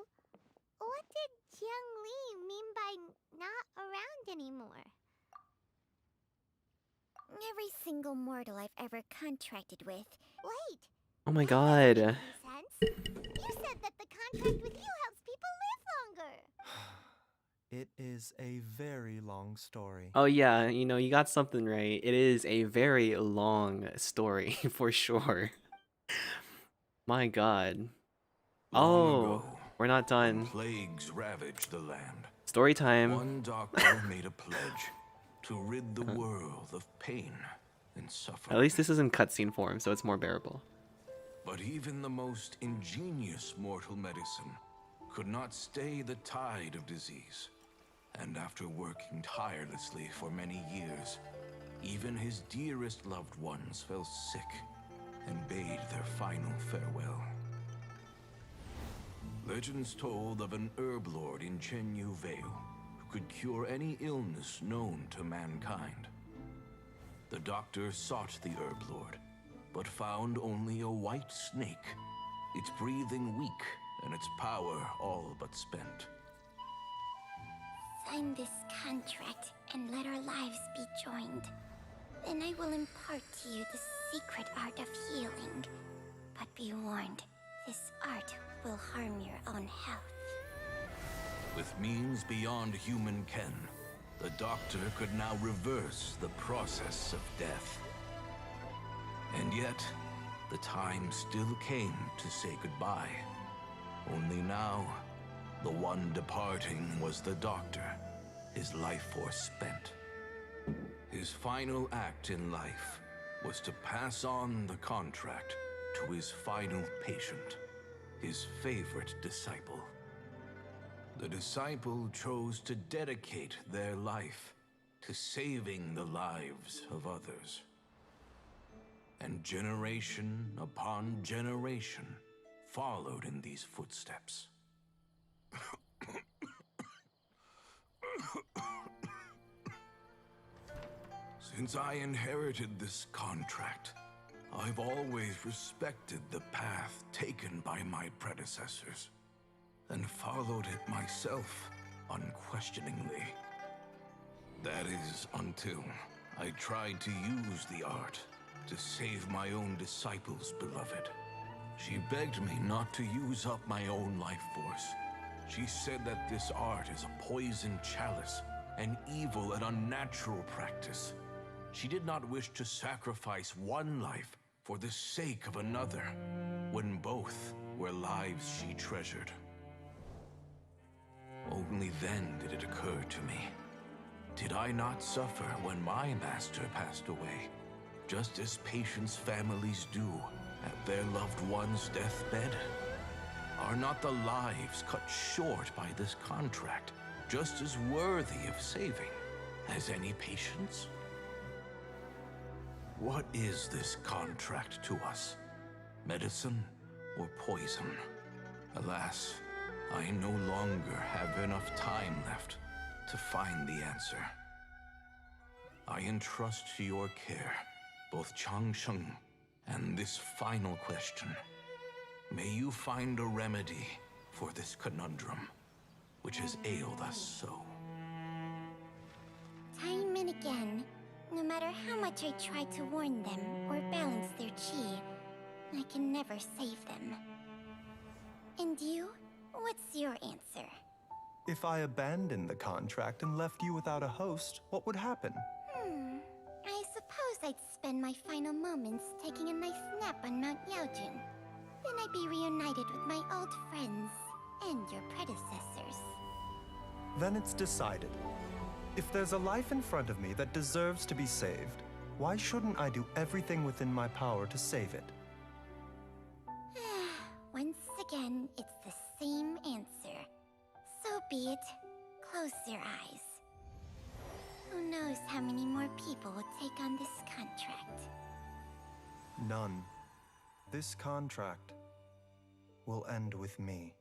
Speaker 3: what did Jiang Li mean by not around anymore?
Speaker 5: Every single mortal I've ever contracted with.
Speaker 3: Wait,
Speaker 1: Oh my god.
Speaker 3: sense? You said that the contract with you helps people live longer.
Speaker 6: It is a very long story.
Speaker 1: Oh yeah, you know, you got something right. It is a very long story for sure. My god. Oh, we're not done.
Speaker 14: Plagues ravaged the land.
Speaker 1: Story time.
Speaker 14: One doctor made a pledge to rid the world of pain and suffering.
Speaker 1: At least this is in cutscene form, so it's more bearable.
Speaker 14: But even the most ingenious mortal medicine could not stay the tide of disease. And after working tirelessly for many years, even his dearest loved ones fell sick and bade their final farewell. Legends told of an herb lord in Chenyu Vale who could cure any illness known to mankind. The doctor sought the herb lord, but found only a white snake, its breathing weak and its power all but spent.
Speaker 5: Sign this contract and let our lives be joined. Then I will impart to you the secret art of healing. But be warned, this art will harm your own health.
Speaker 14: With means beyond human ken, the doctor could now reverse the process of death. And yet, the time still came to say goodbye. Only now, the one departing was the doctor, his life force spent. His final act in life was to pass on the contract to his final patient, his favorite disciple. The disciple chose to dedicate their life to saving the lives of others. And generation upon generation followed in these footsteps. Since I inherited this contract, I've always respected the path taken by my predecessors, and followed it myself unquestioningly. That is, until I tried to use the art to save my own disciple's beloved. She begged me not to use up my own life force. She said that this art is a poison chalice, an evil and unnatural practice. She did not wish to sacrifice one life for the sake of another, when both were lives she treasured. Only then did it occur to me. Did I not suffer when my master passed away, just as patients' families do at their loved one's deathbed? Are not the lives cut short by this contract just as worthy of saving as any patients? What is this contract to us? Medicine or poison? Alas, I no longer have enough time left to find the answer. I entrust to your care both Changsheng and this final question. May you find a remedy for for this conundrum, which has ailed us so.
Speaker 5: Time and again, no matter how much I try to warn them or balance their chi, I can never save them. And you? What's your answer?
Speaker 6: If I abandoned the contract and left you without a host, what would happen?
Speaker 5: I suppose I'd spend my final moments taking a nice nap on Mount Yaojin. Then I'd be reunited with my old friends and your predecessors.
Speaker 6: Then it's decided. If there's a life in front of me that deserves to be saved, why shouldn't I do everything within my power to save it?
Speaker 5: Once again, it's the same answer. So be it. Close your eyes. Who knows how many more people will take on this contract?
Speaker 6: None. This contract will end with me.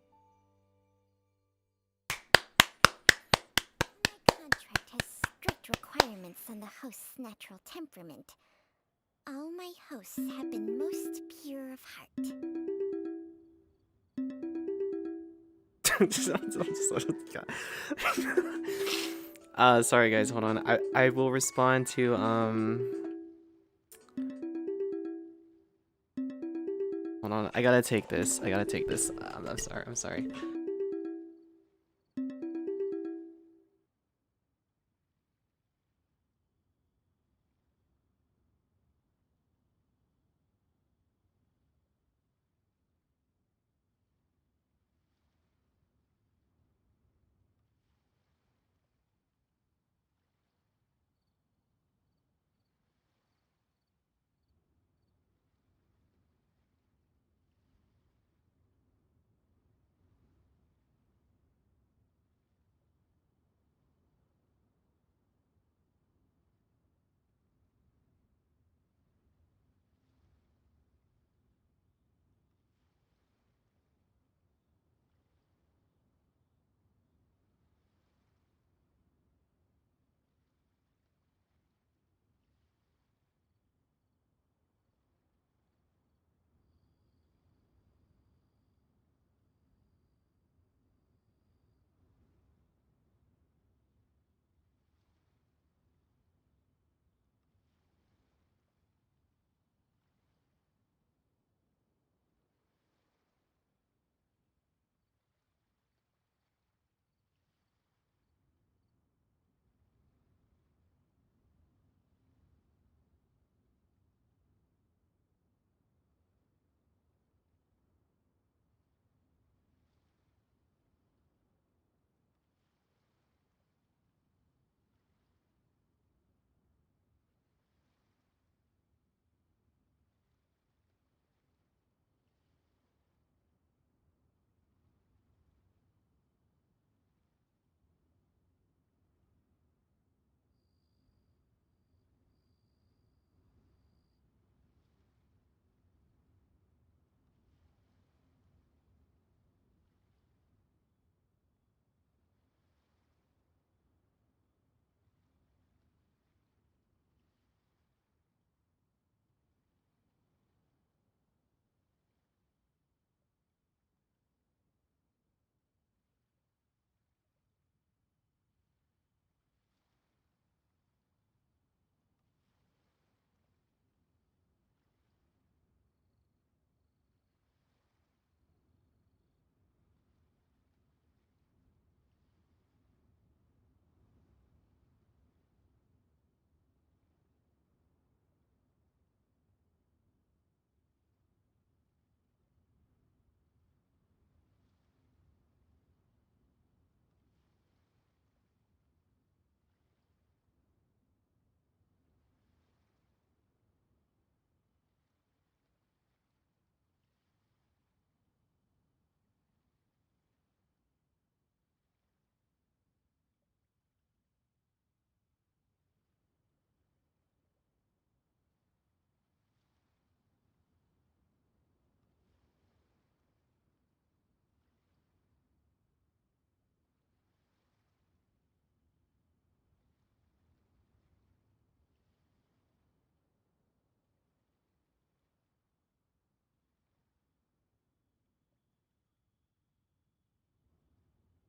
Speaker 5: My contract has strict requirements on the host's natural temperament. All my hosts have been most pure of heart.
Speaker 1: Sorry guys, hold on. I will respond to hold on. I gotta take this. I'm sorry.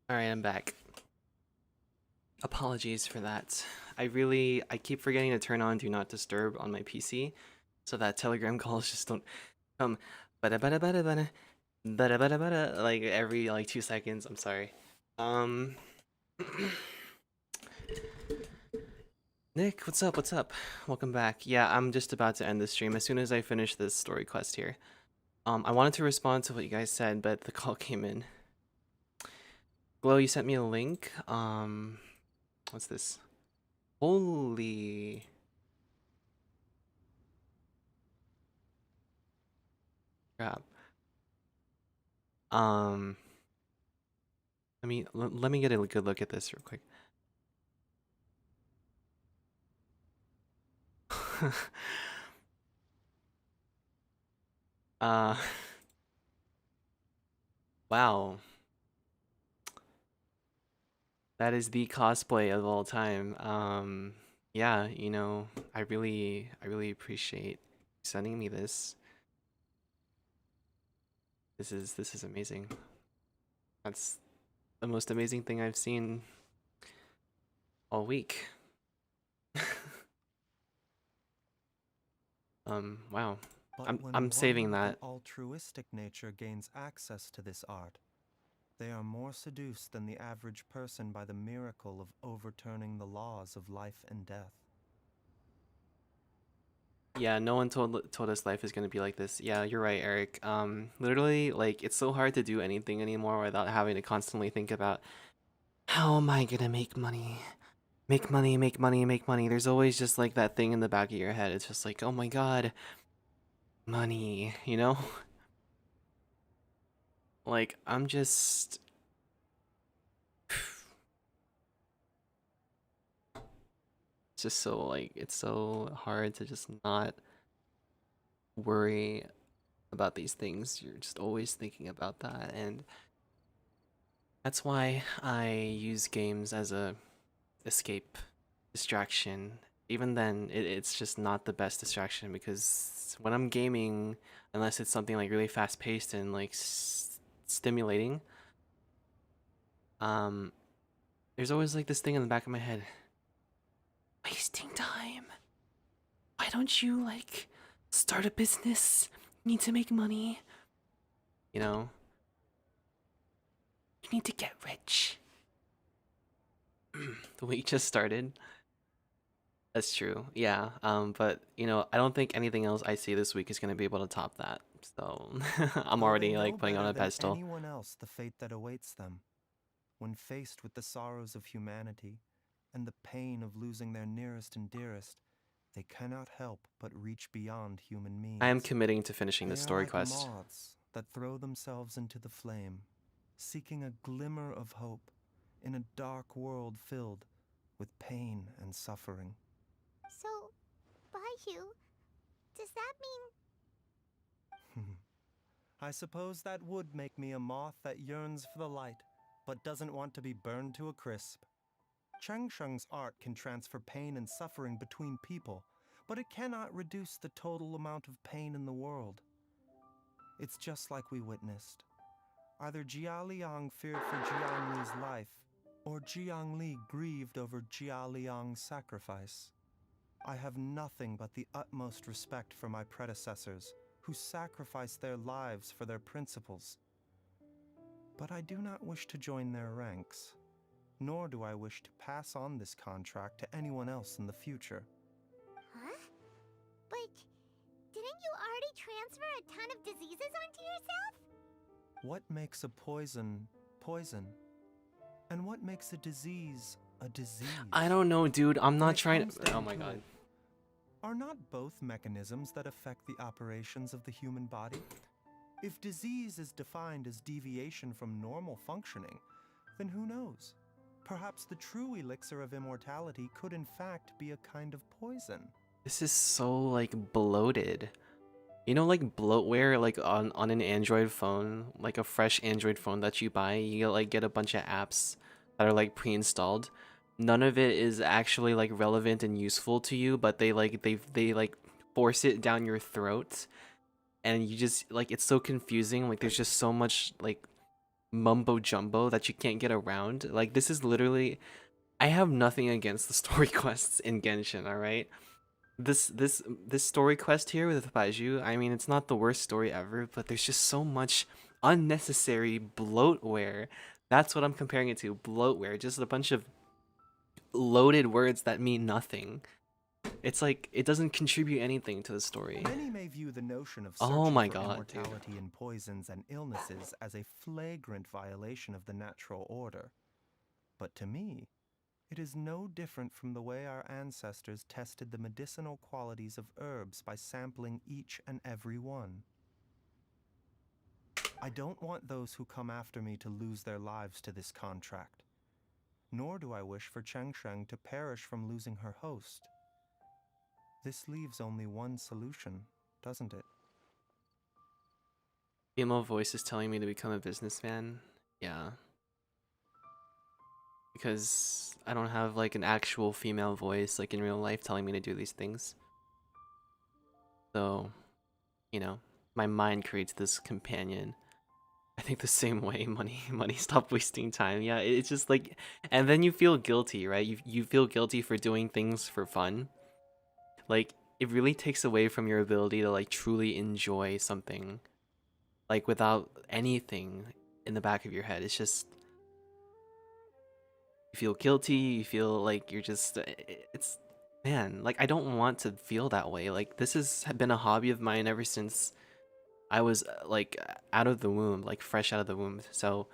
Speaker 1: Alright, I'm back. Apologies for that. I keep forgetting to turn on Do Not Disturb on my PC, so that Telegram calls just don't come bada bada bada bada bada bada bada like every like 2 seconds. I'm sorry. Nick, what's up? What's up? Welcome back. Yeah, I'm just about to end the stream as soon as I finish this story quest here. I wanted to respond to what you guys said, but the call came in. Glow, you sent me a link. What's this? Holy crap. Let me get a good look at this real quick. uh wow. That is the cosplay of all time. Yeah, you know, I really appreciate sending me this. This is amazing. That's the most amazing thing I've seen all week. Wow.
Speaker 6: But when
Speaker 1: I'm
Speaker 6: one
Speaker 1: saving
Speaker 6: with
Speaker 1: that.
Speaker 6: an altruistic nature gains access to this art, they are more seduced than the average person by the miracle of overturning the laws of life and death.
Speaker 1: Yeah, no one told us life is gonna be like this. Yeah, you're right, Eric. Literally, like, it's so hard to do anything anymore without having to constantly think about how am I gonna make money? Make money, make money, make money. There's always just like that thing in the back of your head. It's just like, oh my god, money, you know? Like, I'm just it's just so like it's so hard to just not worry about these things. You're just always thinking about that, and that's why I use games as a escape distraction. Even then, it's just not the best distraction because when I'm gaming, unless it's something like really fast paced and like stimulating, um, there's always like this thing in the back of my head. Wasting time. Why don't you like start a business? You need to make money. You know? You need to get rich. The week just started. That's true. Yeah. But you know, I don't think anything else I see this week is gonna be able to top that. So I'm
Speaker 6: Though
Speaker 1: already
Speaker 6: they
Speaker 1: like
Speaker 6: know
Speaker 1: putting on
Speaker 6: better
Speaker 1: a
Speaker 6: than
Speaker 1: pedestal.
Speaker 6: anyone else the fate that awaits them, when faced with the sorrows of humanity and the pain of losing their nearest and dearest, they cannot help but reach beyond human means.
Speaker 1: I am committing to finishing
Speaker 6: They
Speaker 1: this
Speaker 6: are
Speaker 1: story
Speaker 6: like
Speaker 1: quest.
Speaker 6: moths that throw themselves into the flame, seeking a glimmer of hope in a dark world filled with pain and suffering.
Speaker 3: So, Baiju, does that mean...
Speaker 6: I suppose that would make me a moth that yearns for the light, but doesn't want to be burned to a crisp. Cheng Sheng's art can transfer pain and suffering between people, but it cannot reduce the total amount of pain in the world. It's just like we witnessed. Either Jia Liang feared for Jiang Li's life, or Jiang Li grieved over Jia Liang's sacrifice. I have nothing but the utmost respect for my predecessors, who sacrificed their lives for their principles. But I do not wish to join their ranks, nor do I wish to pass on this contract to anyone else in the future.
Speaker 3: Huh? But didn't you already transfer a ton of diseases onto yourself?
Speaker 6: What makes a poison poison? And what makes a disease a disease?
Speaker 1: I don't know, dude. I'm
Speaker 6: When
Speaker 1: not
Speaker 6: it
Speaker 1: trying
Speaker 6: comes
Speaker 1: to. Oh
Speaker 6: down
Speaker 1: my
Speaker 6: to
Speaker 1: god.
Speaker 6: it, are not both mechanisms that affect the operations of the human body? If disease is defined as deviation from normal functioning, then who knows? Perhaps the true elixir of immortality could in fact be a kind of poison.
Speaker 1: This is so like bloated. You know, like bloatware, like on an Android phone, like a fresh Android phone that you buy, you like get a bunch of apps that are like pre-installed. None of it is actually like relevant and useful to you, but they like force it down your throat, and you just like it's so confusing. Like there's just so much like mumbo jumbo that you can't get around. Like this is literally, I have nothing against the story quests in Genshin, all right? This story quest here with Baiju, I mean, it's not the worst story ever, but there's just so much unnecessary bloatware. That's what I'm comparing it to, bloatware, just a bunch of loaded words that mean nothing. It's like it doesn't contribute anything to the story.
Speaker 6: Many may view the notion of
Speaker 1: Oh
Speaker 6: searching
Speaker 1: my
Speaker 6: for
Speaker 1: god, dude.
Speaker 6: immortality in poisons and illnesses as a flagrant violation of the natural order. But to me, it is no different from the way our ancestors tested the medicinal qualities of herbs by sampling each and every one. I don't want those who come after me to lose their lives to this contract. Nor do I wish for Chengsheng to perish from losing her host. This leaves only one solution, doesn't it?
Speaker 1: Female voice is telling me to become a businessman. Yeah. Because I don't have like an actual female voice like in real life telling me to do these things. So, you know, my mind creates this companion. I think the same way, money, stop wasting time. Yeah, it's just like, and then you feel guilty, right? You feel guilty for doing things for fun. Like, it really takes away from your ability to like truly enjoy something. Like without anything in the back of your head. It's just, you feel guilty, you feel like you're just, it's, man, like I don't want to feel that way. Like this has been a hobby of mine ever since I was like out of the womb, like fresh out of the womb. So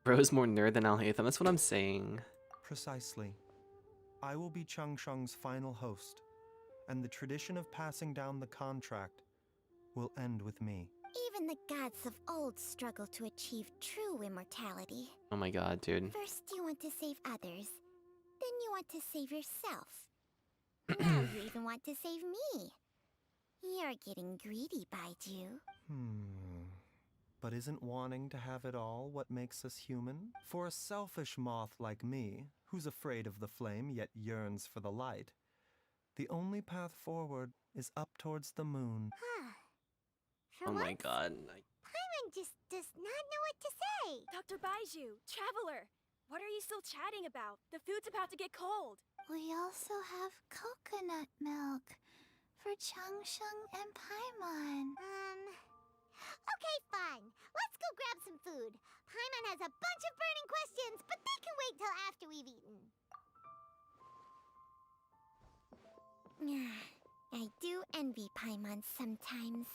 Speaker 1: bro's more nerd than Al Haytham. That's what I'm saying.
Speaker 6: Precisely. I will be Changsheng's final host, and the tradition of passing down the contract will end with me.
Speaker 5: Even the gods of old struggle to achieve true immortality.
Speaker 1: Oh my god, dude.
Speaker 5: First you want to save others, then you want to save yourself. Now you even want to save me. You're getting greedy, Baiju.
Speaker 6: But isn't wanting to have it all what makes us human? For a selfish moth like me, who's afraid of the flame yet yearns for the light, the only path forward is up towards the moon.
Speaker 1: Oh my god.
Speaker 3: Paimon just does not know what to say.
Speaker 2: Dr. Baiju, Traveler, what are you still chatting about? The food's about to get cold.
Speaker 3: We also have coconut milk for Changsheng and Paimon. Okay, fine. Let's go grab some food. Paimon has a bunch of burning questions, but they can wait till after we've eaten.
Speaker 5: I do envy Paimon sometimes.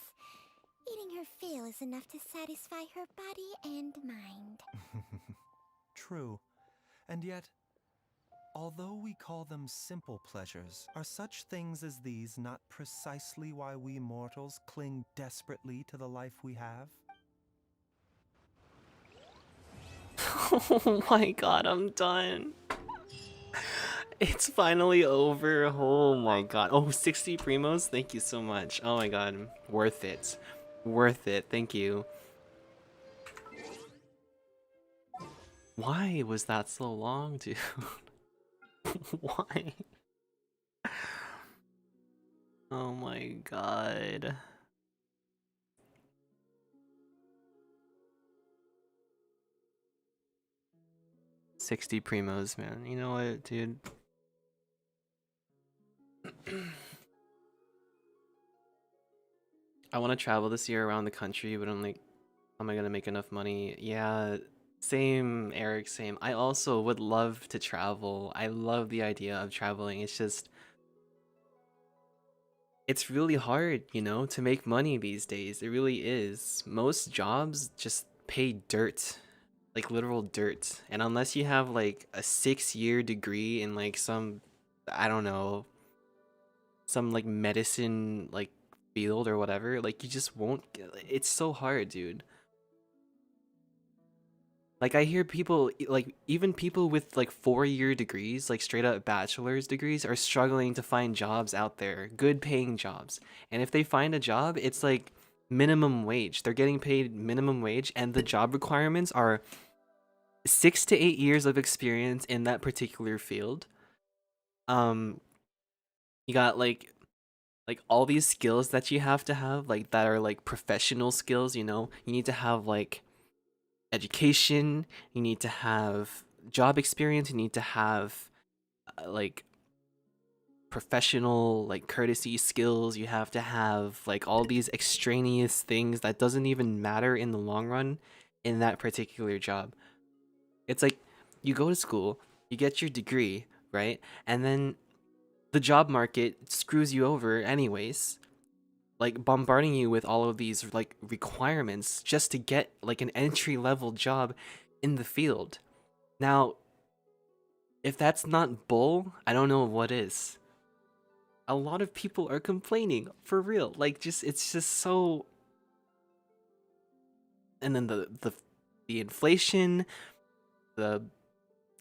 Speaker 5: Eating her fill is enough to satisfy her body and mind.
Speaker 6: True. And yet, although we call them simple pleasures, are such things as these not precisely why we mortals cling desperately to the life we have?
Speaker 1: Oh my god, I'm done. It's finally over. Oh my god. Oh, 60 primos? Thank you so much. Oh my god. Worth it. Worth it. Thank you. Why was that so long, dude? Why? Oh my god. $60 primos, man. You know what, dude? I want to travel this year around the country, but I'm like, am I gonna make enough money? Yeah, same, Eric, same. I also would love to travel. I love the idea of traveling. It's just, it's really hard, you know, to make money these days. It really is. Most jobs just pay dirt, like literal dirt. And unless you have like a 6-year degree in like some, I don't know, some like medicine like field or whatever, like you just won't get, it's so hard, dude. Like I hear people, like even people with like 4-year degrees, like straight up bachelor's degrees, are struggling to find jobs out there, good paying jobs. And if they find a job, it's like minimum wage. They're getting paid minimum wage, and the job requirements are 6 to 8 years of experience in that particular field. You got like Like all these skills that you have to have, like that are like professional skills, you know, you need to have like education, you need to have job experience, you need to have like professional like courtesy skills, you have to have like all these extraneous things that doesn't even matter in the long run in that particular job. It's like you go to school, you get your degree, right? And then the job market screws you over anyways, like bombarding you with all of these like requirements just to get like an entry level job in the field. Now, if that's not bull, I don't know what is. A lot of people are complaining for real. Like just it's just so, and then the inflation, the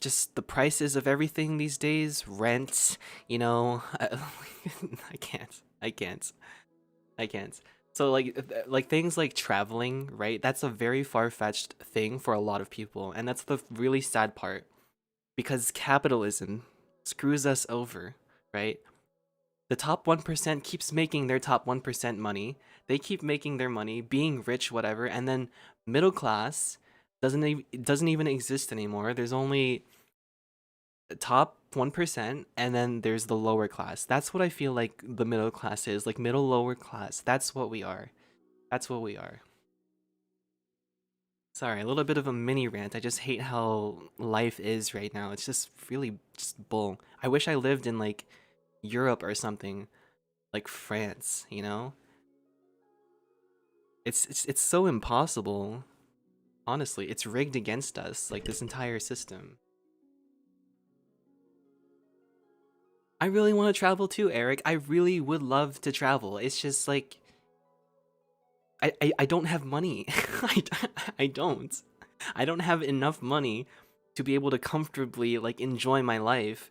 Speaker 1: just the prices of everything these days, rent, you know, I can't. I can't. I can't. So like things like traveling, right? That's a very far-fetched thing for a lot of people, and that's the really sad part because capitalism screws us over, right? The top 1% keeps making their top 1% money. They keep making their money, being rich, whatever, and then middle class doesn't even exist anymore. There's only top 1% and then there's the lower class. That's what I feel like the middle class is, like middle lower class. That's what we are. That's what we are. Sorry, a little bit of a mini rant. I just hate how life is right now. It's just really just bull. I wish I lived in like Europe or something, like France, you know? It's so impossible. Honestly, it's rigged against us, like this entire system. I really want to travel too, Eric. I really would love to travel. It's just like I don't have money. I don't. I don't have enough money to be able to comfortably like enjoy my life.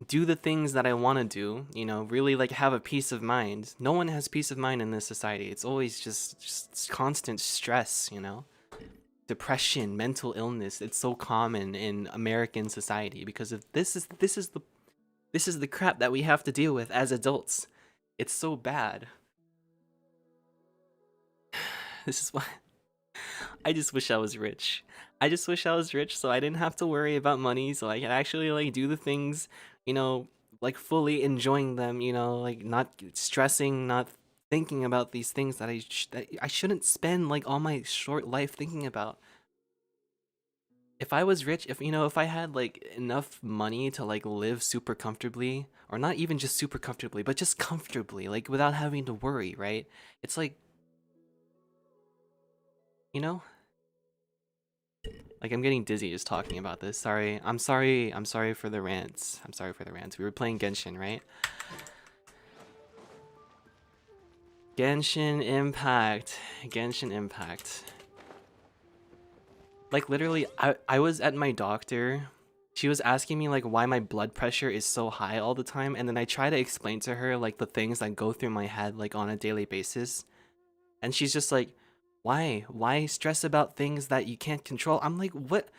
Speaker 1: Do the things that I want to do, you know, really like have a peace of mind. No one has peace of mind in this society. It's always just constant stress, you know? Depression, mental illness. It's so common in American society because of this is the crap that we have to deal with as adults. It's so bad. This is why I just wish I was rich. I just wish I was rich so I didn't have to worry about money, so I could actually like do the things, you know, like fully enjoying them, you know, like not stressing, not thinking about these things that that I shouldn't spend like all my short life thinking about. If I was rich, if you know, if I had like enough money to like live super comfortably, or not even just super comfortably, but just comfortably, like without having to worry, right? It's like, you know, like I'm getting dizzy just talking about this. Sorry. I'm sorry for the rants. I'm sorry for the rants. We were playing Genshin, right? Genshin Impact. Genshin Impact. Like literally, I was at my doctor. She was asking me like why my blood pressure is so high all the time, and then I try to explain to her like the things that go through my head like on a daily basis. And she's just like, "Why? Why stress about things that you can't control?" I'm like, "What?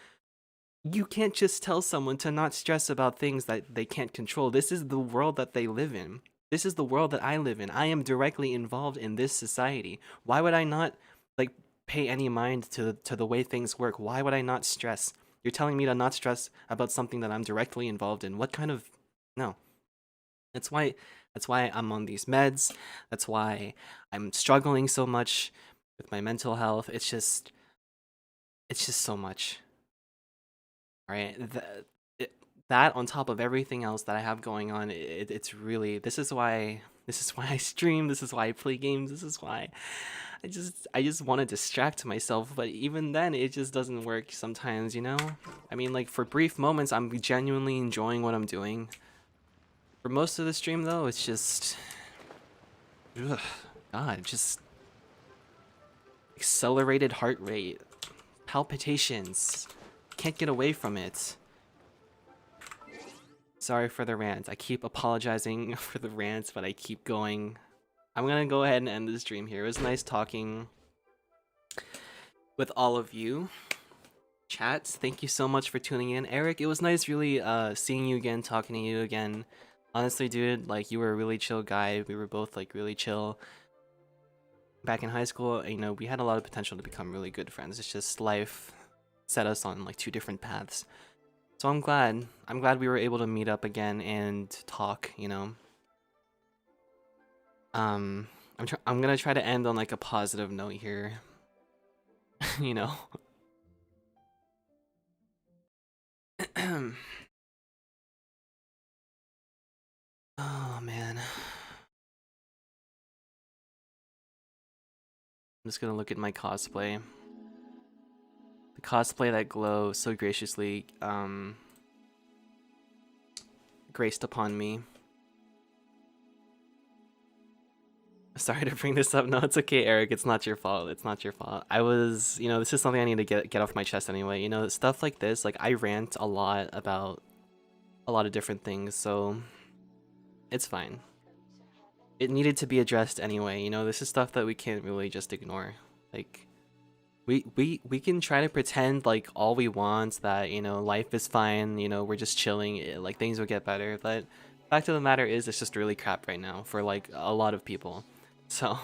Speaker 1: You can't just tell someone to not stress about things that they can't control. This is the world that they live in. This is the world that I live in. I am directly involved in this society. Why would I not like pay any mind to the way things work? Why would I not stress? You're telling me to not stress about something that I'm directly involved in. What kind of no. That's why I'm on these meds. That's why I'm struggling so much with my mental health. It's just so much. Right? That on top of everything else that I have going on, it's really this is why I stream, this is why I play games, this is why I just want to distract myself, but even then it just doesn't work sometimes, you know? I mean, like for brief moments I'm genuinely enjoying what I'm doing. For most of the stream though, it's just ugh, God, just accelerated heart rate, palpitations. Can't get away from it. Sorry for the rant. I keep apologizing for the rants, but I keep going. I'm gonna go ahead and end the stream here. It was nice talking with all of you. Chats, thank you so much for tuning in. Eric, it was nice really seeing you again, talking to you again. Honestly, dude, like, you were a really chill guy. We were both like really chill back in high school. You know, we had a lot of potential to become really good friends. It's just life set us on like two different paths. So I'm glad. I'm glad we were able to meet up again and talk, you know. Um I'm gonna try to end on like a positive note here. You know. Oh man. I'm just gonna look at my cosplay. The cosplay that Glow so graciously graced upon me. Sorry to bring this up. No, it's okay, Eric. It's not your fault. It's not your fault. I was, you know, this is something I need to get off my chest anyway. You know, stuff like this, like I rant a lot about a lot of different things, so it's fine. It needed to be addressed anyway. You know, this is stuff that we can't really just ignore. Like we can try to pretend like all we want that, you know, life is fine, you know, we're just chilling, like things will get better, but fact of the matter is it's just really crap right now for like a lot of people. So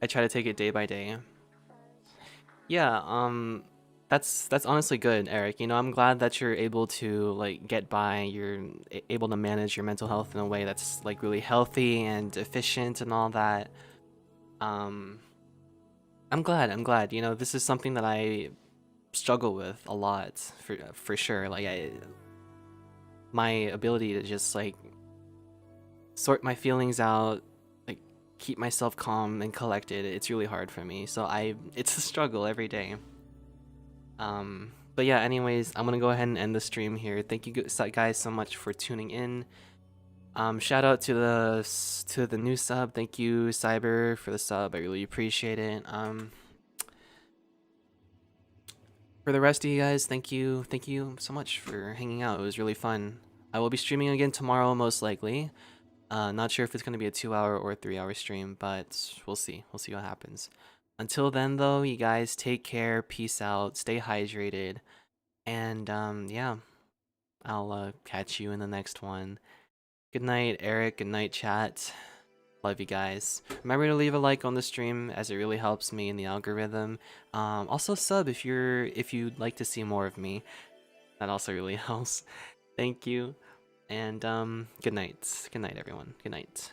Speaker 1: I try to take it day by day. Yeah, that's honestly good, Eric. You know, I'm glad that you're able to like get by. You're able to manage your mental health in a way that's like really healthy and efficient and all that. Um, I'm glad. I'm glad. You know, this is something that I struggle with a lot for sure. Like my ability to just like sort my feelings out, like keep myself calm and collected. It's really hard for me. So it's a struggle every day. But yeah, anyways, I'm gonna go ahead and end the stream here. Thank you guys so much for tuning in. Shout out to the new sub. Thank you, Cyber, for the sub. I really appreciate it. For the rest of you guys, thank you so much for hanging out. It was really fun. I will be streaming again tomorrow, most likely. Not sure if it's gonna be a 2-hour or 3-hour stream, but we'll see. We'll see what happens. Until then, though, you guys take care. Peace out. Stay hydrated. And yeah, I'll catch you in the next one. Good night, Eric. Good night, chat. Love you guys. Remember to leave a like on the stream as it really helps me in the algorithm. Also sub if you'd like to see more of me. That also really helps. Thank you. And good night. Good night, everyone. Good night.